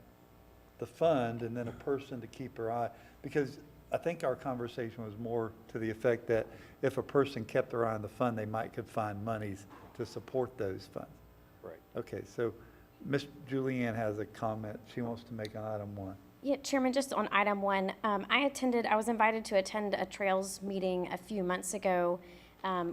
A: the fund and then a person to keep her eye, because I think our conversation was more to the effect that if a person kept their eye on the fund, they could find monies to support those funds.
K: Right.
A: Okay, so Ms. Julianne has a comment she wants to make on item 1.
L: Yeah, Chairman, just on item 1, I was invited to attend a Trails meeting a few months ago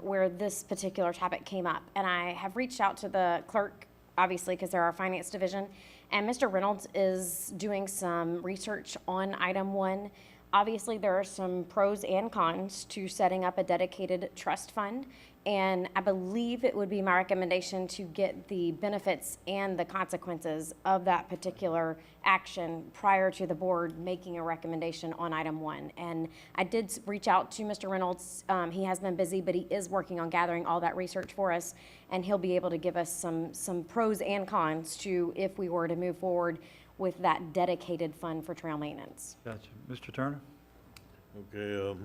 L: where this particular topic came up. And I have reached out to the clerk, obviously, because they're our finance division. And Mr. Reynolds is doing some research on item 1. Obviously, there are some pros and cons to setting up a dedicated trust fund. And I believe it would be my recommendation to get the benefits and the consequences of that particular action prior to the board making a recommendation on item 1. And I did reach out to Mr. Reynolds. He has been busy, but he is working on gathering all that research for us. And he'll be able to give us some pros and cons to if we were to move forward with that dedicated fund for trail maintenance.
A: Gotcha. Mr. Turner?
C: Okay,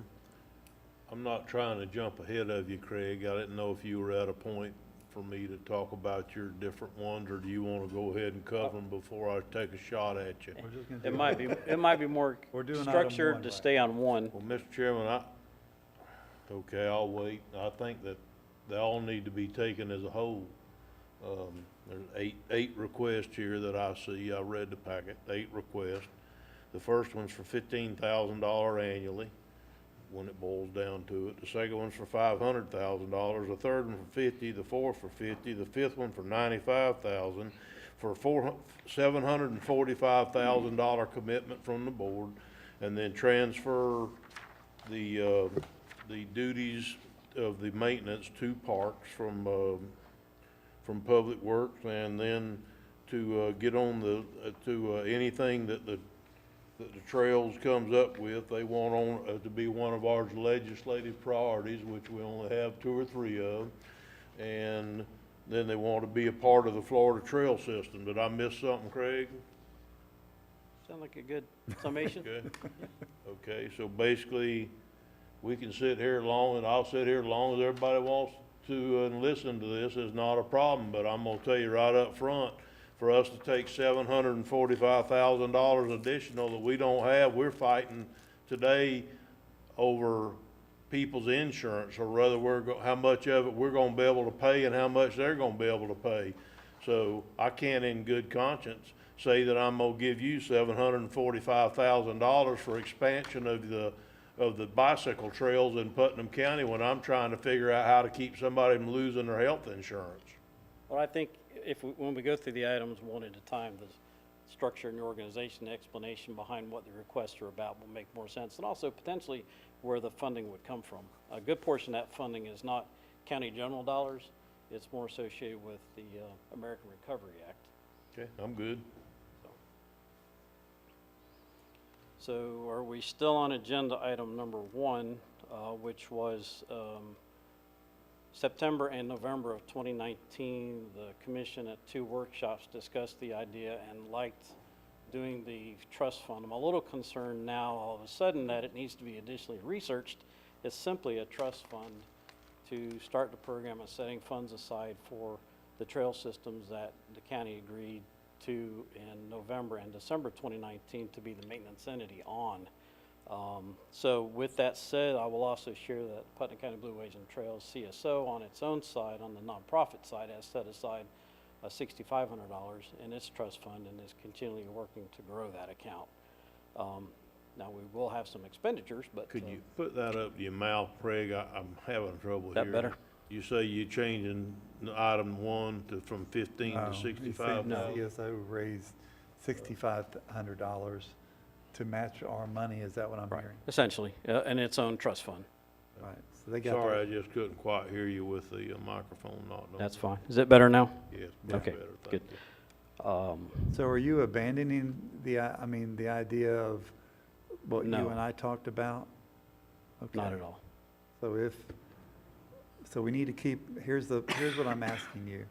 C: I'm not trying to jump ahead of you, Craig. I didn't know if you were at a point for me to talk about your different ones, or do you want to go ahead and cover them before I take a shot at you?
A: We're just gonna
K: It
A: do
K: might be more
A: We're doing item
K: structured
A: one,
K: to
A: right?
K: stay on one.
C: Well, Mr. Chairman, okay, I'll wait. I think that they all need to be taken as a whole. There's eight requests here that I see. I read the packet, 8 requests. The first one's for $15,000 annually, when it boils down to it. The second one's for $500,000, the third one for 50, the fourth for 50, the fifth one for 95,000, for $745,000 commitment from the board, and then transfer the duties of the maintenance to parks from Public Works, and then to get on anything that the trails comes up with, they want on to be one of our legislative priorities, which we only have 2 or 3 of, and then they want to be a part of the Florida Trail System. Did I miss something, Craig?
K: Sound like a good summation?
C: Okay. Okay, so basically, we can sit here long, and I'll sit here as long as everybody wants to listen to this. Is not a problem, but I'm gonna tell you right up front, for us to take $745,000 additional that we don't have, we're fighting today over people's insurance, or rather how much of it we're gonna be able to pay and how much they're gonna be able to pay. So I can't in good conscience say that I'm gonna give you $745,000 for expansion of the bicycle trails in Putnam County when I'm trying to figure out how to keep somebody from losing their health insurance.
K: Well, I think when we go through the items one at a time, the structure and the organization, the explanation behind what the requests are about will make more sense, and also potentially where the funding would come from. A good portion of that funding is not county general dollars. It's more associated with the American Recovery Act.
C: Okay, I'm good.
K: So are we still on agenda item number 1, which was September and November of 2019, the commission at 2 workshops discussed the idea and liked doing the trust fund. I'm a little concerned now all of a sudden that it needs to be additionally researched. It's simply a trust fund to start the program of setting funds aside for the trail systems that the county agreed to in November and December 2019 to be the maintenance entity on. So with that said, I will also share that Putnam County Blueways and Trails CSO on its own side, on the nonprofit side, has set aside $6,500 in its trust fund and is continually working to grow that account. Now, we will have some expenditures, but.
C: Could you put that up to your mouth, Craig? I'm having trouble
K: That
C: hearing.
K: better?
C: You say you're changing item 1 from 15 to 65?
A: The CSO raised $6,500 to match our money. Is that what I'm
K: Right,
A: hearing?
K: essentially, in its own trust fund.
A: Right. So they got
C: Sorry, I
A: their-
C: just couldn't quite hear you with the microphone not on.
K: That's fine. Is it better now?
C: Yes, much
K: Okay,
C: better,
K: good.
C: thank you.
A: So are you abandoning the idea of what you
K: No.
A: and I talked about? Okay.
K: Not at all.
A: So we need to keep, here's what I'm asking you.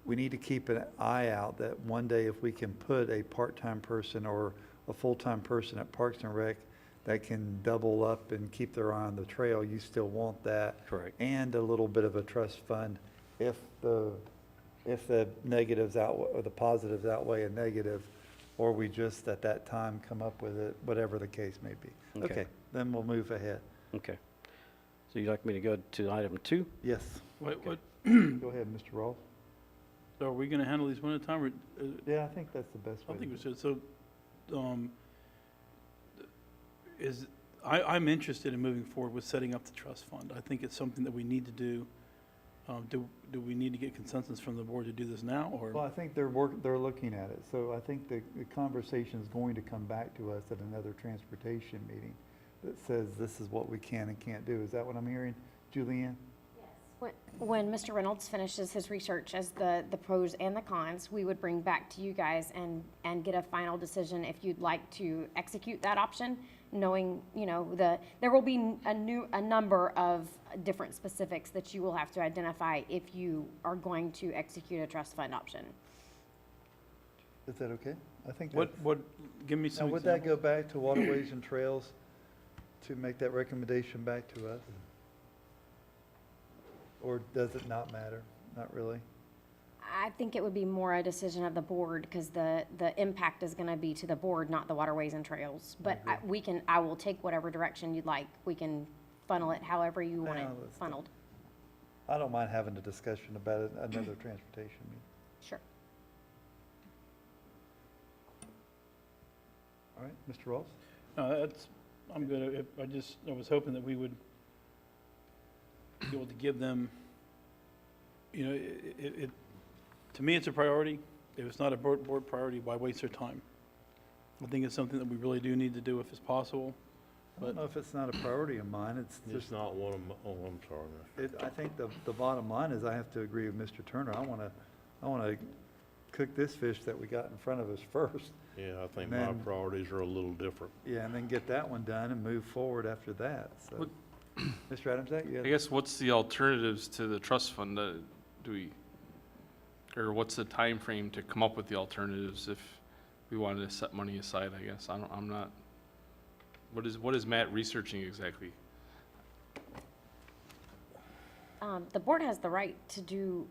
A: We need to keep an eye out that one day if we can put a part-time person or a full-time person at Parks and Rec that can double up and keep their eye on the trail, you still want that.
K: Correct.
A: And a little bit of a trust fund if the negatives or the positives outweigh a negative, or we just at that time come up with it, whatever the case may be.
K: Okay.
A: Okay, then we'll move ahead.
K: Okay. So you'd like me to go to item 2?
A: Yes,
H: What,
A: go ahead, Mr. Rolfe.
H: so are we gonna handle these one at a time, or,
A: Yeah, I think that's the best
H: I
A: way.
H: think
A: to
H: we
A: do it.
H: should, so, I'm interested in moving forward with setting up the trust fund. I think it's something that we need to do. Do we need to get consensus from the board to do this now, or?
A: Well, I think they're looking at it, so I think the conversation is going to come back to us at another transportation meeting that says this is what we can and can't do. Is that what I'm hearing, Julianne?
L: When Mr. Reynolds finishes his research as the pros and the cons, we would bring back to you guys and get a final decision if you'd like to execute that option, knowing, there will be a number of different specifics that you will have to identify if you are going to execute a trust fund option.
A: Is that okay? I think
H: What,
A: that's.
H: give me
A: Now,
H: some
A: would that
H: examples.
A: go back to Waterways and Trails to make that recommendation back to us? Or does it not matter? Not really?
L: I think it would be more a decision of the board, because the impact is gonna be to the board, not the waterways and trails. But I will take whatever direction you'd like. We can funnel it however you want it
A: Yeah, let's do it.
L: funneled.
A: I don't mind having a discussion about it, another transportation meeting.
L: Sure.
A: All right, Mr. Ross?
H: No, that's, I'm good. I was hoping that we would be able to give them, you know, to me, it's a priority. If it's not a board priority, why waste their time? I think it's something that we really do need to do if it's possible.
A: I don't know if it's not a priority of mine, it's
C: It's
A: just,
C: not one of my, oh, I'm sorry.
A: I think the bottom line is I have to agree with Mr. Turner. I wanna cook this fish that we got in front of us first.
C: Yeah, I think
A: And
C: my
A: then-
C: priorities are a little different.
A: Yeah, and then get that one done and move forward after that, so.
D: What-
A: Mr. Adams, you
D: I
A: had,
D: guess what's the alternatives to the trust fund? Or what's the time frame to come up with the alternatives if we wanted to set money aside, I guess? I'm not, what is Matt researching exactly?
L: The board has the right to do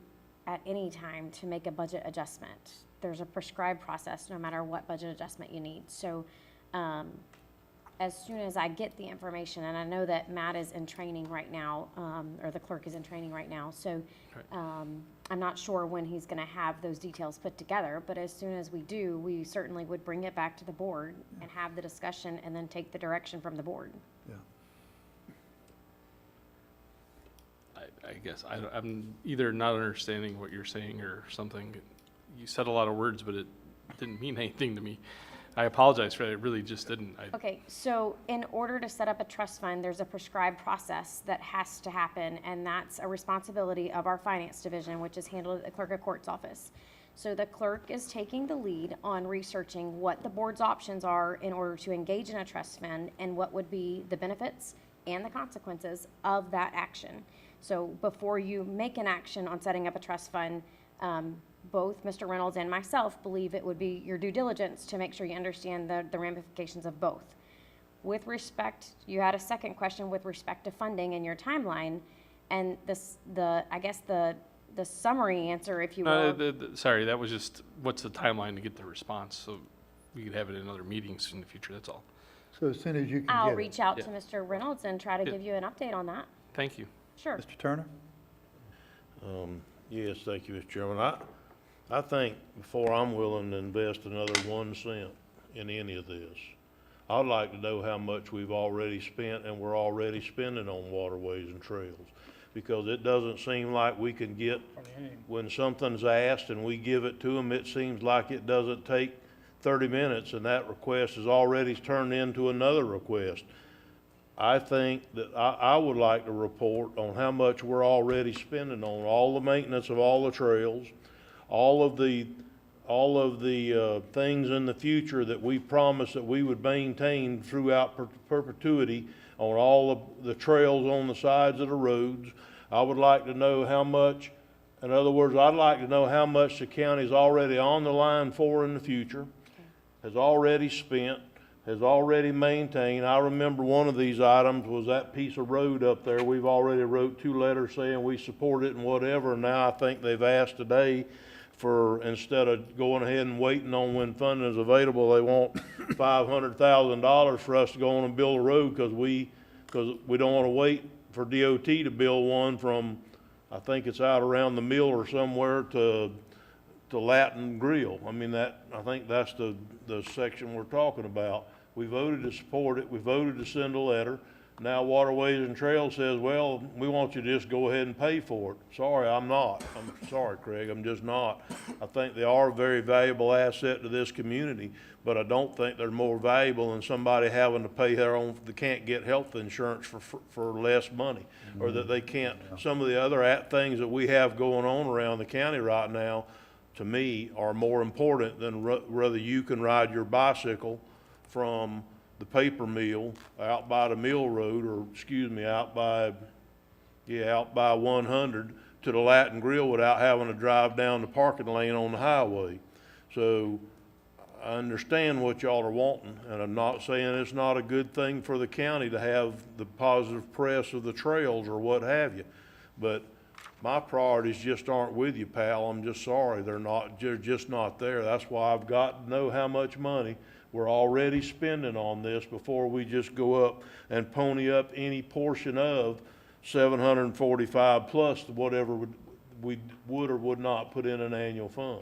L: at any time to make a budget adjustment. There's a prescribed process no matter what budget adjustment you need. So as soon as I get the information, and I know that Matt is in training right now, or the clerk is in training right now, so I'm not sure when he's gonna have those details put together, but as soon as we do, we certainly would bring it back to the board and have the discussion and then take the direction from the board.
A: yeah.
D: I guess I'm either not understanding what you're saying or something. You said a lot of words, but it didn't mean anything to me. I apologize for that. It really just didn't.
L: Okay, so in order to set up a trust fund, there's a prescribed process that has to happen, and that's a responsibility of our finance division, which is handled at the clerk of court's office. So the clerk is taking the lead on researching what the board's options are in order to engage in a trust fund and what would be the benefits and the consequences of that action. So before you make an action on setting up a trust fund, both Mr. Reynolds and myself believe it would be your due diligence to make sure you understand the ramifications of both. With respect, you had a second question with respect to funding and your timeline, and I guess the summary answer, if you will.
D: Sorry, that was just, what's the timeline to get the response? So we could have it in other meetings in the future, that's all.
A: So as soon as you can get it.
L: I'll reach out
D: Yeah.
L: to Mr. Reynolds and try to
D: Yeah.
L: give you an update on that.
D: Thank you.
L: Sure.
A: Mr. Turner?
C: Yes, thank you, Mr. Chairman. I think before I'm willing to invest another 1 cent in any of this, I'd like to know how much we've already spent and we're already spending on waterways and trails. Because it doesn't seem like we can get, when something's asked and we give it to them, it seems like it doesn't take 30 minutes and that request is already turned into another request. I think that I would like to report on how much we're already spending on all the maintenance of all the trails, all of the things in the future that we promised that we would maintain throughout perpetuity on all of the trails on the sides of the roads. I would like to know how much, in other words, I'd like to know how much the county's already on the line for in the future, has already spent, has already maintained. I remember one of these items was that piece of road up there. We've already wrote 2 letters saying we support it and whatever, and now I think they've asked today for, instead of going ahead and waiting on when funding is available, they want $500,000 for us to go on and build a road because we don't want to wait for DOT to build one from, I think it's out around the mill or somewhere to Latin Grill. I mean, I think that's the section we're talking about. We voted to support it. We voted to send a letter. Now Waterways and Trails says, well, we want you to just go ahead and pay for it. Sorry, I'm not. I'm sorry, Craig, I'm just not. I think they are a very valuable asset to this community, but I don't think they're more valuable than somebody having to pay their own, they can't get health insurance for less money, or that they can't, some of the other things that we have going on around the county right now, to me, are more important than whether you can ride your bicycle from the paper mill out by the mill road, or excuse me, out by 100 to the Latin Grill without having to drive down the parking lane on the highway. So I understand what y'all are wanting, and I'm not saying it's not a good thing for the county to have the positive press of the trails or what have you, but my priorities just aren't with you, pal. I'm just sorry. They're just not there. That's why I've got to know how much money we're already spending on this before we just go up and pony up any portion of 745 plus whatever we would or would not put in an annual fund.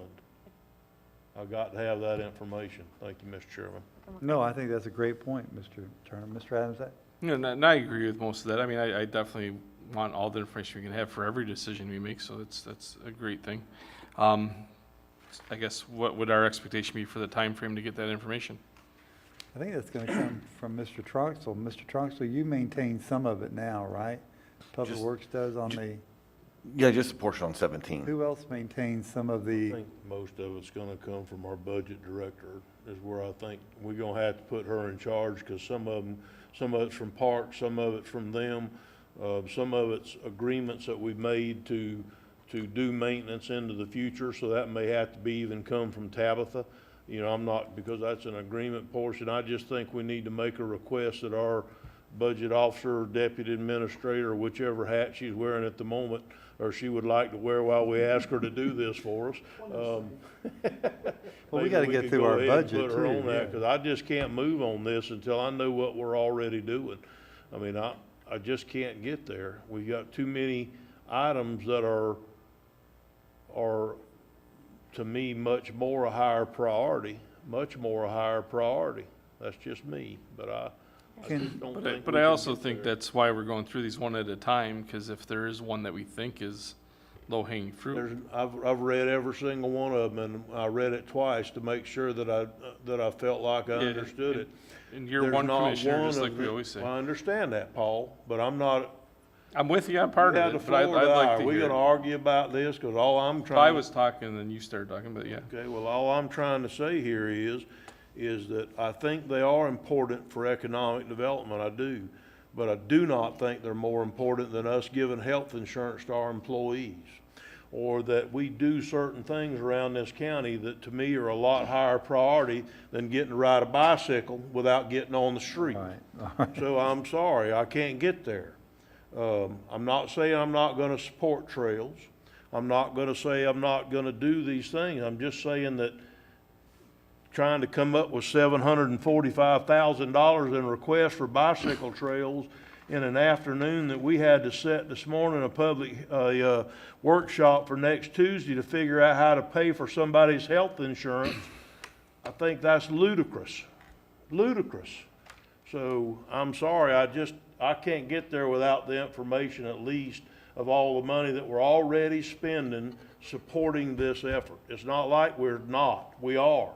C: I've got to have that information. Thank you, Mr. Chairman.
A: No, I think that's a great point, Mr. Turner. Mr. Adams?
D: And I agree with most of that. I mean, I definitely want all the information we can have for every decision we make, so that's a great thing. I guess what would our expectation be for the time frame to get that information?
A: I think that's going to come from Mr. Troxel. Mr. Troxel, you maintain some of it now, right? Public Works does on the,
E: Yeah, just a portion on 17.
A: who else maintains some of
C: I
A: the,
C: think most of it's gonna come from our budget director, is where I think we're gonna have to put her in charge, because some of it's from parks, some of it's from them, some of it's agreements that we've made to do maintenance into the future, so that may have to be even come from Tabitha. You know, I'm not, because that's an agreement portion, I just think we need to make a request that our budget officer, or deputy administrator, whichever hat she's wearing at the moment, or she would like to wear while we ask her to do this for us.
A: well, we
C: Maybe
A: got to get
C: could
A: through
C: go
A: our
C: ahead and
A: budget
C: Put her on
A: too.
C: that, because I just can't move on this until I know what we're already doing. I mean, I just can't get there. We got too many items that are, to me, much more a higher priority. That's just me, but I just don't think.
D: But I also think that's why we're going through these one at a time, because if there is one that we think is low-hanging fruit.
C: I've read every single one of them, and I read it twice to make sure that I felt like I understood it.
D: And you're
C: There's
D: one
C: not
D: commissioner, just
C: one
D: like
C: of
D: we
C: the-
D: always say.
C: Well, I understand that, Paul, but I'm not.
D: I'm with you on part
C: You
D: of
C: had
D: it,
C: the
D: but I'd
C: floor,
D: like to
C: We're
D: hear
C: gonna
D: it.
C: argue about this, because all I'm
D: If I
C: trying.
D: was talking and then you started talking, but yeah.
C: Okay, well, all I'm trying to say here is that I think they are important for economic development, I do. But I do not think they're more important than us giving health insurance to our employees. Or that we do certain things around this county that to me are a lot higher priority than getting to ride a bicycle without getting on the street.
A: All right.
C: So I'm sorry, I can't get there. I'm not saying I'm not gonna support trails. I'm not gonna say I'm not gonna do these things. I'm just saying that trying to come up with $745,000 in requests for bicycle trails in an afternoon that we had to set this morning, a public workshop for next Tuesday to figure out how to pay for somebody's health insurance, I think that's ludicrous. So I'm sorry, I can't get there without the information at least of all the money that we're already spending supporting this effort. It's not like we're not, we are.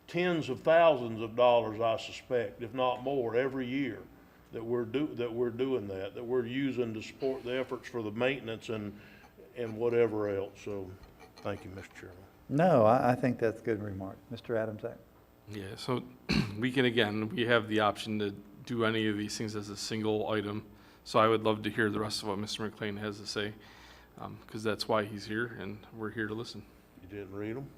C: Tens of thousands of dollars, I suspect, if not more, every year that we're doing that we're using to support the efforts for the maintenance and whatever else. So, thank you, Mr. Chairman.
A: No, I think that's a good remark. Mr. Adams?
D: Yeah, so we have the option to do any of these things as a single item. So I would love to hear the rest of what Mr. McLean has to say, because that's why he's here and we're here to listen.
C: You didn't read them?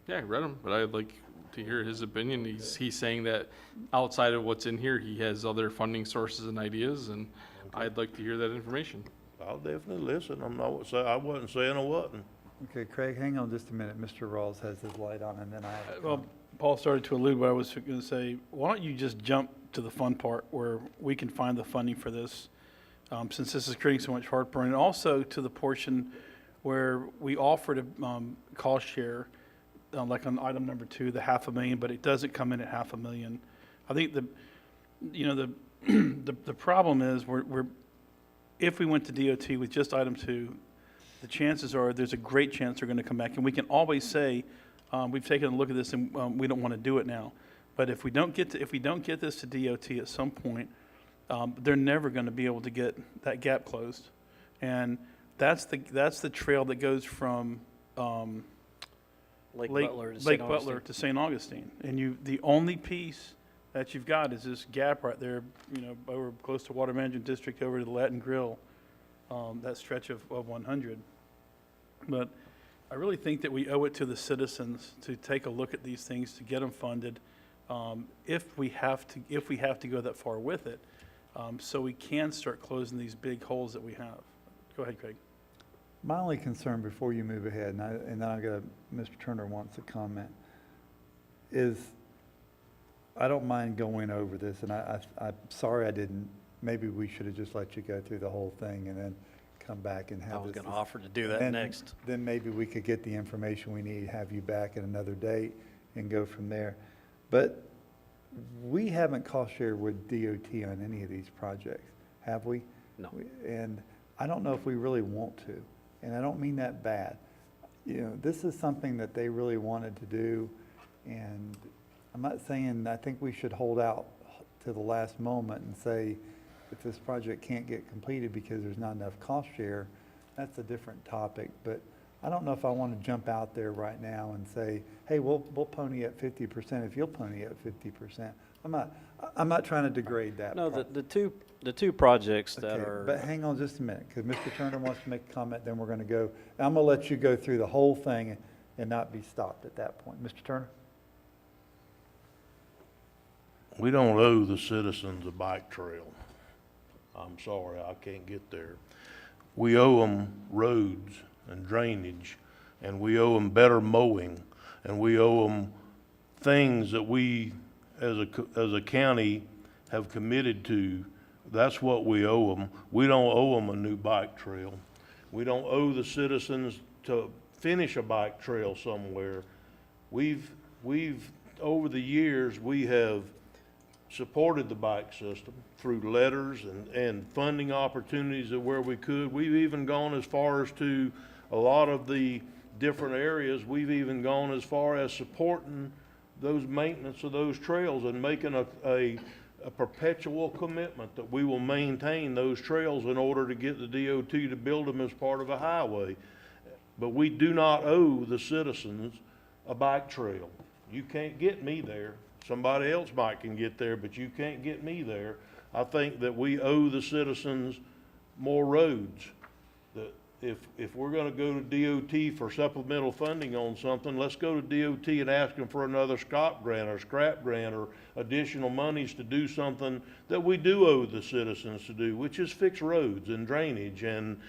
D: Yeah, I read them, but I'd like to hear his opinion. He's saying that outside of what's in here, he has other funding sources and ideas, and I'd like to hear that information.
C: I'll definitely listen. I wasn't saying I wasn't.
A: Okay, Craig, hang on just a minute. Mr. Rawls has his light on, and then I have.
H: Well, Paul started to allude what I was going to say. Why don't you just jump to the fun part where we can find the funding for this, since this is creating so much heartburn, and also to the portion where we offered a cost share, like on item number 2, the $500,000, but it doesn't come in at $500,000. I think the problem is if we went to DOT with just item 2, the chances are there's a great chance they're going to come back, and we can always say we've taken a look at this and we don't want to do it now. But if we don't get this to DOT at some point, they're never going to be able to get that gap closed, and that's the trail that goes from
K: Lake
H: Butler to St. Augustine. And the only piece that you've got is this gap right there, over close to Water Management District over to the Latin Grill, that stretch of 100. But I really think that we owe it to the citizens to take a look at these things, to get them funded, if we have to go that far with it, so we can start closing these big holes that we have. Go ahead, Craig.
A: My only concern before you move ahead, and then I've got, Mr. Turner wants to comment, is I don't mind going over this, and I'm sorry I didn't, maybe we should have just let you go through the whole thing and then come back and have
K: I was
A: this.
K: going to offer to do that
A: And
K: next.
A: Then maybe we could get the information we need, have you back at another date and go from there. But we haven't cost shared with DOT on any of these projects, have we?
K: No.
A: And I don't know if we really want to, and I don't mean that bad. You know, this is something that they really wanted to do, and I'm not saying, I think we should hold out to the last moment and say, if this project can't get completed because there's not enough cost share, that's a different topic. But I don't know if I want to jump out there right now and say, hey, we'll pony up 50% if you'll pony up 50%. I'm not trying to degrade that.
K: No,
A: part.
K: the two projects that
A: Okay,
K: are.
A: but hang on just a minute, because Mr. Turner wants to make a comment, then we're going to go. I'm going to let you go through the whole thing and not be stopped at that point. Mr. Turner?
C: We don't owe the citizens a bike trail. I'm sorry, I can't get there. We owe them roads and drainage, and we owe them better mowing, and we owe them things that we, as a county, have committed to. That's what we owe them. We don't owe them a new bike trail. We don't owe the citizens to finish a bike trail somewhere. We've, over the years, we have supported the bike system through letters and funding opportunities that where we could. We've even gone as far as to a lot of the different areas. We've even gone as far as supporting those maintenance of those trails and making a perpetual commitment that we will maintain those trails in order to get the DOT to build them as part of a highway. But we do not owe the citizens a bike trail. You can't get me there. Somebody else might can get there, but you can't get me there. I think that we owe the citizens more roads. That if we're gonna go to DOT for supplemental funding on something, let's go to DOT and ask them for another scrap grant or additional monies to do something that we do owe the citizens to do, which is fix roads and drainage and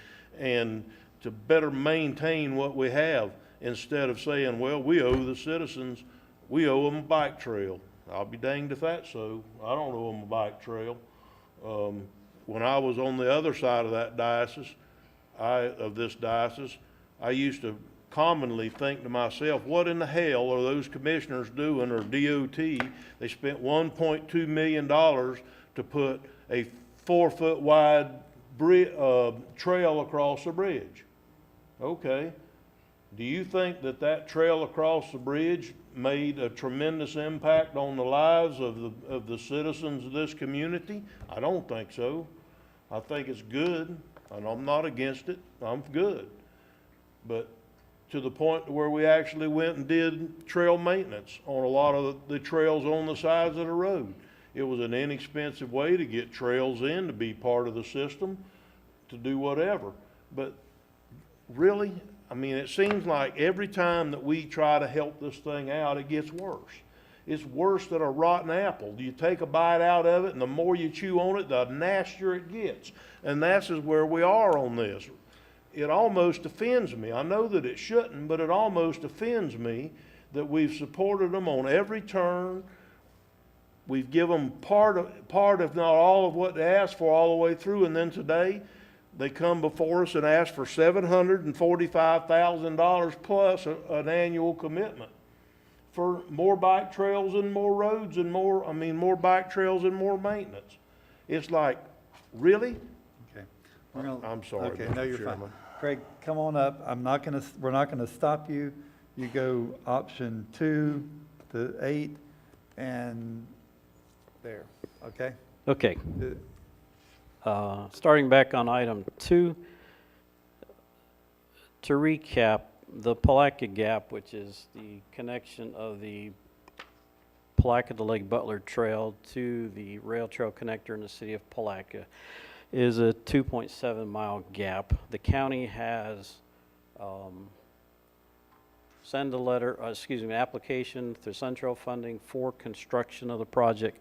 C: to better maintain what we have, instead of saying, well, we owe the citizens, we owe them a bike trail. I'll be danged if that's so. I don't owe them a bike trail. When I was on the other side of that diocese, I used to commonly think to myself, what in the hell are those commissioners doing, or DOT? They spent $1.2 million to put a 4-foot wide trail across the bridge. Okay. Do you think that trail across the bridge made a tremendous impact on the lives of the citizens of this community? I don't think so. I think it's good, and I'm not against it. I'm good. But to the point where we actually went and did trail maintenance on a lot of the trails on the sides of the road. It was an inexpensive way to get trails in, to be part of the system, to do whatever. But really, I mean, it seems like every time that we try to help this thing out, it gets worse. It's worse than a rotten apple. You take a bite out of it, and the more you chew on it, the nastier it gets. And that's where we are on this. It almost offends me. I know that it shouldn't, but it almost offends me that we've supported them on every turn. We've given part, if not all, of what they asked for all the way through, and then today, they come before us and ask for $745,000 plus an annual commitment for more bike trails and more roads and more bike trails and more maintenance. It's like, really?
A: Okay.
C: I'm sorry,
A: Okay,
C: Mr.
A: no, you're fine.
C: Chairman.
A: Craig, come on up. We're not gonna stop you. You go option 2 to 8 and there, okay?
K: Okay. Starting back on item 2, to recap, the Palatka Gap, which is the connection of the Palatka to Lake Butler Trail to the rail trail connector in the city of Palatka, is a 2.7-mile gap. The county has sent an application through Central Funding for construction of the project.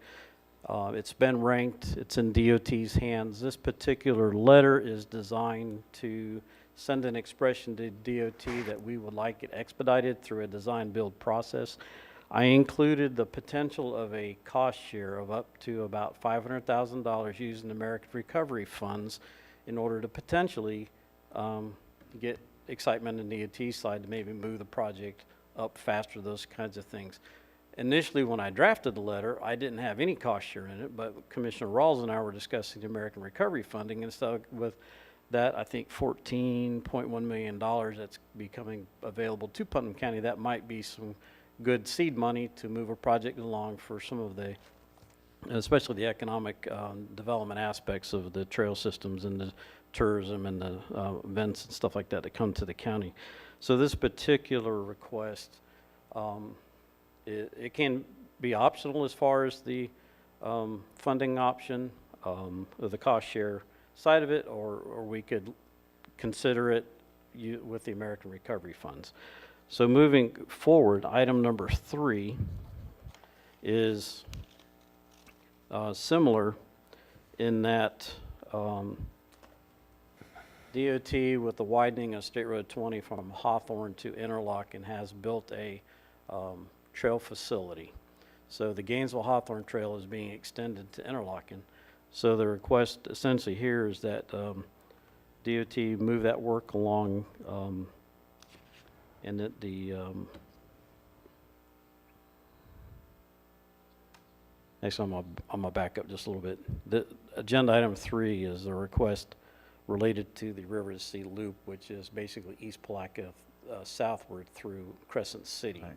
K: It's been ranked, it's in DOT's hands. This particular letter is designed to send an expression to DOT that we would like it expedited through a design-build process. I included the potential of a cost share of up to about $500,000 using American Recovery funds in order to potentially get excitement in the DOT side to maybe move the project up faster, those kinds of things. Initially, when I drafted the letter, I didn't have any cost share in it, but Commissioner Rawls and I were discussing the American Recovery funding, and so with that, I think $14.1 million that's becoming available to Putnam County, that might be some good seed money to move a project along for some of the, especially the economic development aspects of the trail systems and the tourism and the events and stuff like that that come to the county. So this particular request, it can be optional as far as the funding option, the cost share side of it, or we could consider it with the American Recovery funds. So moving forward, item number 3 is similar in that DOT, with the widening of State Road 20 from Hawthorne to Interlochen, has built a trail facility. So the Gainesville-Hawthorne Trail is being extended to Interlochen. So the request essentially here is that DOT move that work along, and that the next I'm gonna back up just a little bit. The agenda item 3 is a request related to the Riverside Loop, which is basically East Palatka southward through Crescent City.
A: Right.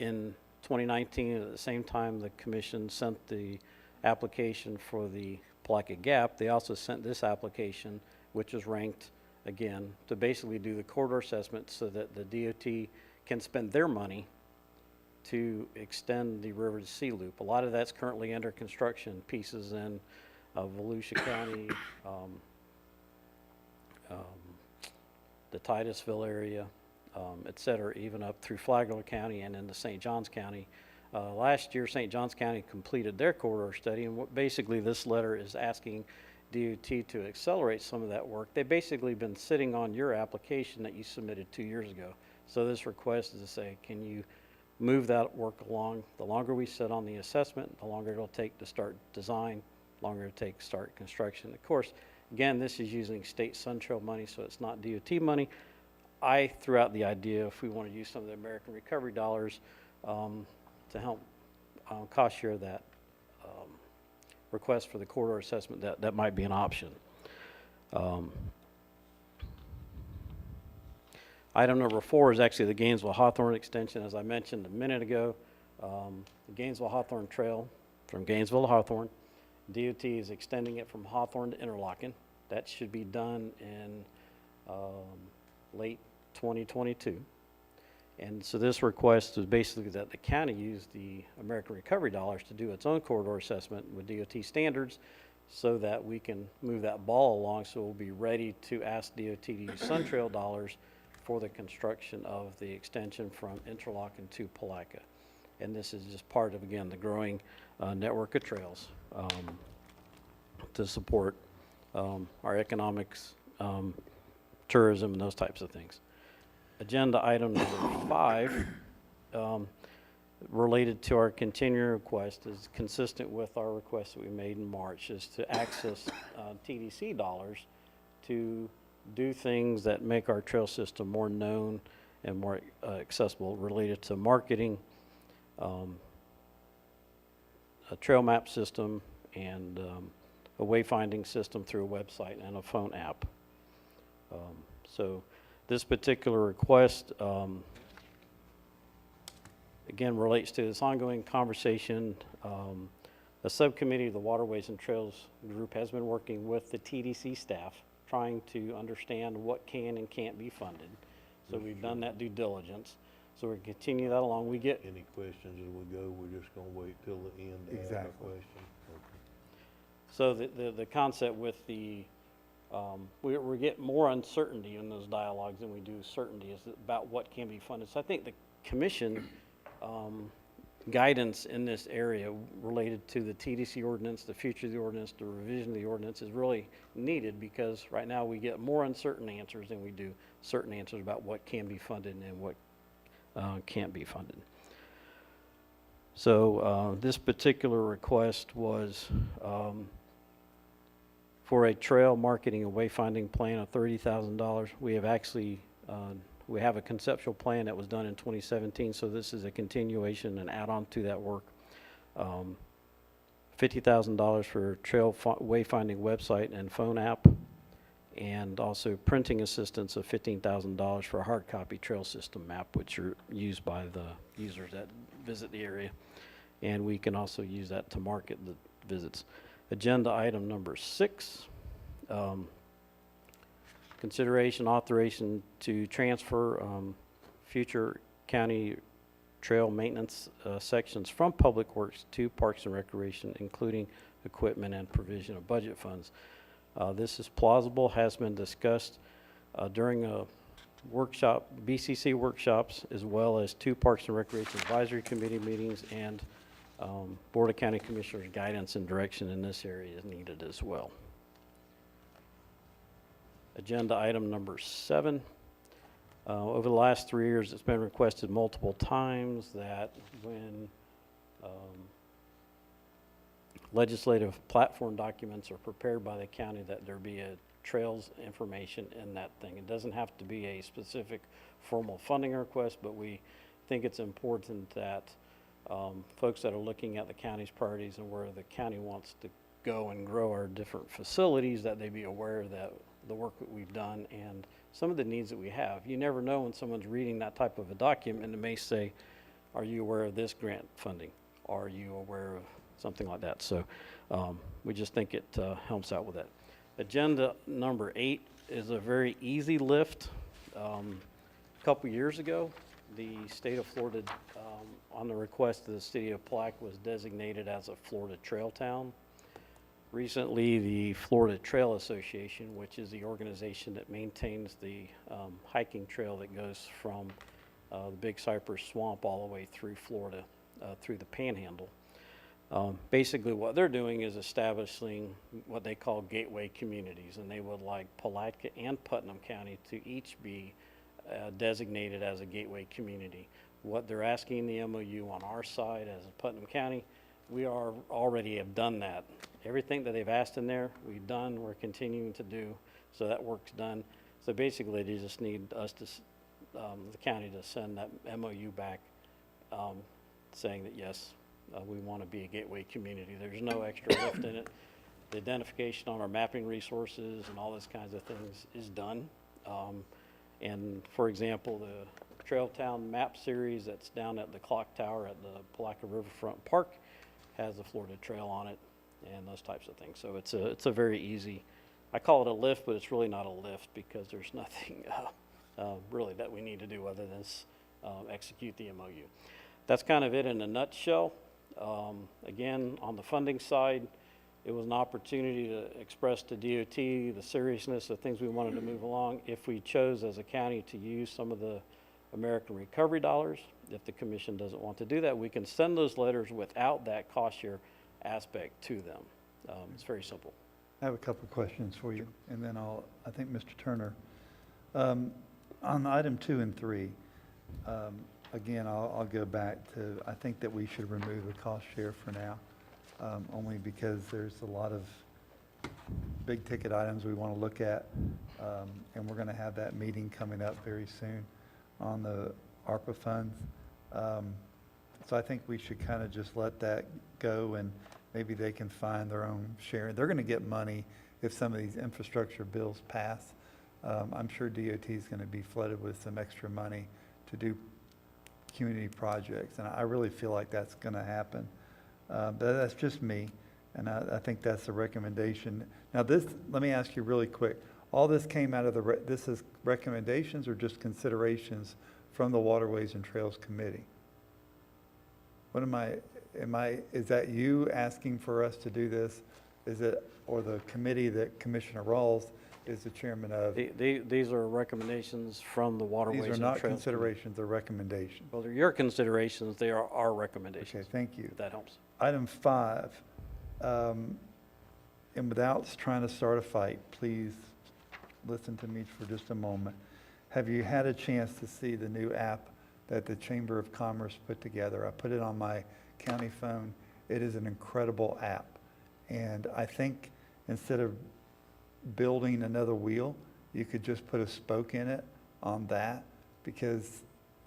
K: In 2019, at the same time the commission sent the application for the Palatka Gap, they also sent this application, which is ranked again to basically do the corridor assessment so that the DOT can spend their money to extend the Riverside Loop. A lot of that's currently under construction, pieces in Volusia County, the Titusville area, et cetera, even up through Flagler County and into St. Johns County. Last year, St. Johns County completed their corridor study, and what basically this letter is asking DOT to accelerate some of that work. They've basically been sitting on your application that you submitted 2 years ago. So this request is to say, can you move that work along? The longer we sit on the assessment, the longer it'll take to start design, longer it'll take to start construction. Of course, again, this is using state Sun Trail money, so it's not DOT money. I threw out the idea if we want to use some of the American Recovery dollars to help cost share that request for the corridor assessment, that might be an option. Item number 4 is actually the Gainesville-Hawthorne extension. As I mentioned a minute ago, the Gainesville-Hawthorne Trail from Gainesville to Hawthorne, DOT is extending it from Hawthorne to Interlochen. That should be done in late 2022. And so this request is basically that the county use the American Recovery dollars to do its own corridor assessment with DOT standards so that we can move that ball along, so we'll be ready to ask DOT to use Sun Trail dollars for the construction of the extension from Interlochen to Palatka. And this is just part of, again, the growing network of trails to support our economics, tourism, and those types of things. Agenda item number 5, related to our continuing request, is consistent with our request that we made in March, is to access TDC dollars to do things that make our trail system more known and more accessible, related to marketing, a trail map system, and a wayfinding system through a website and a phone app. So this particular request, again, relates to this ongoing conversation. A subcommittee of the Waterways and Trails group has been working with the TDC staff, trying to understand what can and can't be funded. So we've done that due diligence. So we're continue that along. We get
C: Any questions as we go? We're just gonna wait till the end to ask a
A: Exactly.
C: question.
K: so the concept with the we get more uncertainty in those dialogues than we do certainty is about what can be funded. So I think the commission guidance in this area related to the TDC ordinance, the future of the ordinance, the revision of the ordinance is really needed, because right now we get more uncertain answers than we do certain answers about what can be funded and what can't be funded. So this particular request was for a trail marketing and wayfinding plan of $30,000. We have actually we have a conceptual plan that was done in 2017, so this is a continuation and add-on to that work. $50,000 for trail wayfinding website and phone app, and also printing assistance of $15,000 for a hard copy trail system map, which are used by the users that visit the area. And we can also use that to market the visits. Agenda item number 6. Consideration authorization to transfer future county trail maintenance sections from Public Works to Parks and Recreation, including equipment and provision of budget funds. This is plausible, has been discussed during a workshop, BCC workshops, as well as 2 Parks and Recreation Advisory Committee meetings, and Board of County Commissioners guidance and direction in this area is needed as well. Agenda item number 7. Over the last 3 years, it's been requested multiple times that when legislative platform documents are prepared by the county, that there be a trails information in that thing. It doesn't have to be a specific formal funding request, but we think it's important that folks that are looking at the county's priorities and where the county wants to go and grow our different facilities, that they be aware that the work that we've done and some of the needs that we have. You never know when someone's reading that type of a document, and it may say, are you aware of this grant funding? Are you aware of something like that? So we just think it helps out with that. Agenda number 8 is a very easy lift. A couple years ago, the state of Florida, on the request of the city of Plaque, was designated as a Florida Trail Town. Recently, the Florida Trail Association, which is the organization that maintains the hiking trail that goes from the Big Cypress Swamp all the way through Florida, through the Panhandle. Basically, what they're doing is establishing what they call gateway communities, and they would like Palatka and Putnam County to each be designated as a gateway community. What they're asking the MOU on our side as Putnam County, we already have done that. Everything that they've asked in there, we've done, we're continuing to do, so that work's done. So basically, they just need us to, the county to send that MOU back saying that, yes, we want to be a gateway community. There's no extra lift in it. The identification on our mapping resources and all those kinds of things is done. And for example, the Trail Town map series that's down at the clock tower at the Palatka Riverfront Park has the Florida Trail on it and those types of things. So it's a very easy, I call it a lift, but it's really not a lift because there's nothing really that we need to do other than execute the MOU. That's kind of it in a nutshell. Again, on the funding side, it was an opportunity to express to DOT the seriousness of things we wanted to move along. If we chose as a county to use some of the American Recovery dollars, if the commission doesn't want to do that, we can send those letters without that cost share aspect to them. It's very simple.
A: I have a couple of questions for you, and then I think Mr. Turner. On item 2 and 3, again, I'll go back to, I think that we should remove the cost share for now, only because there's a lot of big ticket items we want to look at, and we're going to have that meeting coming up very soon on the ARPA funds. So I think we should kind of just let that go, and maybe they can find their own share. They're going to get money if some of these infrastructure bills pass. I'm sure DOT is going to be flooded with some extra money to do community projects, and I really feel like that's going to happen. But that's just me, and I think that's the recommendation. Now this, let me ask you really quick. All this came out of this is recommendations or just considerations from the Waterways and Trails Committee? What is that you asking for us to do this? Is it, or the committee that Commissioner Rawls is the chairman of.
K: These are recommendations from the Waterways
A: These are
K: and
A: not
K: Trails Committee.
A: considerations, they're recommendations.
K: Well, they're your considerations, they are our
A: Okay,
K: recommendations,
A: thank you.
K: if that helps.
A: Item 5, and without trying to start a fight, please listen to me for just a moment. Have you had a chance to see the new app that the Chamber of Commerce put together? I put it on my county phone. It is an incredible app. And I think instead of building another wheel, you could just put a spoke in it on that, because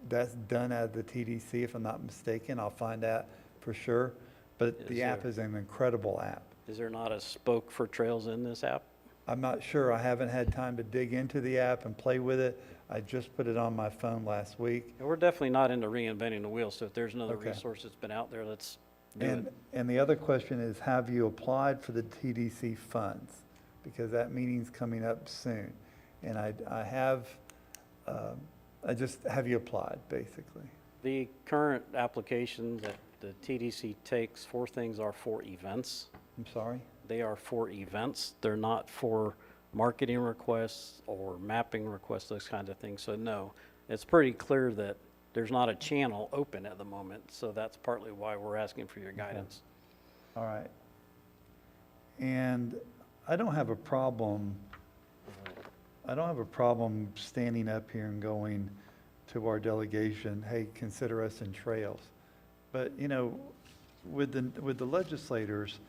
A: that's done out of the TDC, if I'm not mistaken. I'll find out for sure. But the app is an incredible app.
K: Is there not a spoke for trails in this app?
A: I'm not sure. I haven't had time to dig into the app and play with it. I just put it on my phone last week.
K: And we're definitely not into reinventing the wheel, so if there's another
A: Okay.
K: resource that's been out there, let's do it.
A: And the other question is, have you applied for the TDC funds? Because that meeting's coming up soon. And I have, have you applied, basically?
K: The current application that the TDC takes for things are for events.
A: I'm sorry?
K: They are for events. They're not for marketing requests or mapping requests, those kinds of things. So no, it's pretty clear that there's not a channel open at the moment. So that's partly why we're asking for your guidance.
A: All right. And I don't have a problem standing up here and going to our delegation, hey, consider us in trails. But, you know, with the legislators,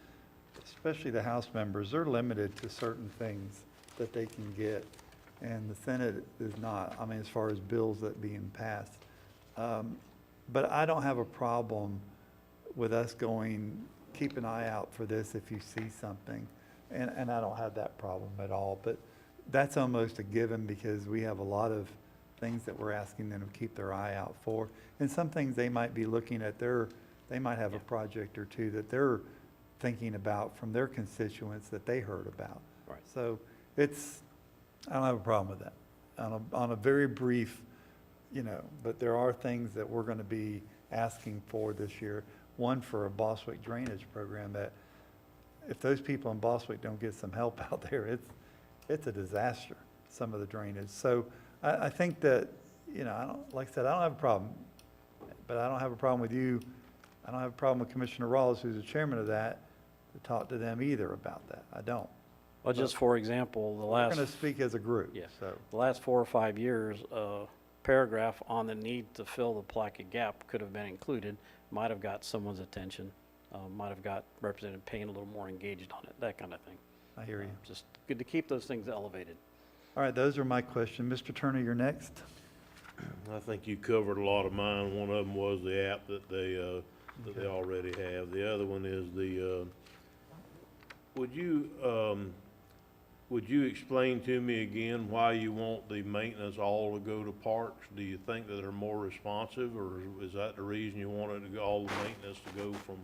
A: especially the House members, they're limited to certain things that they can get, and the Senate is not, I mean, as far as bills that being passed. But I don't have a problem with us going, keep an eye out for this if you see something. And I don't have that problem at all, but that's almost a given, because we have a lot of things that we're asking them to keep their eye out for. And some things they might be looking at, they might have a project or two that they're thinking about from their constituents that they heard about.
K: Right.
A: So I don't have a problem with that. On a very brief, you know, but there are things that we're going to be asking for this year. One, for a Boswick drainage program, that if those people in Boswick don't get some help out there, it's a disaster, some of the drainage. So I think that, you know, like I said, I don't have a problem, but I don't have a problem with you. I don't have a problem with Commissioner Rawls, who's the chairman of that, to talk to them either about that. I don't.
K: Well, just for example,
A: We're going to speak as a group.
K: Yeah.
A: So,
K: the last 4 or 5 years, a paragraph on the need to fill the Plaquet Gap could have been included, might have got someone's attention, might have got Representative Payne a little more engaged on it, that kind of thing.
A: I hear you.
K: Just good to keep those things elevated.
A: All right, those are my questions. Mr. Turner, you're next.
C: I think you covered a lot of mine. One of them was the app that they already have. The other one is would you explain to me again why you want the maintenance all to go to parks? Do you think that they're more responsive, or is that the reason you want it to go, all the maintenance to go from,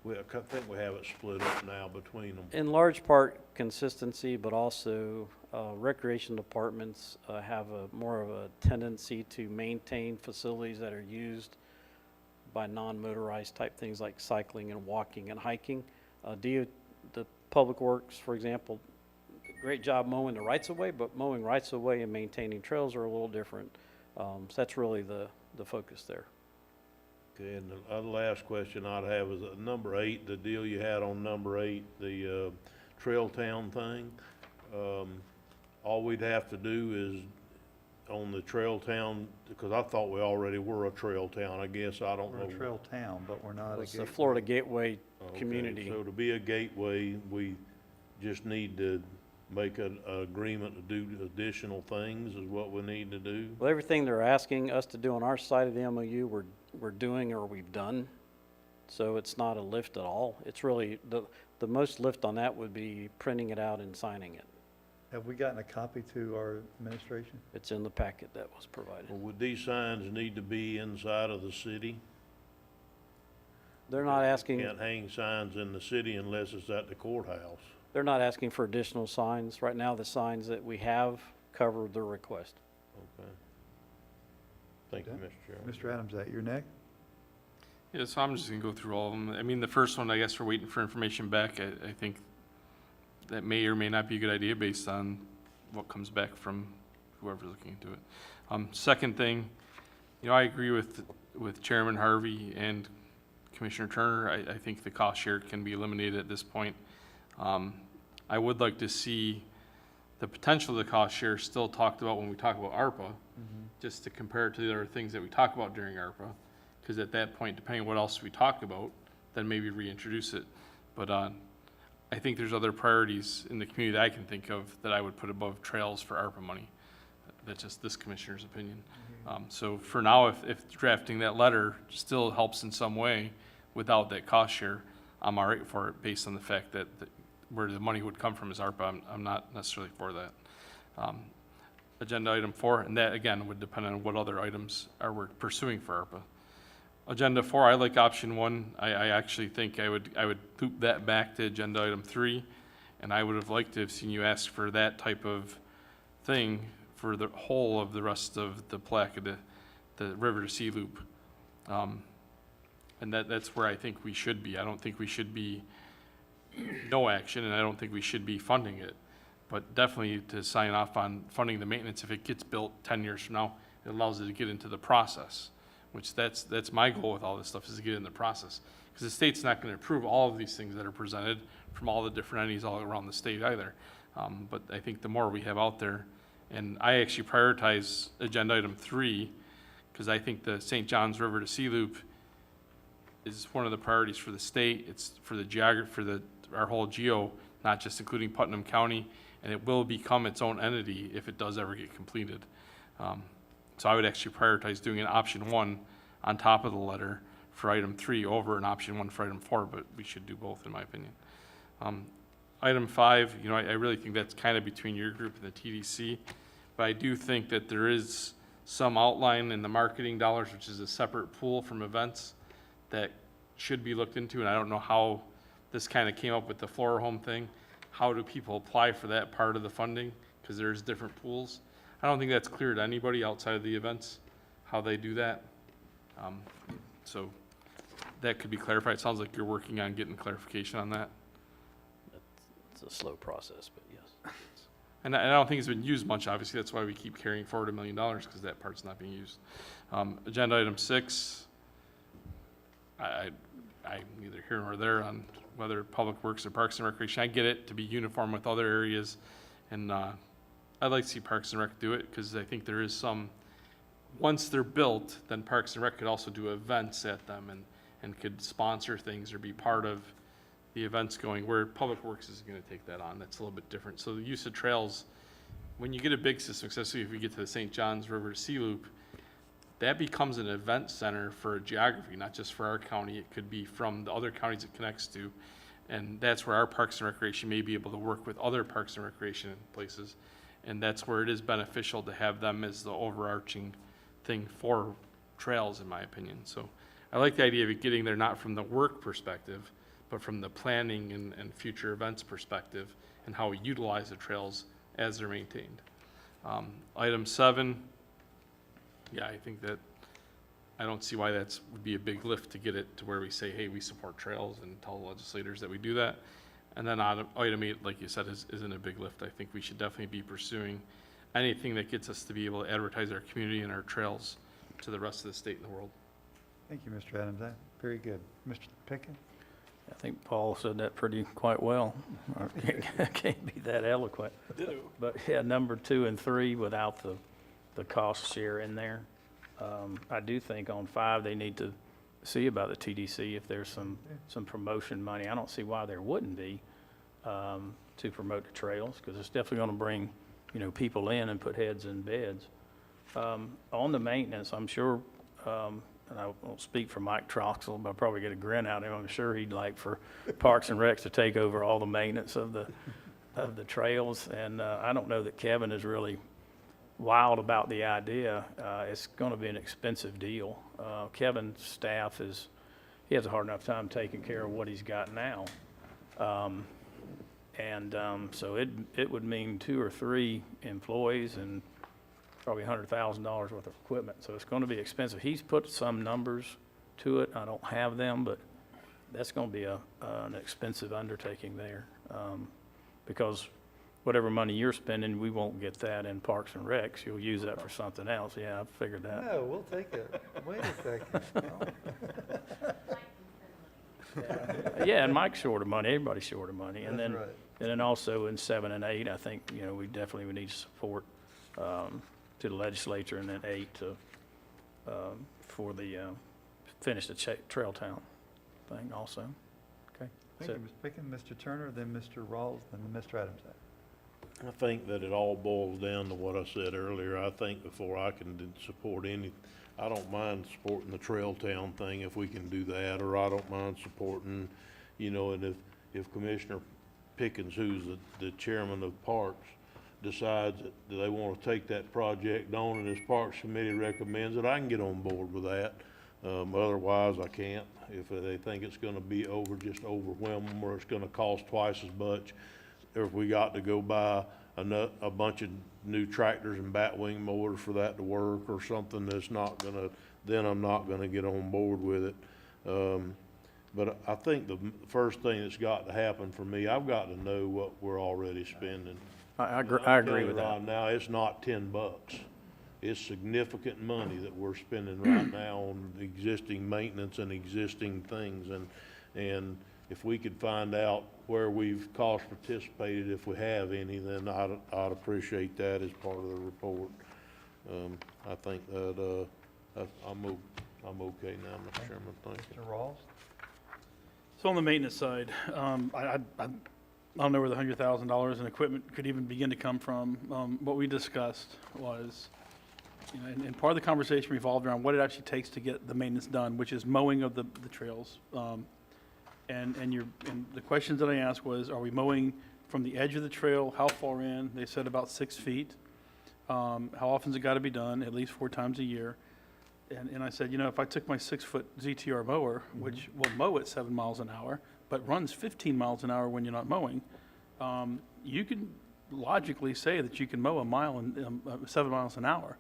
C: I think we have it split up now between them.
K: In large part, consistency, but also recreation departments have more of a tendency to maintain facilities that are used by non-motorized type things like cycling and walking and hiking. The Public Works, for example, great job mowing the rights-of-way, but mowing rights-of-way and maintaining trails are a little different. So that's really the focus there.
C: Okay, and the other last question I'd have is number 8, the deal you had on number 8, the Trail Town thing. All we'd have to do is on the Trail Town, because I thought we already were a Trail Town, I guess, I don't know.
A: We're a trail town, but we're not a
K: It's the
A: gateway.
K: Florida Gateway
C: Okay,
K: community.
C: So to be a gateway, we just need to make an agreement to do additional things is what we need to do?
K: Well, everything they're asking us to do on our side of the MOU, we're doing or we've done. So it's not a lift at all. It's really, the most lift on that would be printing it out and signing it.
A: Have we gotten a copy to our administration?
K: It's in the packet that was provided.
C: Well, would these signs need to be inside of the city?
K: They're not asking,
C: Can't hang signs in the city unless it's at the courthouse.
K: they're not asking for additional signs. Right now, the signs that we have cover their request.
C: Okay. Thank you,
A: Okay.
C: Mr. Chairman.
A: Mr. Adams, that your next?
D: Yeah, so I'm just gonna go through all of them. I mean, the first one, I guess we're waiting for information back. I think that may or may not be a good idea based on what comes back from whoever's looking into it. Second thing, I agree with Chairman Harvey and Commissioner Turner. I think the cost share can be eliminated at this point. I would like to see the potential of the cost share still talked about when we talk about ARPA, just to compare it to the other things that we talk about during ARPA. Because at that point, depending on what else we talk about, then maybe reintroduce it. But I think there's other priorities in the community that I can think of that I would put above trails for ARPA money. That's just this commissioner's opinion. So for now, if drafting that letter still helps in some way without that cost share, I'm all right for it based on the fact that where the money would come from is ARPA. I'm not necessarily for that. Agenda item 4, and that again would depend on what other items we're pursuing for ARPA. Agenda 4, I like option 1. I actually think I would loop that back to agenda item 3, and I would have liked to have seen you ask for that type of thing for the whole of the rest of the plaque of the river to sea loop. And that's where I think we should be. I don't think we should be no action, and I don't think we should be funding it. But definitely to sign off on funding the maintenance, if it gets built 10 years from now, it allows it to get into the process, which that's my goal with all this stuff, is to get in the process. Because the state's not going to approve all of these things that are presented from all the different entities all around the state either. But I think the more we have out there, and I actually prioritize agenda item 3, because I think the St. Johns River to Sea Loop is one of the priorities for the state. It's for the geography, for our whole geo, not just including Putnam County, and it will become its own entity if it does ever get completed. So I would actually prioritize doing an option 1 on top of the letter for item 3 over an option 1 for item 4, but we should do both in my opinion. Item 5, I really think that's kind of between your group and the TDC, but I do think that there is some outline in the marketing dollars, which is a separate pool from events, that should be looked into, and I don't know how this kind of came up with the Flora Home thing. How do people apply for that part of the funding? Because there's different pools. I don't think that's clear to anybody outside of the events, how they do that. So that could be clarified. It sounds like you're working on getting clarification on that.
K: It's a slow process, but yes.
D: And I don't think it's been used much, obviously. That's why we keep carrying forward $1 million, because that part's not being used. Agenda item 6, I'm neither here nor there on whether Public Works or Parks and Recreation. I get it to be uniform with other areas, and I'd like to see Parks and Rec do it, because I think there is some, once they're built, then Parks and Rec could also do events at them and could sponsor things or be part of the events going, where Public Works is going to take that on. That's a little bit different. So the use of trails, when you get a big system, especially if we get to the St. Johns River Sea Loop, that becomes an event center for geography, not just for our county. It could be from the other counties it connects to. And that's where our Parks and Recreation may be able to work with other Parks and Recreation places. And that's where it is beneficial to have them as the overarching thing for trails, in my opinion. So I like the idea of it getting there not from the work perspective, but from the planning and future events perspective, and how we utilize the trails as they're maintained. Item 7, yeah, I think that I don't see why that's would be a big lift to get it to where we say, hey, we support trails, and tell legislators that we do that. And then item 8, like you said, isn't a big lift. I think we should definitely be pursuing anything that gets us to be able to advertise our community and our trails to the rest of the state and the world.
A: Thank you, Mr. Adams. Very good. Mr. Pickens?
B: I think Paul said that quite well. I can't be that eloquent. But yeah, number 2 and 3 without the cost share in there. I do think on 5, they need to see about the TDC if there's some promotion money. I don't see why there wouldn't be to promote the trails, because it's definitely going to bring, people in and put heads in beds. On the maintenance, I'm sure, and I won't speak for Mike Troxel, but I'll probably get a grin out of him. I'm sure he'd like for Parks and Recs to take over all the maintenance of the trails. And I don't know that Kevin is really wild about the idea. It's going to be an expensive deal. Kevin's staff he has a hard enough time taking care of what he's got now. So it would mean 2 or 3 employees and probably $100,000 worth of equipment. So it's going to be expensive. He's put some numbers to it. I don't have them, but that's going to be an expensive undertaking there. Because whatever money you're spending, we won't get that in Parks and Recs. You'll use that for something else. Yeah, I figured that.
A: No, we'll take it. Wait a second.
B: Yeah, and Mike's short of money, everybody's short of money. And
A: That's
B: then,
A: right.
B: and then also in 7 and 8, I think, you know, we definitely would need support to the legislature, and then 8 to, for the, finish the Trail Town thing also. Okay?
A: Thank you, Mr. Pickens, Mr. Turner, then Mr. Rawls, then Mr. Adams.
C: I think that it all boils down to what I said earlier. I think before I can support any, I don't mind supporting the Trail Town thing if we can do that, or I don't mind supporting, you know, and if Commissioner Pickens, who's the chairman of Parks, decides that they want to take that project on and this Parks Committee recommends it, I can get on board with that. Otherwise, I can't. If they think it's gonna be just overwhelm them, or it's gonna cost twice as much, or if we got to go buy a bunch of new tractors and batwing mowers for that to work, or something that's not gonna, then I'm not gonna get on board with it. But I think the first thing that's got to happen for me, I've got to know what we're already spending.
B: I agree with that.
C: Right now, it's not $10. It's significant money that we're spending right now on existing maintenance and existing things. And if we could find out where we've cost participated, if we have any, then I'd appreciate that as part of the report. I think that, I'm okay now, Mr. Chairman. Thank you.
A: Mr. Rawls?
H: So on the maintenance side, I don't know where the $100,000 in equipment could even begin to come from. What we discussed was, you know, and part of the conversation revolved around what it actually takes to get the maintenance done, which is mowing of the trails. And the questions that I asked was, are we mowing from the edge of the trail? How far in? They said about 6 feet. How often's it got to be done? At least 4 times a year. And I said, you know, if I took my 6-foot ZTR mower, which will mow at 7 miles an hour, but runs 15 miles an hour when you're not mowing, you can logically say that you can mow a mile in 7 miles an hour.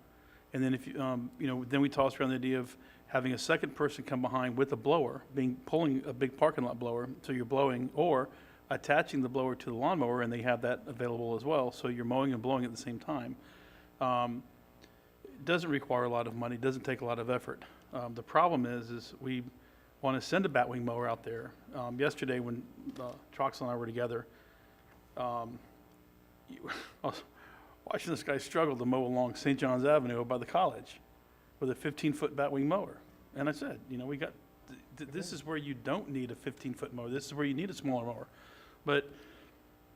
H: And then if you, you know, then we tossed around the idea of having a second person come behind with a blower, pulling a big parking lot blower, so you're blowing, or attaching the blower to the lawnmower, and they have that available as well, so you're mowing and blowing at the same time. It doesn't require a lot of money, doesn't take a lot of effort. The problem is we want to send a batwing mower out there. Yesterday, when Trox and I were together, I was watching this guy struggle to mow along St. John's Avenue by the college with a 15-foot batwing mower. And I said, you know, we got, this is where you don't need a 15-foot mower. This is where you need a smaller mower. But,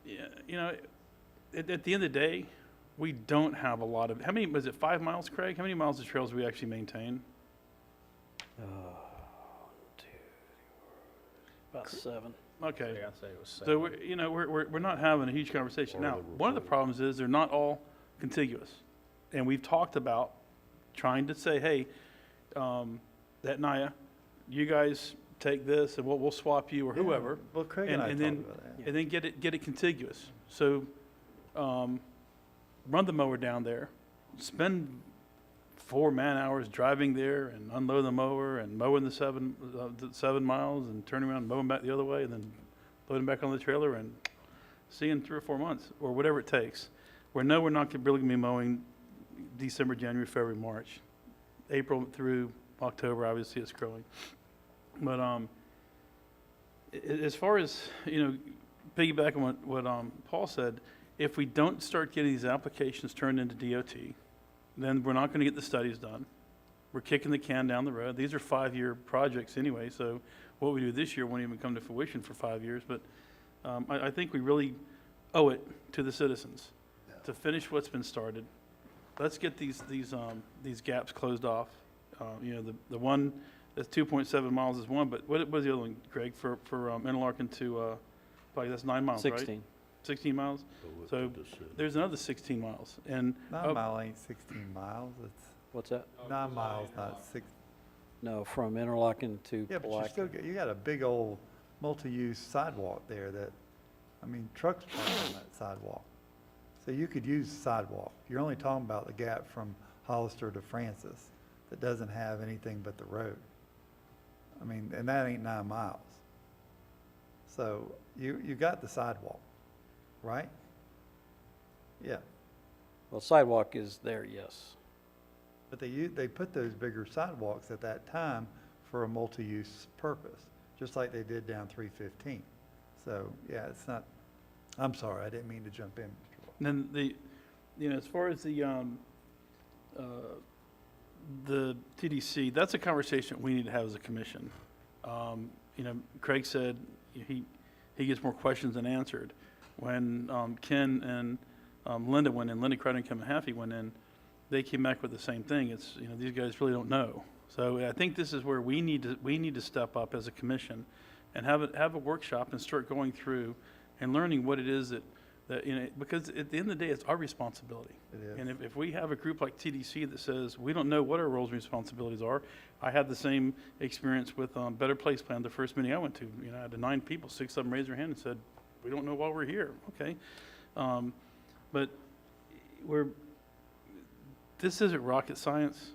H: yeah, you know, at the end of the day, we don't have a lot of, how many, was it 5 miles, Craig? How many miles of trails do we actually maintain?
K: About 7.
H: Okay.
B: Yeah, I'd say it was 7.
H: So, you know, we're not having a huge conversation. Now, one of the problems is they're not all contiguous. And we've talked about trying to say, hey, that Naya, you guys take this and we'll swap you or whoever.
A: Well, Craig and I talked
H: then,
A: about that.
H: and then get it contiguous. So, run the mower down there, spend 4 man-hours driving there and unload the mower and mowing the 7 miles and turning around and mowing back the other way and then loading back on the trailer and see you in 3 or 4 months or whatever it takes. We're not really going to be mowing December, January, February, March. April through October, obviously, it's growing. But as far as, you know, piggyback on what Paul said, if we don't start getting these applications turned into DOT, then we're not going to get the studies done. We're kicking the can down the road. These are 5-year projects anyway, so what we do this year won't even come to fruition for 5 years. But I think we really owe it to the citizens to finish what's been started. Let's get these gaps closed off. You know, the one that's 2.7 miles is one, but what was the other one, Greg, for Interlaken to, like that's 9 miles, right?
K: 16.
H: 16 miles? So there's another 16 miles. And
A: 9 mile ain't 16 miles. It's
K: What's that?
A: 9 miles, not 6.
K: No, from Interlaken to
A: Yeah, but you still
K: Palaca.
A: you got a big old multi-use sidewalk there that, I mean, trucks park on that sidewalk. So you could use the sidewalk. You're only talking about the gap from Hollister to Francis that doesn't have anything but the road. I mean, and that ain't 9 miles. So you got the sidewalk, right? Yeah,
K: Well, sidewalk is there, yes.
A: but they put those bigger sidewalks at that time for a multi-use purpose, just like they did down 315. So, yeah, it's not, I'm sorry, I didn't mean to jump in, Mr. Wall.
H: And then as far as the TDC, that's a conversation we need to have as a commission. Craig said he gets more questions than answered. When Ken and Linda went in, Linda Credit and Haffey went in, they came back with the same thing. It's, these guys really don't know. So I think this is where we need to step up as a commission and have a workshop and start going through and learning what it is that because at the end of the day, it's our responsibility.
A: It is.
H: And if we have a group like TDC that says, we don't know what our roles and responsibilities are, I had the same experience with Better Place Plan, the first meeting I went to. I had 9 people, 6 of them raised their hand and said, we don't know why we're here. Okay. But this isn't rocket science.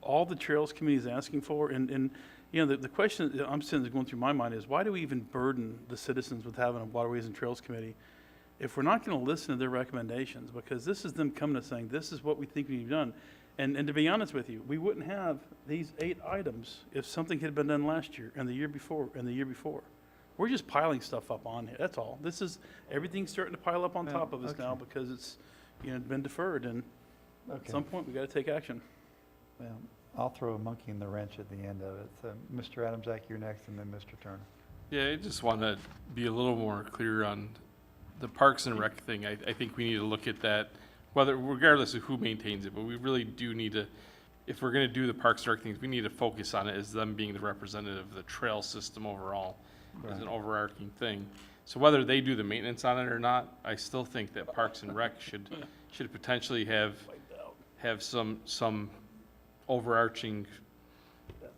H: All the Trails Committee is asking for, and the question that I'm sitting there going through my mind is, why do we even burden the citizens with having a Waterways and Trails Committee if we're not going to listen to their recommendations? Because this is them coming to saying, this is what we think we've done. And to be honest with you, we wouldn't have these 8 items if something had been done last year and the year before and the year before. We're just piling stuff up on here, that's all. Everything's starting to pile up on top of us now because it's, been deferred, and at some point, we got to take action.
A: Well, I'll throw a monkey in the wrench at the end of it. So, Mr. Adamczak, you're next, and then Mr. Turner.
D: Yeah, I just want to be a little more clear on the Parks and Rec thing. I think we need to look at that, regardless of who maintains it, but we really do need to, if we're going to do the Parks and Rec things, we need to focus on it as them being the representative of the trail system overall, as an overarching thing. So whether they do the maintenance on it or not, I still think that Parks and Rec should potentially have some overarching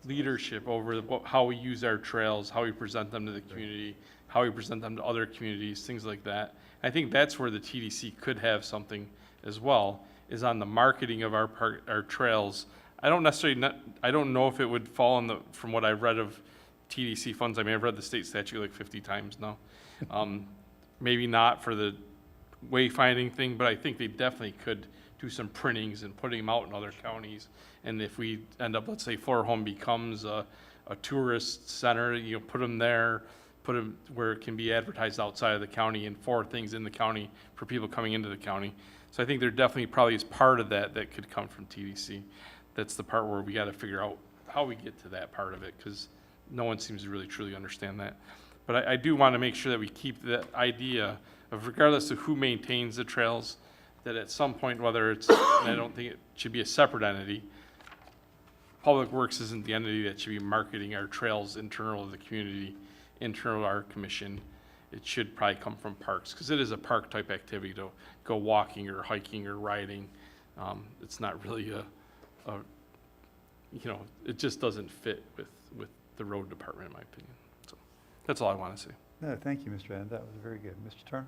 D: leadership over how we use our trails, how we present them to the community, how we present them to other communities, things like that. I think that's where the TDC could have something as well, is on the marketing of our trails. I don't know if it would fall from what I've read of TDC funds. I mean, I've read the state statute like 50 times now. Maybe not for the wayfinding thing, but I think they definitely could do some printings and putting them out in other counties. And if we end up, let's say Flora Home becomes a tourist center, put them there, put them where it can be advertised outside of the county and for things in the county for people coming into the county. So I think there definitely probably is part of that could come from TDC. That's the part where we got to figure out how we get to that part of it, because no one seems to really truly understand that. But I do want to make sure that we keep that idea of, regardless of who maintains the trails, that at some point, whether it's, and I don't think it should be a separate entity, Public Works isn't the entity that should be marketing our trails internal to the community, internal to our commission. It should probably come from Parks, because it is a park type activity to go walking or hiking or riding. It's not really it just doesn't fit with the road department, in my opinion. So that's all I want to say.
A: No, thank you, Mr. Adams. That was very good. Mr. Turner?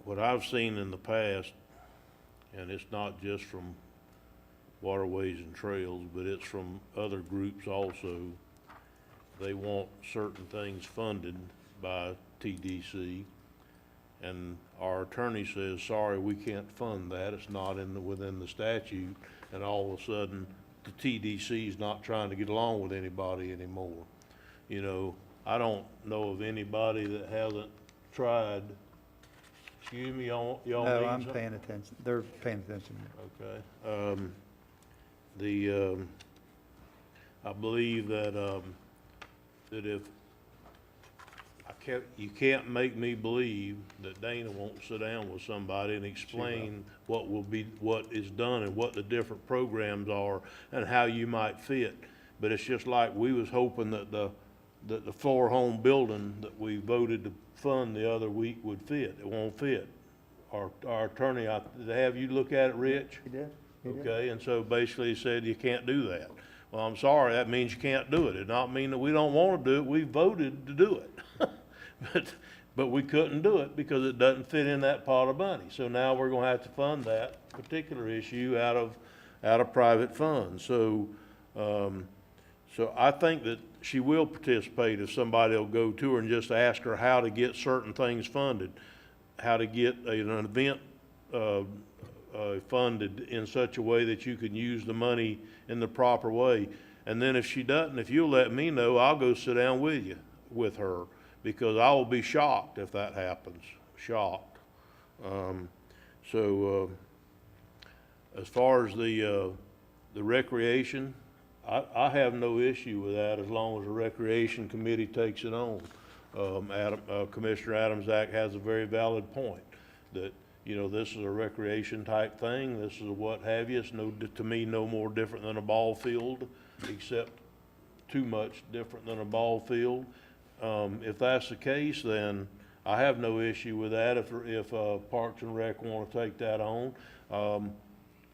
C: What I've seen in the past, and it's not just from Waterways and Trails, but it's from other groups also, they want certain things funded by TDC, and our attorney says, sorry, we can't fund that, it's not within the statute, and all of a sudden, the TDC is not trying to get along with anybody anymore. I don't know of anybody that hasn't tried. Excuse me, y'all
A: No,
C: need
A: I'm
C: something?
A: paying attention. They're paying attention.
C: Okay. I believe that if you can't make me believe that Dana won't sit down with somebody and explain what is done and what the different programs are and how you might fit. But it's just like we was hoping that the Flora Home building that we voted to fund the other week would fit. It won't fit. Our attorney, did I have you look at it, Rich?
A: He did.
C: Okay, and so basically he said you can't do that. Well, I'm sorry, that means you can't do it. It not mean that we don't want to do it. We voted to do it. But we couldn't do it because it doesn't fit in that pot of money. So now we're gonna have to fund that particular issue out of private funds. So I think that she will participate if somebody will go to her and just ask her how to get certain things funded, how to get an event funded in such a way that you can use the money in the proper way. And then if she doesn't, if you'll let me know, I'll go sit down with her, because I will be shocked if that happens, shocked. As far as the recreation, I have no issue with that as long as the Recreation Committee takes it on. Commissioner Adams-Ack has a very valid point that, you know, this is a recreation type thing. This is a what have you. It's to me, no more different than a ball field, except too much different than a ball field. If that's the case, then I have no issue with that. If Parks and Rec want to take that on,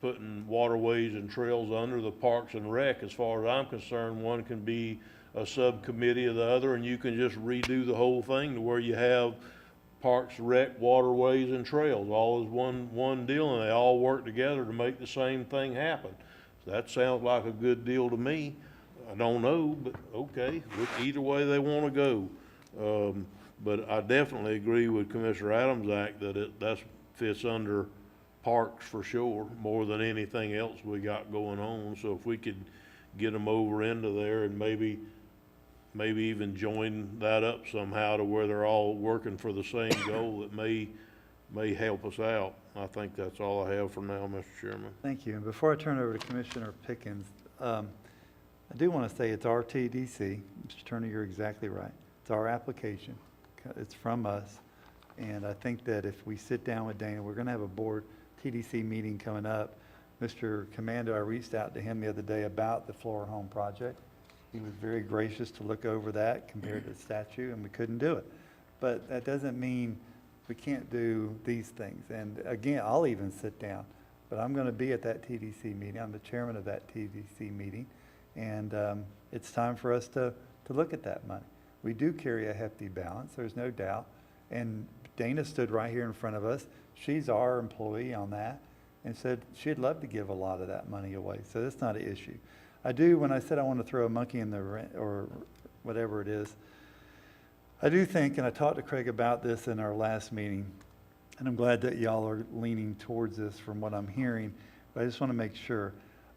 C: putting waterways and trails under the Parks and Rec, as far as I'm concerned, one can be a subcommittee of the other, and you can just redo the whole thing to where you have Parks, Rec, waterways, and trails all as one deal, and they all work together to make the same thing happen. So that sounds like a good deal to me. I don't know, but okay, either way they want to go. But I definitely agree with Commissioner Adams-Ack that that fits under parks for sure, more than anything else we got going on. So if we could get them over into there and maybe even join that up somehow to where they're all working for the same goal, that may help us out. I think that's all I have for now, Mr. Chairman.
A: Thank you. And before I turn over to Commissioner Pickens, I do want to say it's our TDC. Mr. Turner, you're exactly right. It's our application. It's from us. And I think that if we sit down with Dana, we're going to have a board TDC meeting coming up. Mr. Commando, I reached out to him the other day about the Flora Home project. He was very gracious to look over that compared to the statute, and we couldn't do it. But that doesn't mean we can't do these things. And again, I'll even sit down, but I'm going to be at that TDC meeting. I'm the chairman of that TDC meeting. And it's time for us to look at that money. We do carry a hefty balance, there's no doubt. And Dana stood right here in front of us. She's our employee on that, and said she'd love to give a lot of that money away. So that's not an issue. I do, when I said I want to throw a monkey in the ring, or whatever it is, I do think, and I talked to Craig about this in our last meeting, and I'm glad that y'all are leaning towards this from what I'm hearing, but I just want to make sure.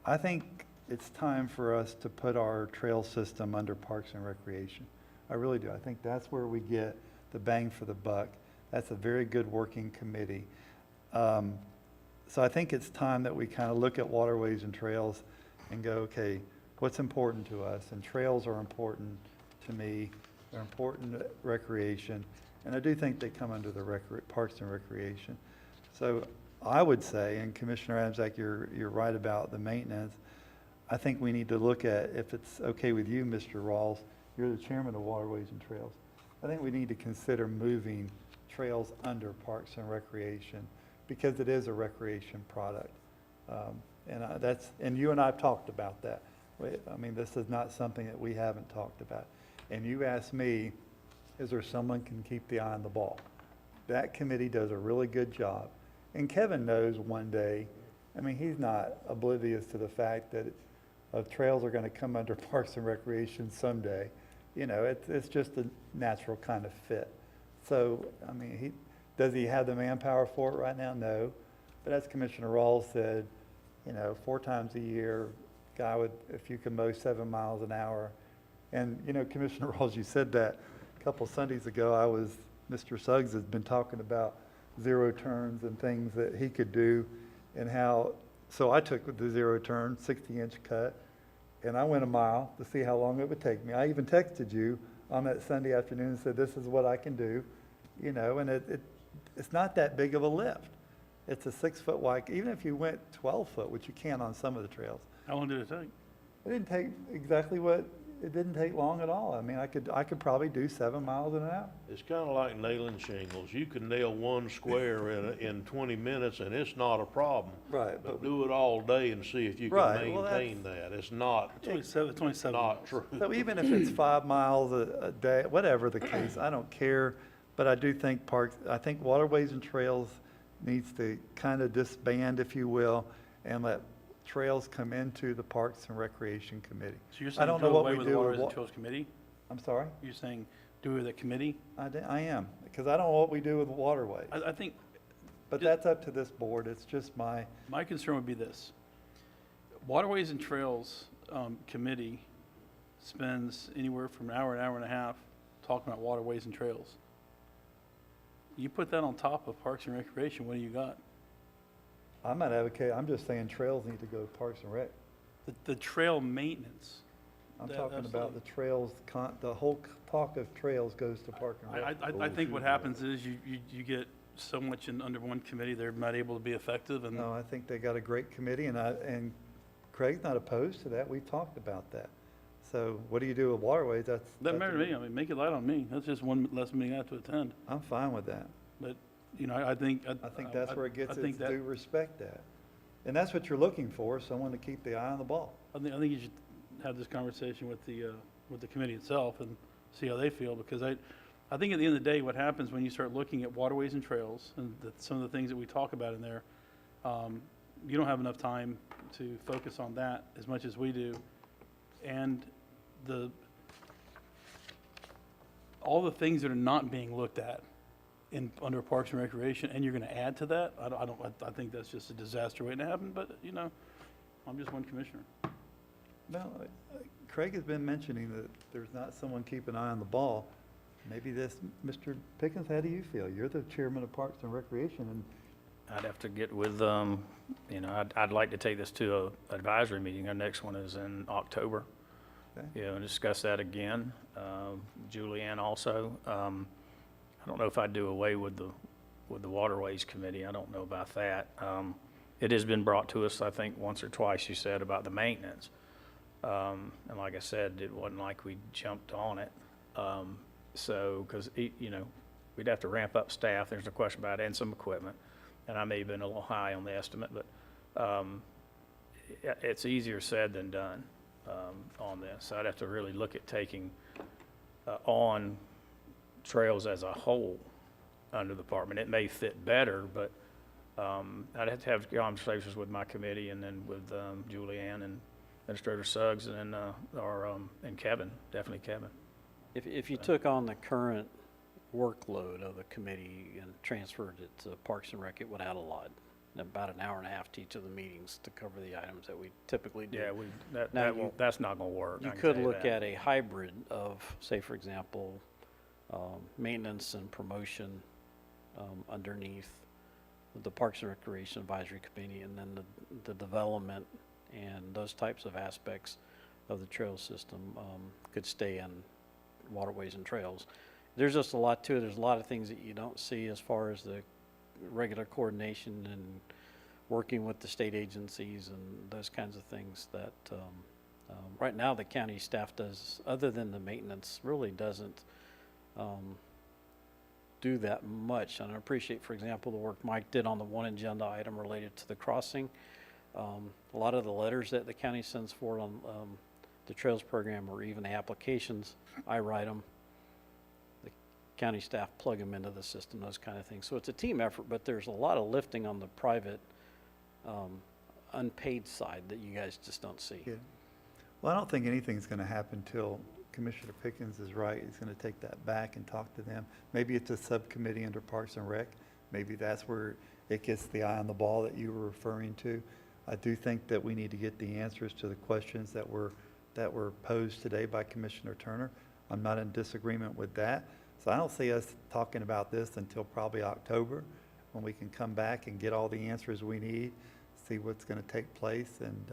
A: I think it's time for us to put our trail system under Parks and Recreation. I really do. I think that's where we get the bang for the buck. That's a very good working committee. So I think it's time that we kind of look at waterways and trails and go, okay, what's important to us? And trails are important to me. They're important to recreation. And I do think they come under the Parks and Recreation. So I would say, and Commissioner Adams-Ack, you're right about the maintenance. I think we need to look at, if it's okay with you, Mr. Rawls, you're the chairman of Waterways and Trails. I think we need to consider moving trails under Parks and Recreation, because it is a recreation product. And you and I have talked about that. I mean, this is not something that we haven't talked about. And you asked me, is there someone can keep the eye on the ball? That committee does a really good job. And Kevin knows one day, I mean, he's not oblivious to the fact that trails are going to come under Parks and Recreation someday. You know, it's just a natural kind of fit. So, I mean, does he have the manpower for it right now? No. But as Commissioner Rawls said, you know, 4 times a year, guy would, if you can mow 7 miles an hour. And, you know, Commissioner Rawls, you said that a couple Sundays ago, Mr. Suggs has been talking about zero turns and things that he could do, and how, so I took the zero turn, 60-inch cut, and I went a mile to see how long it would take me. I even texted you on that Sunday afternoon and said, this is what I can do, you know, and it's not that big of a lift. It's a 6-foot wide, even if you went 12 foot, which you can on some of the trails.
H: How long did it take?
A: It didn't take it didn't take long at all. I mean, I could probably do 7 miles in an hour.
C: It's kind of like nailing shingles. You can nail one square in 20 minutes, and it's not a problem.
A: Right.
C: But do it all day and see if you can
A: Right, well,
C: maintain that. It's not
H: 27.
C: not true.
A: So even if it's 5 miles a day, whatever the case, I don't care. But I do think I think Waterways and Trails needs to kind of disband, if you will, and let trails come into the Parks and Recreation Committee.
H: So you're
A: I
H: saying
A: don't know
H: do
A: what
H: away
A: we
H: with the
A: do
H: Waterways
A: with
H: and Trails Committee?
A: I'm sorry?
H: You're saying do away with the committee?
A: I am, because I don't know what we do with waterways.
H: I think
A: But that's up to this board. It's just my,
H: my concern would be this. Waterways and Trails Committee spends anywhere from an hour and a half talking about waterways and trails. You put that on top of Parks and Recreation, what do you got?
A: I'm not advocating, I'm just saying trails need to go to Parks and Rec.
H: The trail maintenance.
A: I'm
H: That-
A: talking about
H: absolutely.
A: the trails, the whole talk of trails goes to Park and Rec.
H: I think what happens is you get so much under one committee, they're not able to be effective, and
A: No, I think they got a great committee, and Craig's not opposed to that. We've talked about that. So what do you do with waterways?
H: doesn't
A: that's
H: matter to me. I mean, make it light on me. That's just one less meeting I have to attend.
A: I'm fine with that.
H: But, you know, I think.
A: I think that's where it gets
H: I think
A: its
H: that-
A: due respect at. And that's what you're looking for, someone to keep the eye on the ball.
H: I think you should have this conversation with the committee itself and see how they feel, because I think at the end of the day, what happens when you start looking at waterways and trails and some of the things that we talk about in there, you don't have enough time to focus on that as much as we do. And all the things that are not being looked at under Parks and Recreation, and you're gonna add to that, I think that's just a disaster waiting to happen, but, you know, I'm just one commissioner.
A: No, Craig has been mentioning that there's not someone keeping an eye on the ball. Maybe this, Mr. Pickens, how do you feel? You're the chairman of Parks and Recreation, and
B: I'd have to get with, you know, I'd like to take this to a advisory meeting. Our next one is in October.
A: Okay.
B: You know, and discuss that again. Julianne also. I don't know if I'd do away with the Waterways Committee. I don't know about that. It has been brought to us, I think, once or twice, you said, about the maintenance. And like I said, it wasn't like we jumped on it. So, because, you know, we'd have to ramp up staff, there's no question about it, and some equipment. And I may have been a little high on the estimate, but it's easier said than done on this. So I'd have to really look at taking on trails as a whole under the department. It may fit better, but I'd have to have conversations with my committee and then with Julianne and Administrator Suggs and and Kevin, definitely Kevin.
K: If you took on the current workload of the committee and transferred it to Parks and Rec, it would add a lot. About an hour and a half to each of the meetings to cover the items that we typically do.
B: Yeah,
K: Now,
B: that's not gonna work.
K: You could look at a hybrid of, say, for example, maintenance and promotion underneath the Parks and Recreation Advisory Committee, and then the development and those types of aspects of the trail system could stay in waterways and trails. There's just a lot to it. There's a lot of things that you don't see as far as the regular coordination and working with the state agencies and those kinds of things that right now the county staff does, other than the maintenance, really doesn't do that much. And I appreciate, for example, the work Mike did on the one agenda item related to the crossing. A lot of the letters that the county sends forward on the trails program, or even the applications, I write them. The county staff plug them into the system, those kind of things. So it's a team effort, but there's a lot of lifting on the private unpaid side that you guys just don't see.
A: Yeah. Well, I don't think anything's going to happen till Commissioner Pickens is right. He's going to take that back and talk to them. Maybe it's a subcommittee under Parks and Rec. Maybe that's where it gets the eye on the ball that you were referring to. I do think that we need to get the answers to the questions that were posed today by Commissioner Turner. I'm not in disagreement with that. So I don't see us talking about this until probably October, when we can come back and get all the answers we need, see what's going to take place, and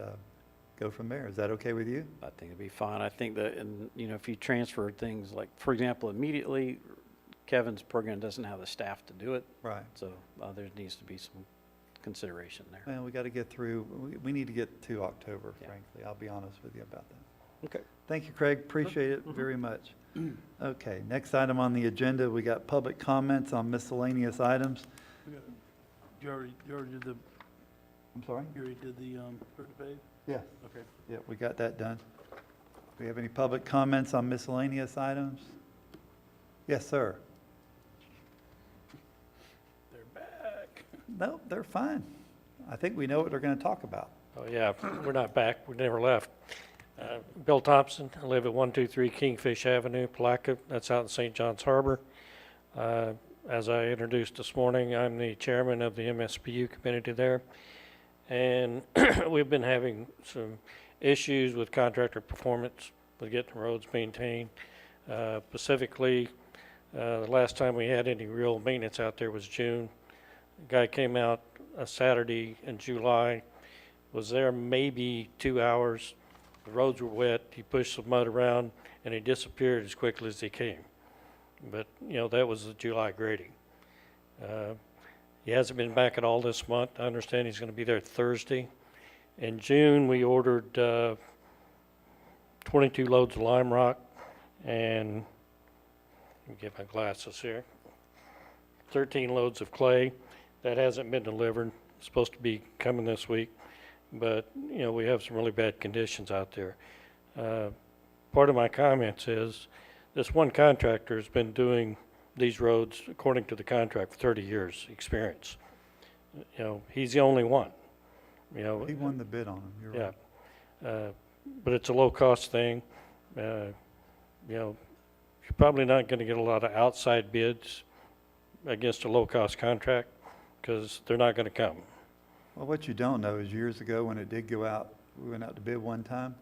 A: go from there. Is that okay with you?
K: I think it'd be fine. I think that, and you know, if you transfer things like, for example, immediately, Kevin's program doesn't have the staff to do it.
A: Right.
K: So there needs to be some consideration there.
A: Well, we got to get through, we need to get to October,
K: Yeah.
A: frankly. I'll be honest with you about that.
K: Okay.
A: Thank you, Craig. Appreciate it very much. Okay, next item on the agenda, we got public comments on miscellaneous items.
H: You already did the,
A: I'm sorry?
H: you already did the, pay?
A: Yes.
H: Okay.
A: Yeah, we got that done. Do we have any public comments on miscellaneous items? Yes, sir.
H: They're back.
A: No, they're fine. I think we know what they're going to talk about.
M: Oh, yeah, we're not back. We never left. Bill Thompson, I live at 123 Kingfish Avenue, Palaca. That's out in St. John's Harbor. As I introduced this morning, I'm the chairman of the MSBU community there. And we've been having some issues with contractor performance with getting roads maintained. Specifically, the last time we had any real maintenance out there was June. A guy came out a Saturday in July, was there maybe 2 hours. The roads were wet. He pushed some mud around and he disappeared as quickly as he came. But, you know, that was the July grading. He hasn't been back at all this month. I understand he's going to be there Thursday. In June, we ordered 22 loads of lime rock and, let me get my glasses here, 13 loads of clay. That hasn't been delivered. It's supposed to be coming this week. But, you know, we have some really bad conditions out there. Part of my comments is this one contractor has been doing these roads according to the contract for 30 years experience. You know, he's the only one. You know,
A: He won the bid on them, you're right.
M: yeah. But it's a low cost thing. You know, you're probably not going to get a lot of outside bids against a low cost contract because they're not going to come.
A: Well, what you don't know is years ago when it did go out, we went out to bid one time,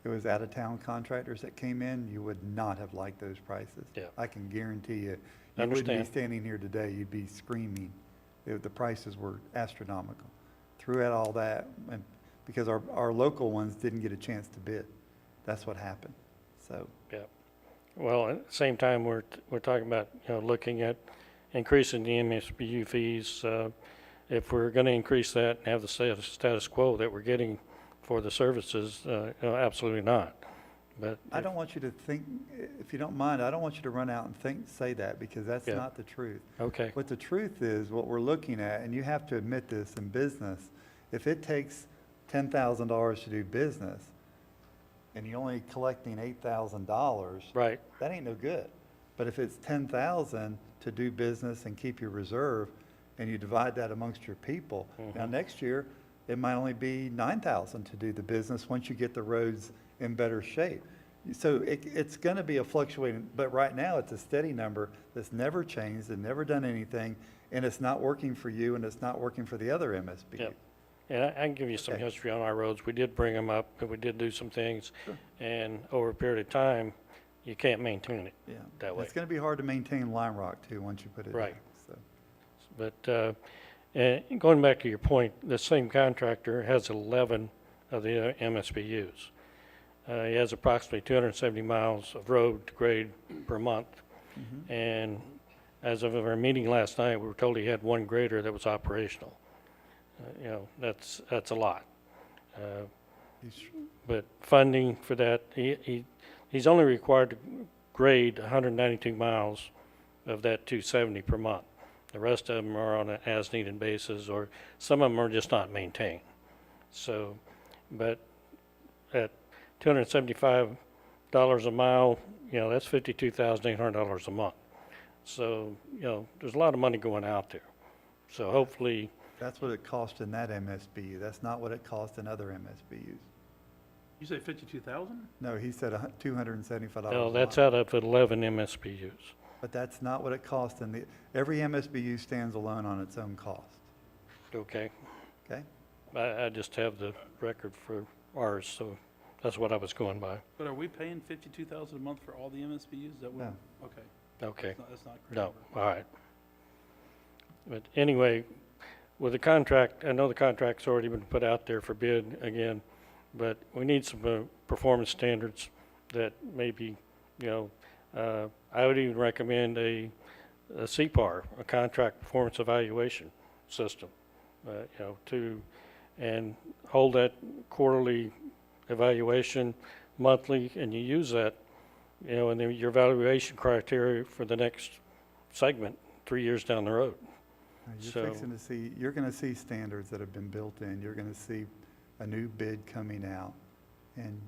A: it was out-of-town contractors that came in, you would not have liked those prices.
M: Yeah.
A: I can guarantee you. You wouldn't be
M: Understand.
A: standing here today, you'd be screaming. The prices were astronomical. Threw out all that, and because our local ones didn't get a chance to bid. That's what happened, so.
M: Yeah. Well, at the same time, we're talking about, you know, looking at increasing the MSBU fees. If we're going to increase that and have the status quo that we're getting for the services, you know, absolutely not. But
A: I don't want you to think, if you don't mind, I don't want you to run out and say that, because that's
M: Yeah.
A: not the truth.
M: Okay.
A: What the truth is, what we're looking at, and you have to admit this in business, if it takes $10,000 to do business, and you're only collecting $8,000,
M: Right.
A: that ain't no good. But if it's $10,000 to do business and keep your reserve, and you divide that amongst your people, now next year, it might only be $9,000 to do the business once you get the roads in better shape. So it's gonna be a fluctuating, but right now, it's a steady number that's never changed and never done anything, and it's not working for you, and it's not working for the other MSB.
M: Yep. And I can give you some
A: Okay.
M: history on our roads. We did bring them up, and we did do some things. And over a period of time, you can't maintain it
A: Yeah.
M: that way.
A: It's gonna be hard to maintain lime rock too, once you put it in.
M: Right.
A: So.
M: But going back to your point, the same contractor has 11 of the MSBU's. He has approximately 270 miles of road to grade per month. And as of our meeting last night, we were told he had one grader that was operational. You know, that's a lot. But funding for that, he's only required to grade 192 miles of that 270 per month. The rest of them are on an as-needed basis, or some of them are just not maintained. So, but at $275 a mile, you know, that's $52,800 a month. So, you know, there's a lot of money going out there. So hopefully,
A: That's what it cost in that MSBU. That's not what it cost in other MSBUs.
H: You say 52,000?
A: No, he said $275
M: no,
A: a
M: that's
A: month.
M: out of 11 MSBUs.
A: But that's not what it cost in every MSBU stands alone on its own cost,
M: Okay.
A: okay?
M: I just have the record for ours, so that's what I was going by.
H: But are we paying 52,000 a month for all the MSBU's? Is that what?
A: No.
H: Okay.
M: Okay.
H: That's not correct.
M: No, all right. But anyway, with the contract, I know the contract's already been put out there for bid again, but we need some performance standards that maybe, you know, I would even recommend a CPAR, a contract performance evaluation system, you know, and hold that quarterly evaluation monthly, and you use that, you know, and then your evaluation criteria for the next segment 3 years down the road.
A: You're gonna see standards that have been built in. You're gonna see a new bid coming out, and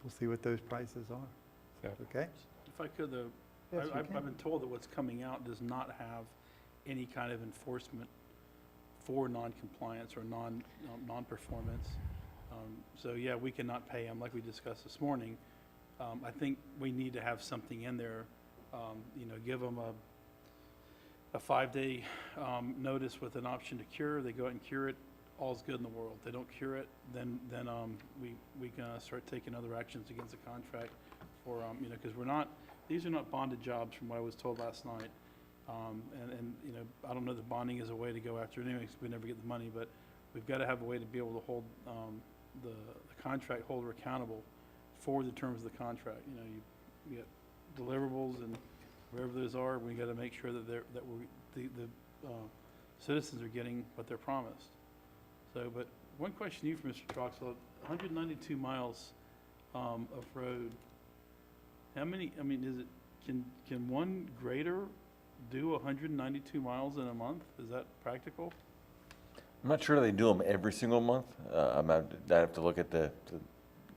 A: we'll see what those prices are.
M: Yeah.
A: Okay?
H: If I could, though,
A: Yes, you
H: I've
A: can.
H: been told that what's coming out does not have any kind of enforcement for non-compliance or non-performance. So, yeah, we cannot pay them like we discussed this morning. I think we need to have something in there, give them a 5-day notice with an option to cure. They go out and cure it, all's good in the world. They don't cure it, then we can start taking other actions against the contract for, because these are not bonded jobs from what I was told last night. I don't know that bonding is a way to go after it anyway, 'cause we never get the money, but we've got to have a way to be able to hold the contract holder accountable for the terms of the contract. You get deliverables and wherever those are, we got to make sure that the citizens are getting what they're promised. So, but one question to you for Mr. Troxel, 192 miles of road. How many, can one grader do 192 miles in a month? Is that practical?
E: I'm not sure they do them every single month. I'd have to look at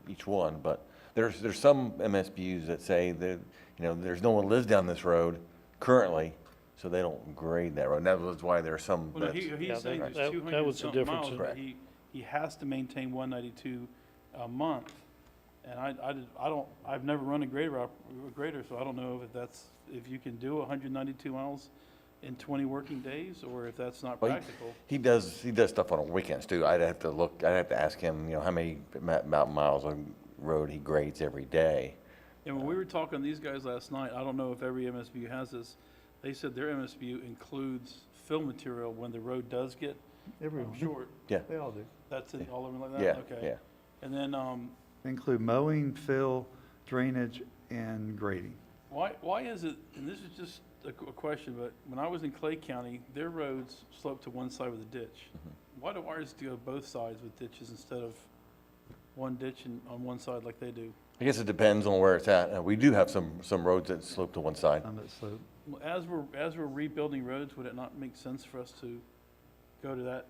E: each one, but there's some MSBU's that say that, there's no one lives down this road currently, so they don't grade that road. And that was why there's some.
H: Well, no, he's saying
M: that-
H: there's
M: that
H: 200
M: was the
H: something
M: difference.
H: miles, but
E: Correct.
H: he has to maintain 192 a month. And I've never run a grader, so I don't know if you can do 192 miles in 20 working days, or if that's not
E: Well,
H: practical.
E: He does stuff on weekends too. I'd have to ask him, how many miles on road he grades every day.
H: And when we were talking to these guys last night, I don't know if every MSBU has this, they said their MSBU includes fill material when the road does get
A: Everyone,
H: short.
E: Yeah.
A: they all do.
H: That's it, all of them like that?
E: Yeah,
H: Okay.
E: yeah.
H: And then,
A: They include mowing, fill, drainage, and grading.
H: why is it, and this is just a question, but when I was in Clay County, their roads slope to one side with a ditch. Why do ours go both sides with ditches instead of one ditch on one side like they do?
E: I guess it depends on where it's at. We do have some roads that slope to one side.
A: On that slope.
H: Well, as we're rebuilding roads, would it not make sense for us to go to that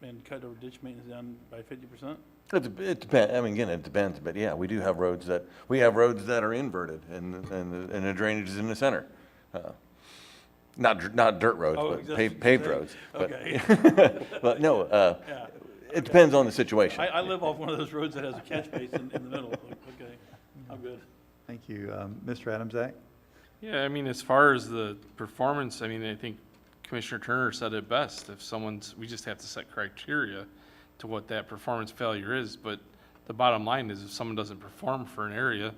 H: and cut our ditch maintenance down by 50%?
E: It depends. Again, it depends. But yeah, we do have roads that are inverted, and the drainage is in the center. Not dirt roads,
H: Oh,
E: but
H: that's-
E: paved roads. But,
H: Okay.
E: but no,
H: Yeah.
E: it depends on the situation.
H: I live off one of those roads that has a catch basin in the middle. Okay, I'm good.
A: Thank you. Mr. Adamczak?
D: Yeah, as far as the performance, I think Commissioner Turner said it best. We just have to set criteria to what that performance failure is. But the bottom line is if someone doesn't perform for an area,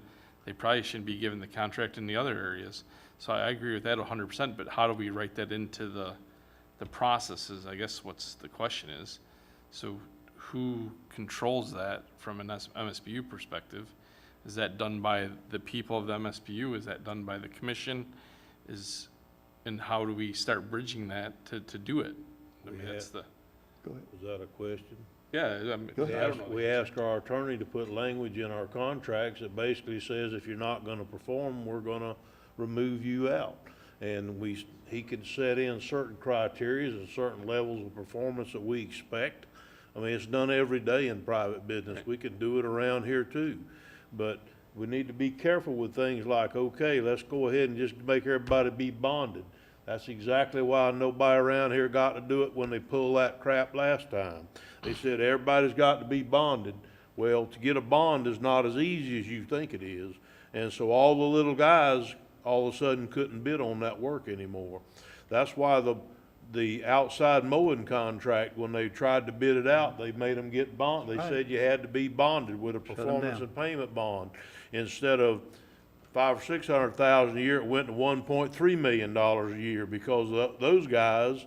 D: they probably shouldn't be given the contract in the other areas. So I agree with that 100%, but how do we write that into the processes? I guess what's the question is. So who controls that from an MSBU perspective? Is that done by the people of the MSBU? Is that done by the commission? And how do we start bridging that to do it? That's the.
A: Go ahead.
C: Was that a question?
D: Yeah,
A: Go ahead.
D: I don't know.
C: We asked our attorney to put language in our contracts that basically says if you're not gonna perform, we're gonna remove you out. And he could set in certain criteria and certain levels of performance that we expect. It's done every day in private business. We could do it around here too. But we need to be careful with things like, okay, let's go ahead and just make everybody be bonded. That's exactly why nobody around here got to do it when they pulled that crap last time. They said everybody's got to be bonded. Well, to get a bond is not as easy as you think it is. And so all the little guys all of a sudden couldn't bid on that work anymore. That's why the outside mowing contract, when they tried to bid it out, they made them get bond. They
A: Right.
C: said you had to be bonded with a
A: 'em
C: performance
A: down.
C: and payment bond. Instead of $500,000 or $600,000 a year, it went to $1.3 million a year because those guys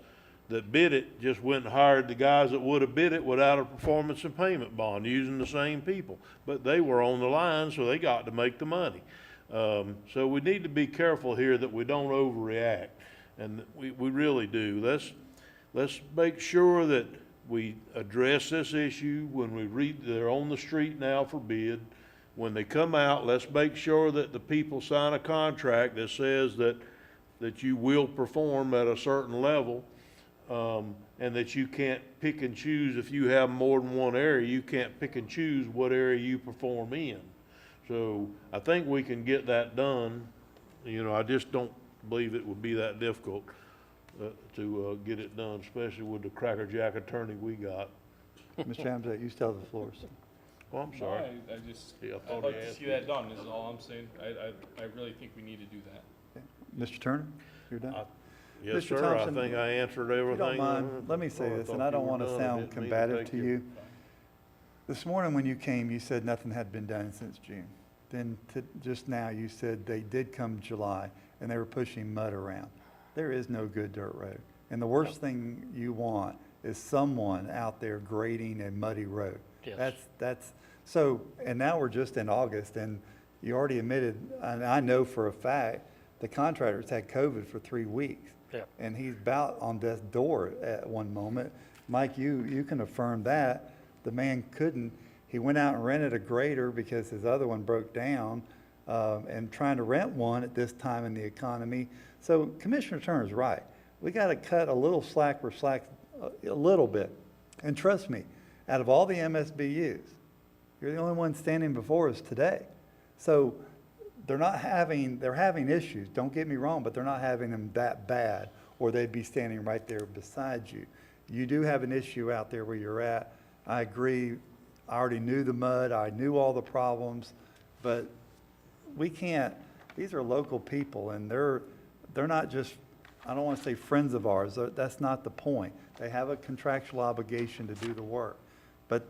C: that bid it just went and hired the guys that would have bid it without a performance and payment bond, using the same people. But they were on the line, so they got to make the money. So we need to be careful here that we don't overreact, and we really do. Let's make sure that we address this issue when they're on the street now for bid. When they come out, let's make sure that the people sign a contract that says that you will perform at a certain level, and that you can't pick and choose. If you have more than one area, you can't pick and choose what area you perform in. So I think we can get that done. I just don't believe it would be that difficult to get it done, especially with the crackerjack attorney we got.
A: Mr. Adamczak, you still have the floor, sir.
C: Oh, I'm sorry.
D: I just,
C: Yeah, I
D: I'd
C: thought
D: like
C: he
D: to
C: asked
D: see
C: you.
D: that done, is all I'm saying. I really think we need to do that.
A: Mr. Turner, you're done?
C: Yes,
A: Mr.
C: sir, I
A: Thompson,
C: think I answered
A: If you
C: everything.
A: don't mind, let me say
C: Oh,
A: this, and
C: thought
A: I
C: you
A: don't
C: were
A: want to
C: done.
A: sound
C: Didn't mean
A: combative
C: take
A: to
C: your-
A: you. This morning when you came, you said nothing had been done since June. Then just now, you said they did come July, and they were pushing mud around. There is no good dirt road. And the worst thing you want is someone out there grading a muddy road.
M: Yes.
A: So, and now we're just in August, and you already admitted, and I know for a fact, the contractor's had COVID for 3 weeks.
M: Yeah.
A: And he's about on death's door at one moment. Mike, you can affirm that. The man couldn't, he went out and rented a grader because his other one broke down, and trying to rent one at this time in the economy. So Commissioner Turner's right. We got to cut a little slack for slack, a little bit. And trust me, out of all the MSBUs, you're the only one standing before us today. So they're having issues, don't get me wrong, but they're not having them that bad, or they'd be standing right there beside you. You do have an issue out there where you're at. I agree. I already knew the mud. I knew all the problems, but we can't, these are local people, and they're not just, I don't want to say friends of ours. That's not the point. They have a contractual obligation to do the work. But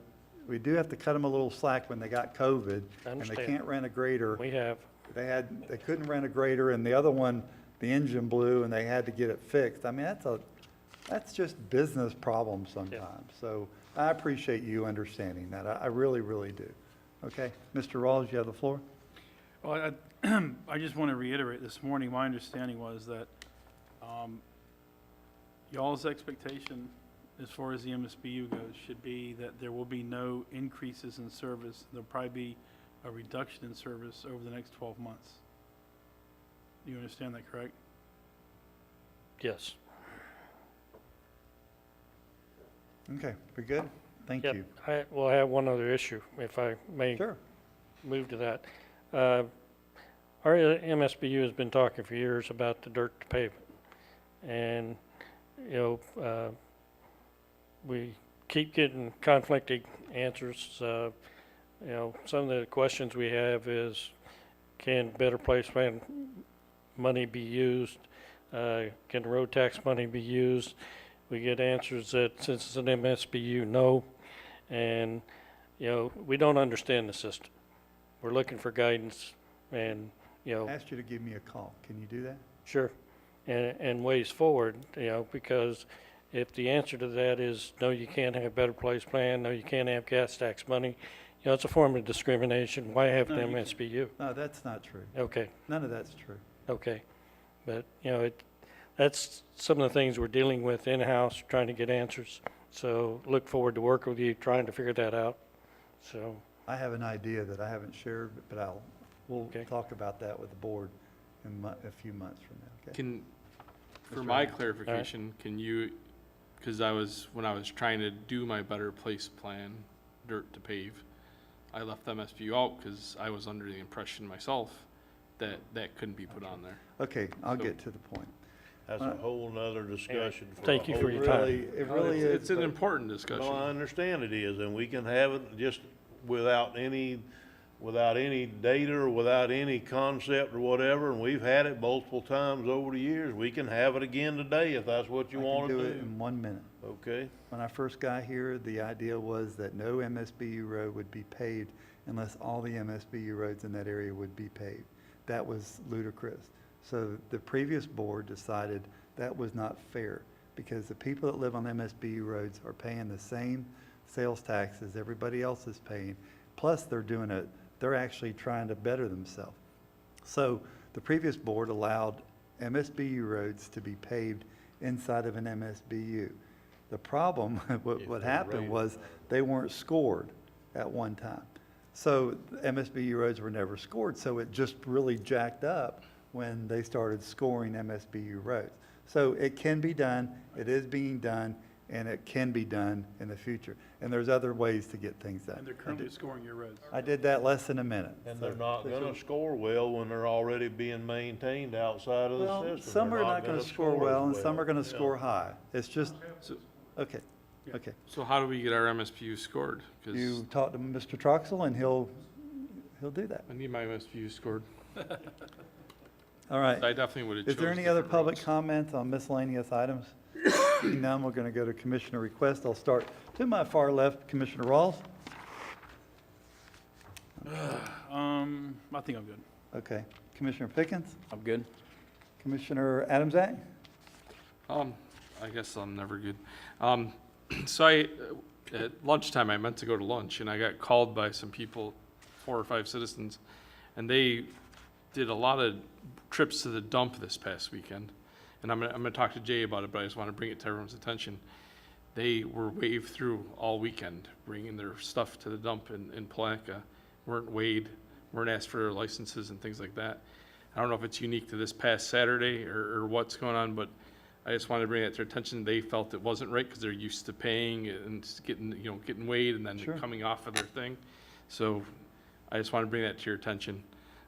A: we do have to cut them a little slack when they got COVID,
M: I
A: and they
M: understand.
A: can't rent a grader.
M: We have.
A: They couldn't rent a grader, and the other one, the engine blew, and they had to get it fixed. I mean, that's just business problems sometimes. So I appreciate you understanding that. I really, really do. Okay, Mr. Rawls, you have the floor.
H: Well, I just want to reiterate, this morning, my understanding was that y'all's expectation, as far as the MSBU goes, should be that there will be no increases in service. There'll probably be a reduction in service over the next 12 months. Do you understand that, correct?
M: Yes.
A: Okay, we good? Thank
M: Yep.
A: you.
M: I have one other issue, if I may
A: Sure.
M: move to that. Our MSBU has been talking for years about the dirt to pavement. And, we keep getting conflicting answers. Some of the questions we have is, can Better Place Plan money be used? Can road tax money be used? We get answers that since it's an MSBU, no. And, we don't understand the system. We're looking for guidance and,
A: I asked you to give me a call. Can you do that?
M: sure, and ways forward, because if the answer to that is, no, you can't have a Better Place Plan, no, you can't have gas tax money, it's a form of discrimination. Why have an
H: No, you
M: MSBU?
A: No, that's not true.
M: Okay,
A: None of that's true.
M: okay. But, that's some of the things we're dealing with in-house, trying to get answers. So look forward to working with you, trying to figure that out. So,
A: I have an idea that I haven't shared, but we'll
M: Okay.
A: talk about that with the board in a few months from now, okay?
D: For
A: Mr.
D: my
A: Ryan.
D: clarification, can you, because when I was trying to do my Better Place Plan, dirt to pave, I left MSBU out because I was under the impression myself that that couldn't be put on there.
A: Okay, I'll
D: So-
A: get to the point.
C: That's a whole nother discussion. for
M: Thank
C: a
M: you for
C: whole-
M: your time.
A: It really is.
D: It's an
A: but-
D: important discussion.
C: Well, I understand it is, and we can have it just without any data or without any concept or whatever, and we've had it multiple times over the years. We can have it again today if that's what you
A: I
C: want
A: can
C: to
A: do it
C: do.
A: in 1 minute.
C: Okay?
A: When I first got here, the idea was that no MSBU road would be paved unless all the MSBU roads in that area would be paved. That was ludicrous. So the previous board decided that was not fair because the people that live on MSBU roads are paying the same sales tax as everybody else is paying. Plus, they're actually trying to better themselves. So the previous board allowed MSBU roads to be paved inside of an MSBU. The problem, what happened was they weren't scored at one time. So MSBU roads were never scored, so it just really jacked up when they started scoring MSBU roads. So it can be done, it is being done, and it can be done in the future. And there's other ways to get things done.
H: And they're currently scoring your roads.
A: I did that less than a minute.
C: And
A: so-
C: they're not gonna score well when they're already being maintained outside of the
A: Well,
C: system.
A: some
C: They're
A: are not gonna score well, and
C: as
A: some are gonna
C: Yeah.
A: score high. It's just,
D: So-
A: okay. Okay.
D: So how do we get our MSPU scored? 'Cause
A: You talk to Mr. Troxel and he'll do that.
D: I need my MSPU scored.
A: All right.
D: I definitely would have
A: Is
D: chose
A: there any other
D: different
A: public
D: routes.
A: comments on miscellaneous items? Seeing none, we're going to go to commissioner requests. I'll start to my far left, Commissioner Rawls.
H: I think I'm good.
A: Okay. Commissioner Pickens,
B: I'm good.
A: Commissioner Adamsack.
D: I guess I'm never good. So at lunchtime, I meant to go to lunch, and I got called by some people, 4 or 5 citizens, and they did a lot of trips to the dump this past weekend. And I'm gonna talk to Jay about it, but I just want to bring it to everyone's attention. They were waved through all weekend, bringing their stuff to the dump in Palatka, weren't weighed, weren't asked for their licenses and things like that. I don't know if it's unique to this past Saturday or what's going on, but I just wanted to bring that to their attention. They felt it wasn't right because they're used to paying and getting weighed and then
A: Sure.
D: coming off of their thing. So I just want to bring that to your attention.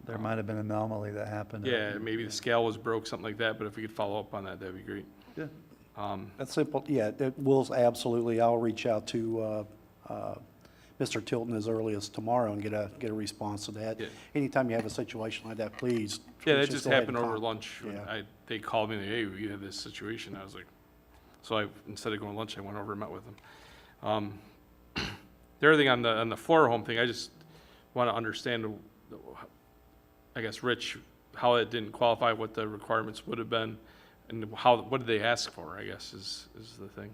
A: There might have been an anomaly that happened.
D: Yeah, maybe the scale was broke, something like that, but if we could follow up on that, that'd be great.
A: Yeah.
J: That's simple, yeah, Will's absolutely, I'll reach out to Mr. Tilton as early as tomorrow and get a response to that.
D: Yeah.
J: Anytime you have a situation like that, please.
D: Yeah, that
J: please
D: just
J: go ahead
D: happened
J: and
D: over
J: con-
D: lunch. When
J: Yeah.
D: they called me, hey, we have this situation. I was like, so instead of going to lunch, I went over and met with them. The other thing on the floor home thing, I just want to understand, I guess, Rich, how it didn't qualify, what the requirements would have been, and what did they ask for, I guess, is the thing.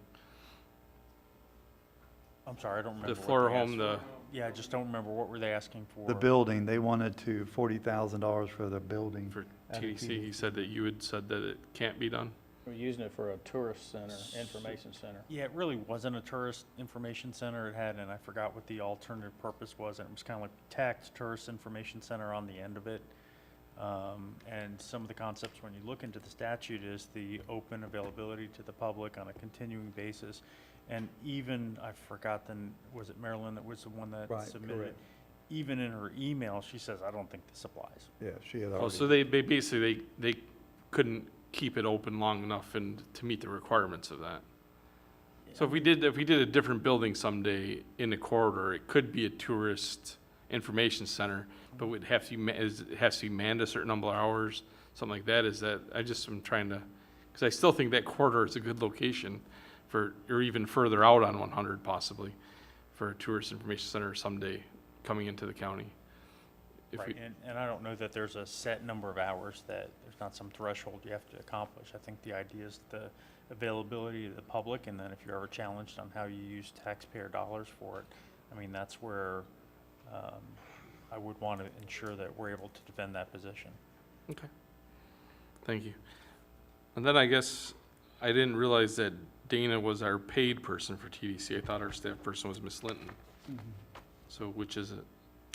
F: I'm sorry, I don't remember.
D: The
F: what
D: floor
F: they
D: home,
F: asked for. Yeah, I just don't remember. What were they asking for?
A: The building, they wanted $40,000 for the building.
D: for
A: at
D: TDC, he said that you had said that it can't be done.
B: We're using it for a tourist center, information center.
F: Yeah, it really wasn't a tourist information center. It had, and I forgot what the alternative purpose was, and it was kind of like tacked tourist information center on the end of it. And some of the concepts, when you look into the statute, is the open availability to the public on a continuing basis. And even, I forgot, was it Marilyn that was the one that
A: Right,
F: submitted it?
A: correct.
F: Even in her email, she says, I don't think this applies.
A: Yeah, she had
D: Oh,
A: already.
D: so they basically, they couldn't keep it open long enough and to meet the requirements of that. So if we did a different building someday in the corridor, it could be a tourist information center, but would have to it has to be manned a certain number of hours, something like that. Is that, I just am trying to, because I still think that corridor is a good location for, or even further out on 100 possibly, for a tourist information center someday coming into the county. If we-
F: Right, and I don't know that there's a set number of hours, that there's not some threshold you have to accomplish. I think the idea is the availability to the public, and then if you're ever challenged on how you use taxpayer dollars for it, I mean, that's where I would want to ensure that we're able to defend that position.
D: Okay. Thank you. And then I guess I didn't realize that Dana was our paid person for TDC. I thought our staff person was Miss Linton. So which is it?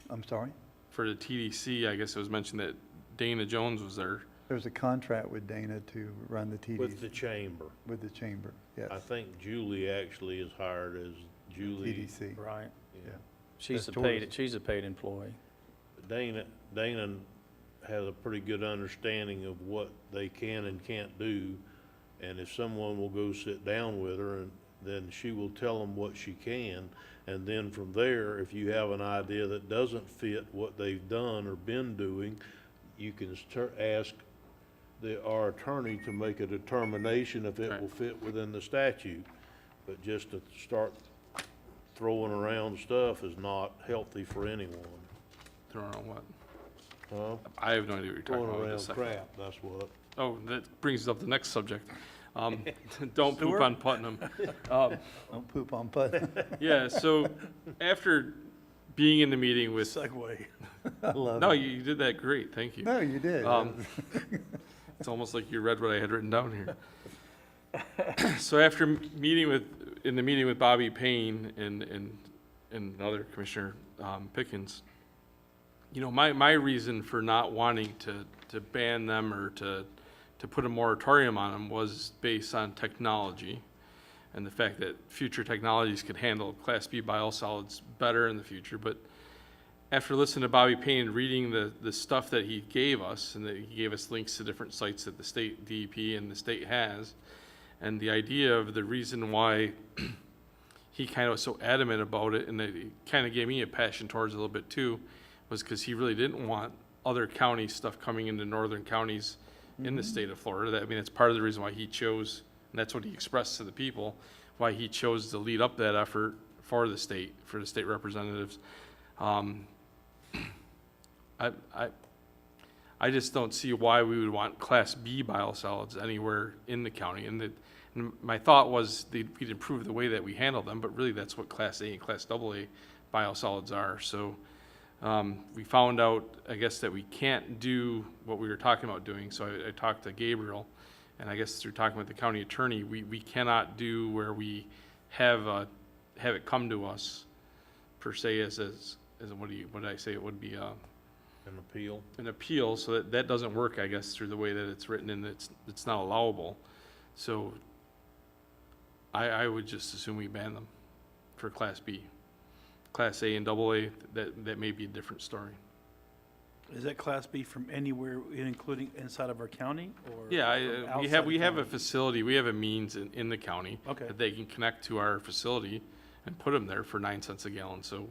A: I'm sorry?
D: For the TDC, I guess it was mentioned that Dana Jones was our,
A: There's a contract with Dana to run the TDC.
C: With the chamber.
A: With the chamber, yes.
C: I think Julie actually is hired as Julie.
A: TDC,
B: Right.
A: yeah.
B: She's
A: That's
B: a paid,
A: tourism.
B: she's a paid employee.
C: Dana has a pretty good understanding of what they can and can't do. And if someone will go sit down with her, and then she will tell them what she can. And then from there, if you have an idea that doesn't fit what they've done or been doing, you can ask our attorney to make a determination if it
D: Right.
C: will fit within the statute. But just to start throwing around stuff is not healthy for anyone.
D: throwing out what?
C: Huh?
D: I have no idea what you're talking
C: Throwing
D: about.
C: around
D: Just a second.
C: crap, that's what.
D: Oh, that brings up the next subject. Don't poop
A: Sewer?
D: on Putnam.
A: Don't poop on Putnam.
D: Yeah, so after being in the meeting with,
A: Segway. I love
D: no,
A: it.
D: you did that great, thank you.
A: No, you did.
D: It's almost like you read what I had written down here. So after in the meeting with Bobby Payne and another Commissioner Pickens, you know, my reason for not wanting to ban them or to put a moratorium on them was based on technology and the fact that future technologies could handle Class B biosolids better in the future. But after listening to Bobby Payne, reading the stuff that he gave us, and that he gave us links to different sites that the state DEP and the state has, and the idea of the reason why he kind of was so adamant about it, and it kind of gave me a passion towards it a little bit too, was because he really didn't want other county stuff coming into northern counties in the state of Florida. I mean, it's part of the reason why he chose, and that's what he expressed to the people, why he chose to lead up that effort for the state representatives. I just don't see why we would want Class B biosolids anywhere in the county. And my thought was we'd improve the way that we handle them, but really that's what Class A and Class AA biosolids are. So we found out, I guess, that we can't do what we were talking about doing. So I talked to Gabriel, and I guess through talking with the county attorney, we cannot do where we have it come to us per se as what did I say? It would be
C: An appeal.
D: an appeal, so that doesn't work, I guess, through the way that it's written, and it's not allowable. So I would just assume we ban them for Class B. Class A and AA, that may be a different story.
H: Is that Class B from anywhere, including inside of our county, or?
D: Yeah,
H: from
D: we
H: outside
D: have a
H: county?
D: facility, we have a means in the county
H: Okay.
D: that they can connect to our facility and put them there for 9 cents a gallon. So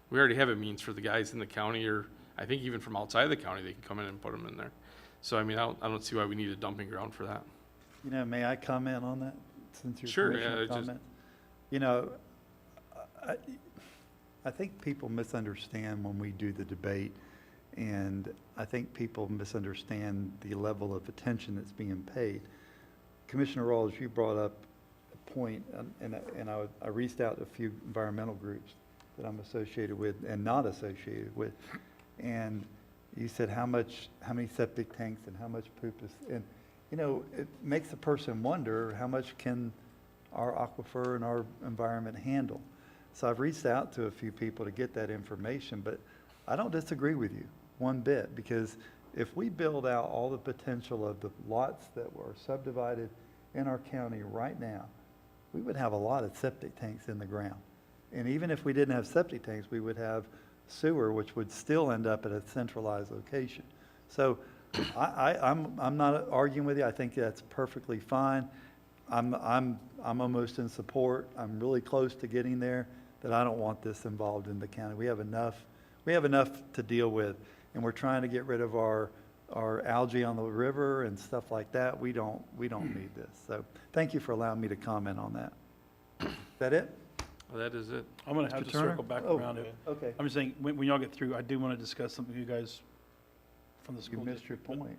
D: we already have a means for the guys in the county, or I think even from outside the county, they can come in and put them in there. So I mean, I don't see why we need a dumping ground for that.
A: You know, may I comment on that, since your
D: Sure,
A: commissioner
D: yeah, just-
A: comment? You know, I think people misunderstand when we do the debate, and I think people misunderstand the level of attention that's being paid. Commissioner Rawls, you brought up a point, and I reached out to a few environmental groups that I'm associated with and not associated with, and you said how many septic tanks and how much poop is, and you know, it makes a person wonder how much can our aquifer and our environment handle. So I've reached out to a few people to get that information, but I don't disagree with you one bit, because if we build out all the potential of the lots that were subdivided in our county right now, we would have a lot of septic tanks in the ground. And even if we didn't have septic tanks, we would have sewer, which would still end up at a centralized location. So I'm not arguing with you. I think that's perfectly fine. I'm almost in support. I'm really close to getting there, that I don't want this involved in the county. We have enough to deal with, and we're trying to get rid of our algae on the river and stuff like that. We don't need this. So thank you for allowing me to comment on that. Is that it?
D: Well, that is it.
H: I'm gonna have
A: Mr.
H: to
A: Turner?
H: circle back
A: Oh,
H: around it.
A: Okay.
H: I'm just saying, when y'all get through, I do want to discuss something with you guys from the
A: You
H: school
A: missed your
H: district. but
A: point.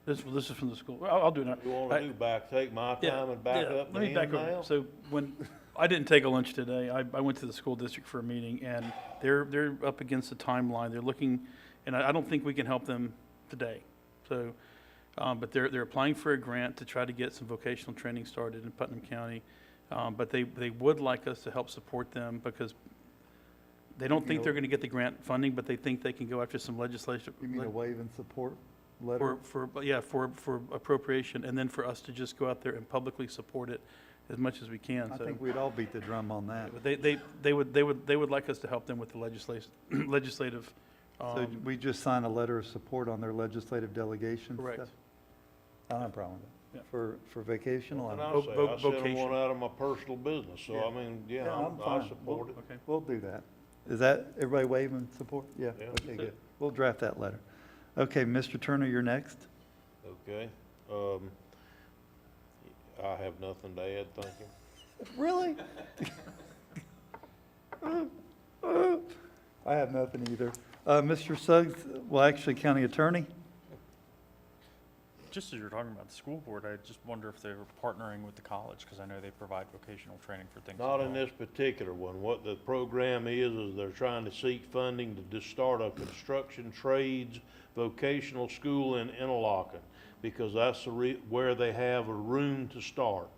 H: This is from the school. I'll do it now.
C: You want
H: I-
C: to take my
H: Yeah,
C: time and back
H: yeah,
C: up
H: let me
C: the
H: back
C: end
H: over.
C: now?
H: So when, I didn't take a lunch today. I went to the school district for a meeting, and they're up against the timeline. They're looking, and I don't think we can help them today. So, but they're applying for a grant to try to get some vocational training started in Putnam County. But they would like us to help support them, because they don't think they're gonna get the grant funding, but they think they can go after some legislation.
A: You mean a waive and support letter?
H: For appropriation, and then for us to just go out there and publicly support it as much as we can.
A: I
H: So,
A: think we'd all beat the drum on that.
H: but they would like us to help them with the legislative.
A: So we just sign a letter of support on their legislative delegation
H: Correct.
A: stuff? I don't have a problem with
H: Yeah.
A: that. For vocational,
C: And
A: I'm-
C: I'll say, I sent them
H: vocation.
C: one out of my personal business, so I mean,
A: Yeah, I'm
C: I
A: fine.
C: support it.
H: Okay.
A: we'll do that. Is that, everybody wave and support? Yeah,
C: Yeah.
A: okay, good. We'll draft that letter. Okay, Mr. Turner, you're next.
C: Okay, I have nothing to add, thank you.
A: Really? I have nothing either. Mr. Suggs, well, actually, County Attorney?
F: Just as you're talking about the school board, I just wonder if they were partnering with the college, because I know they provide vocational training for things.
C: Not
F: as
C: in
F: well.
C: this particular one. What the program is they're trying to seek funding to just start a construction trades vocational school in Interlochen, because that's where they have a room to start.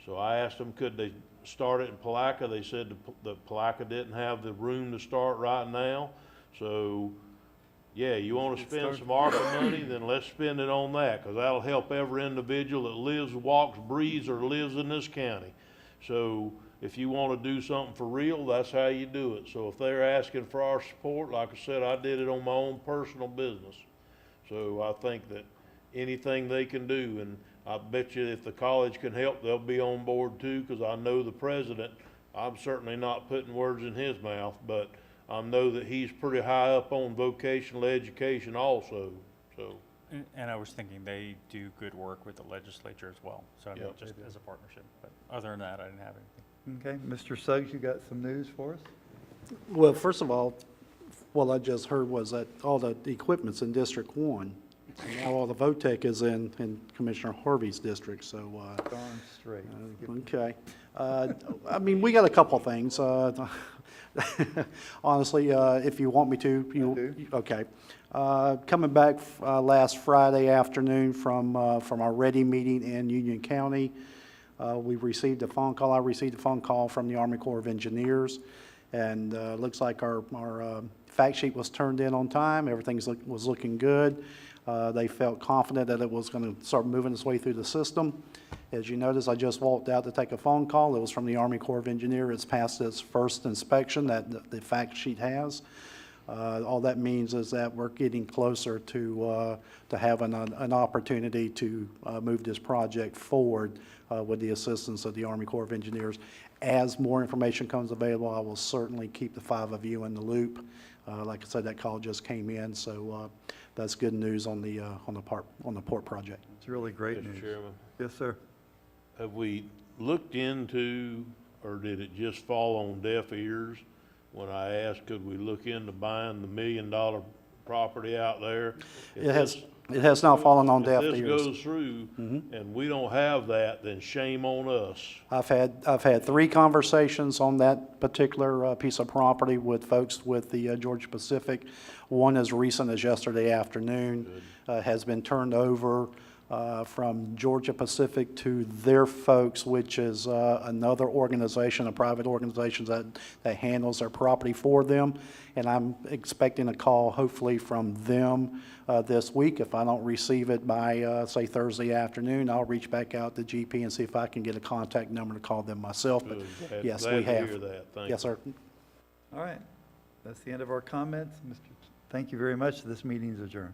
C: So I asked them, could they start it in Palaca? They said that Palaca didn't have the room to start right now. So, yeah, you want to spend some ARPA money, then let's spend it on that, because that'll help every individual that lives, walks, breathes, or lives in this county. So if you want to do something for real, that's how you do it. So if they're asking for our support, like I said, I did it on my own personal business. So I think that anything they can do, and I bet you if the college can help, they'll be on board too, because I know the president I'm certainly not putting words in his mouth, but I know that he's pretty high up on vocational education also, so.
F: And I was thinking they do good work with the legislature as well, so I mean,
C: Yep.
F: just as a partnership. But other than that, I didn't have anything.
A: Okay, Mr. Suggs, you got some news for us?
J: Well, first of all, what I just heard was that all the equipment's in District 1. And now all the VOTEC is in Commissioner Harvey's district, so,
A: Darn straight.
J: okay. I mean, we got a couple things. Honestly, if you want me to, okay. Coming back last Friday afternoon from our Ready meeting in Union County, we received a phone call. I received a phone call from the Army Corps of Engineers, and looks like our fact sheet was turned in on time. Everything was looking good. They felt confident that it was going to start moving its way through the system. As you notice, I just walked out to take a phone call. It was from the Army Corps of Engineers. It's passed its first inspection that the fact sheet has. All that means is that we're getting closer to having an opportunity to move this project forward with the assistance of the Army Corps of Engineers. As more information comes available, I will certainly keep the 5 of you in the loop. Like I said, that call just came in, so that's good news on the port project.
A: It's really great
C: Mr.
A: news.
C: Chairman,
A: Yes, sir.
C: have we looked into, or did it just fall on deaf ears when I asked, could we look into buying the $1 million property out there? If
J: It has not fallen on deaf
C: If
J: ears.
C: this goes through and we don't have that, then shame on us.
J: I've had 3 conversations on that particular piece of property with folks with the Georgia Pacific. One as recent as yesterday afternoon, has been turned over from Georgia Pacific to their folks, which is another organization, a private organization that handles their property for them. And I'm expecting a call hopefully from them this week. If I don't receive it by, say, Thursday afternoon, I'll reach back out to GP and see if I can get a contact number to call them myself. But
C: Good.
J: yes,
C: Glad
J: we
C: to
J: have.
C: hear that. Thank
J: Yes,
C: you.
J: sir.
A: All right. That's the end of our comments. Thank you very much. This meeting is adjourned.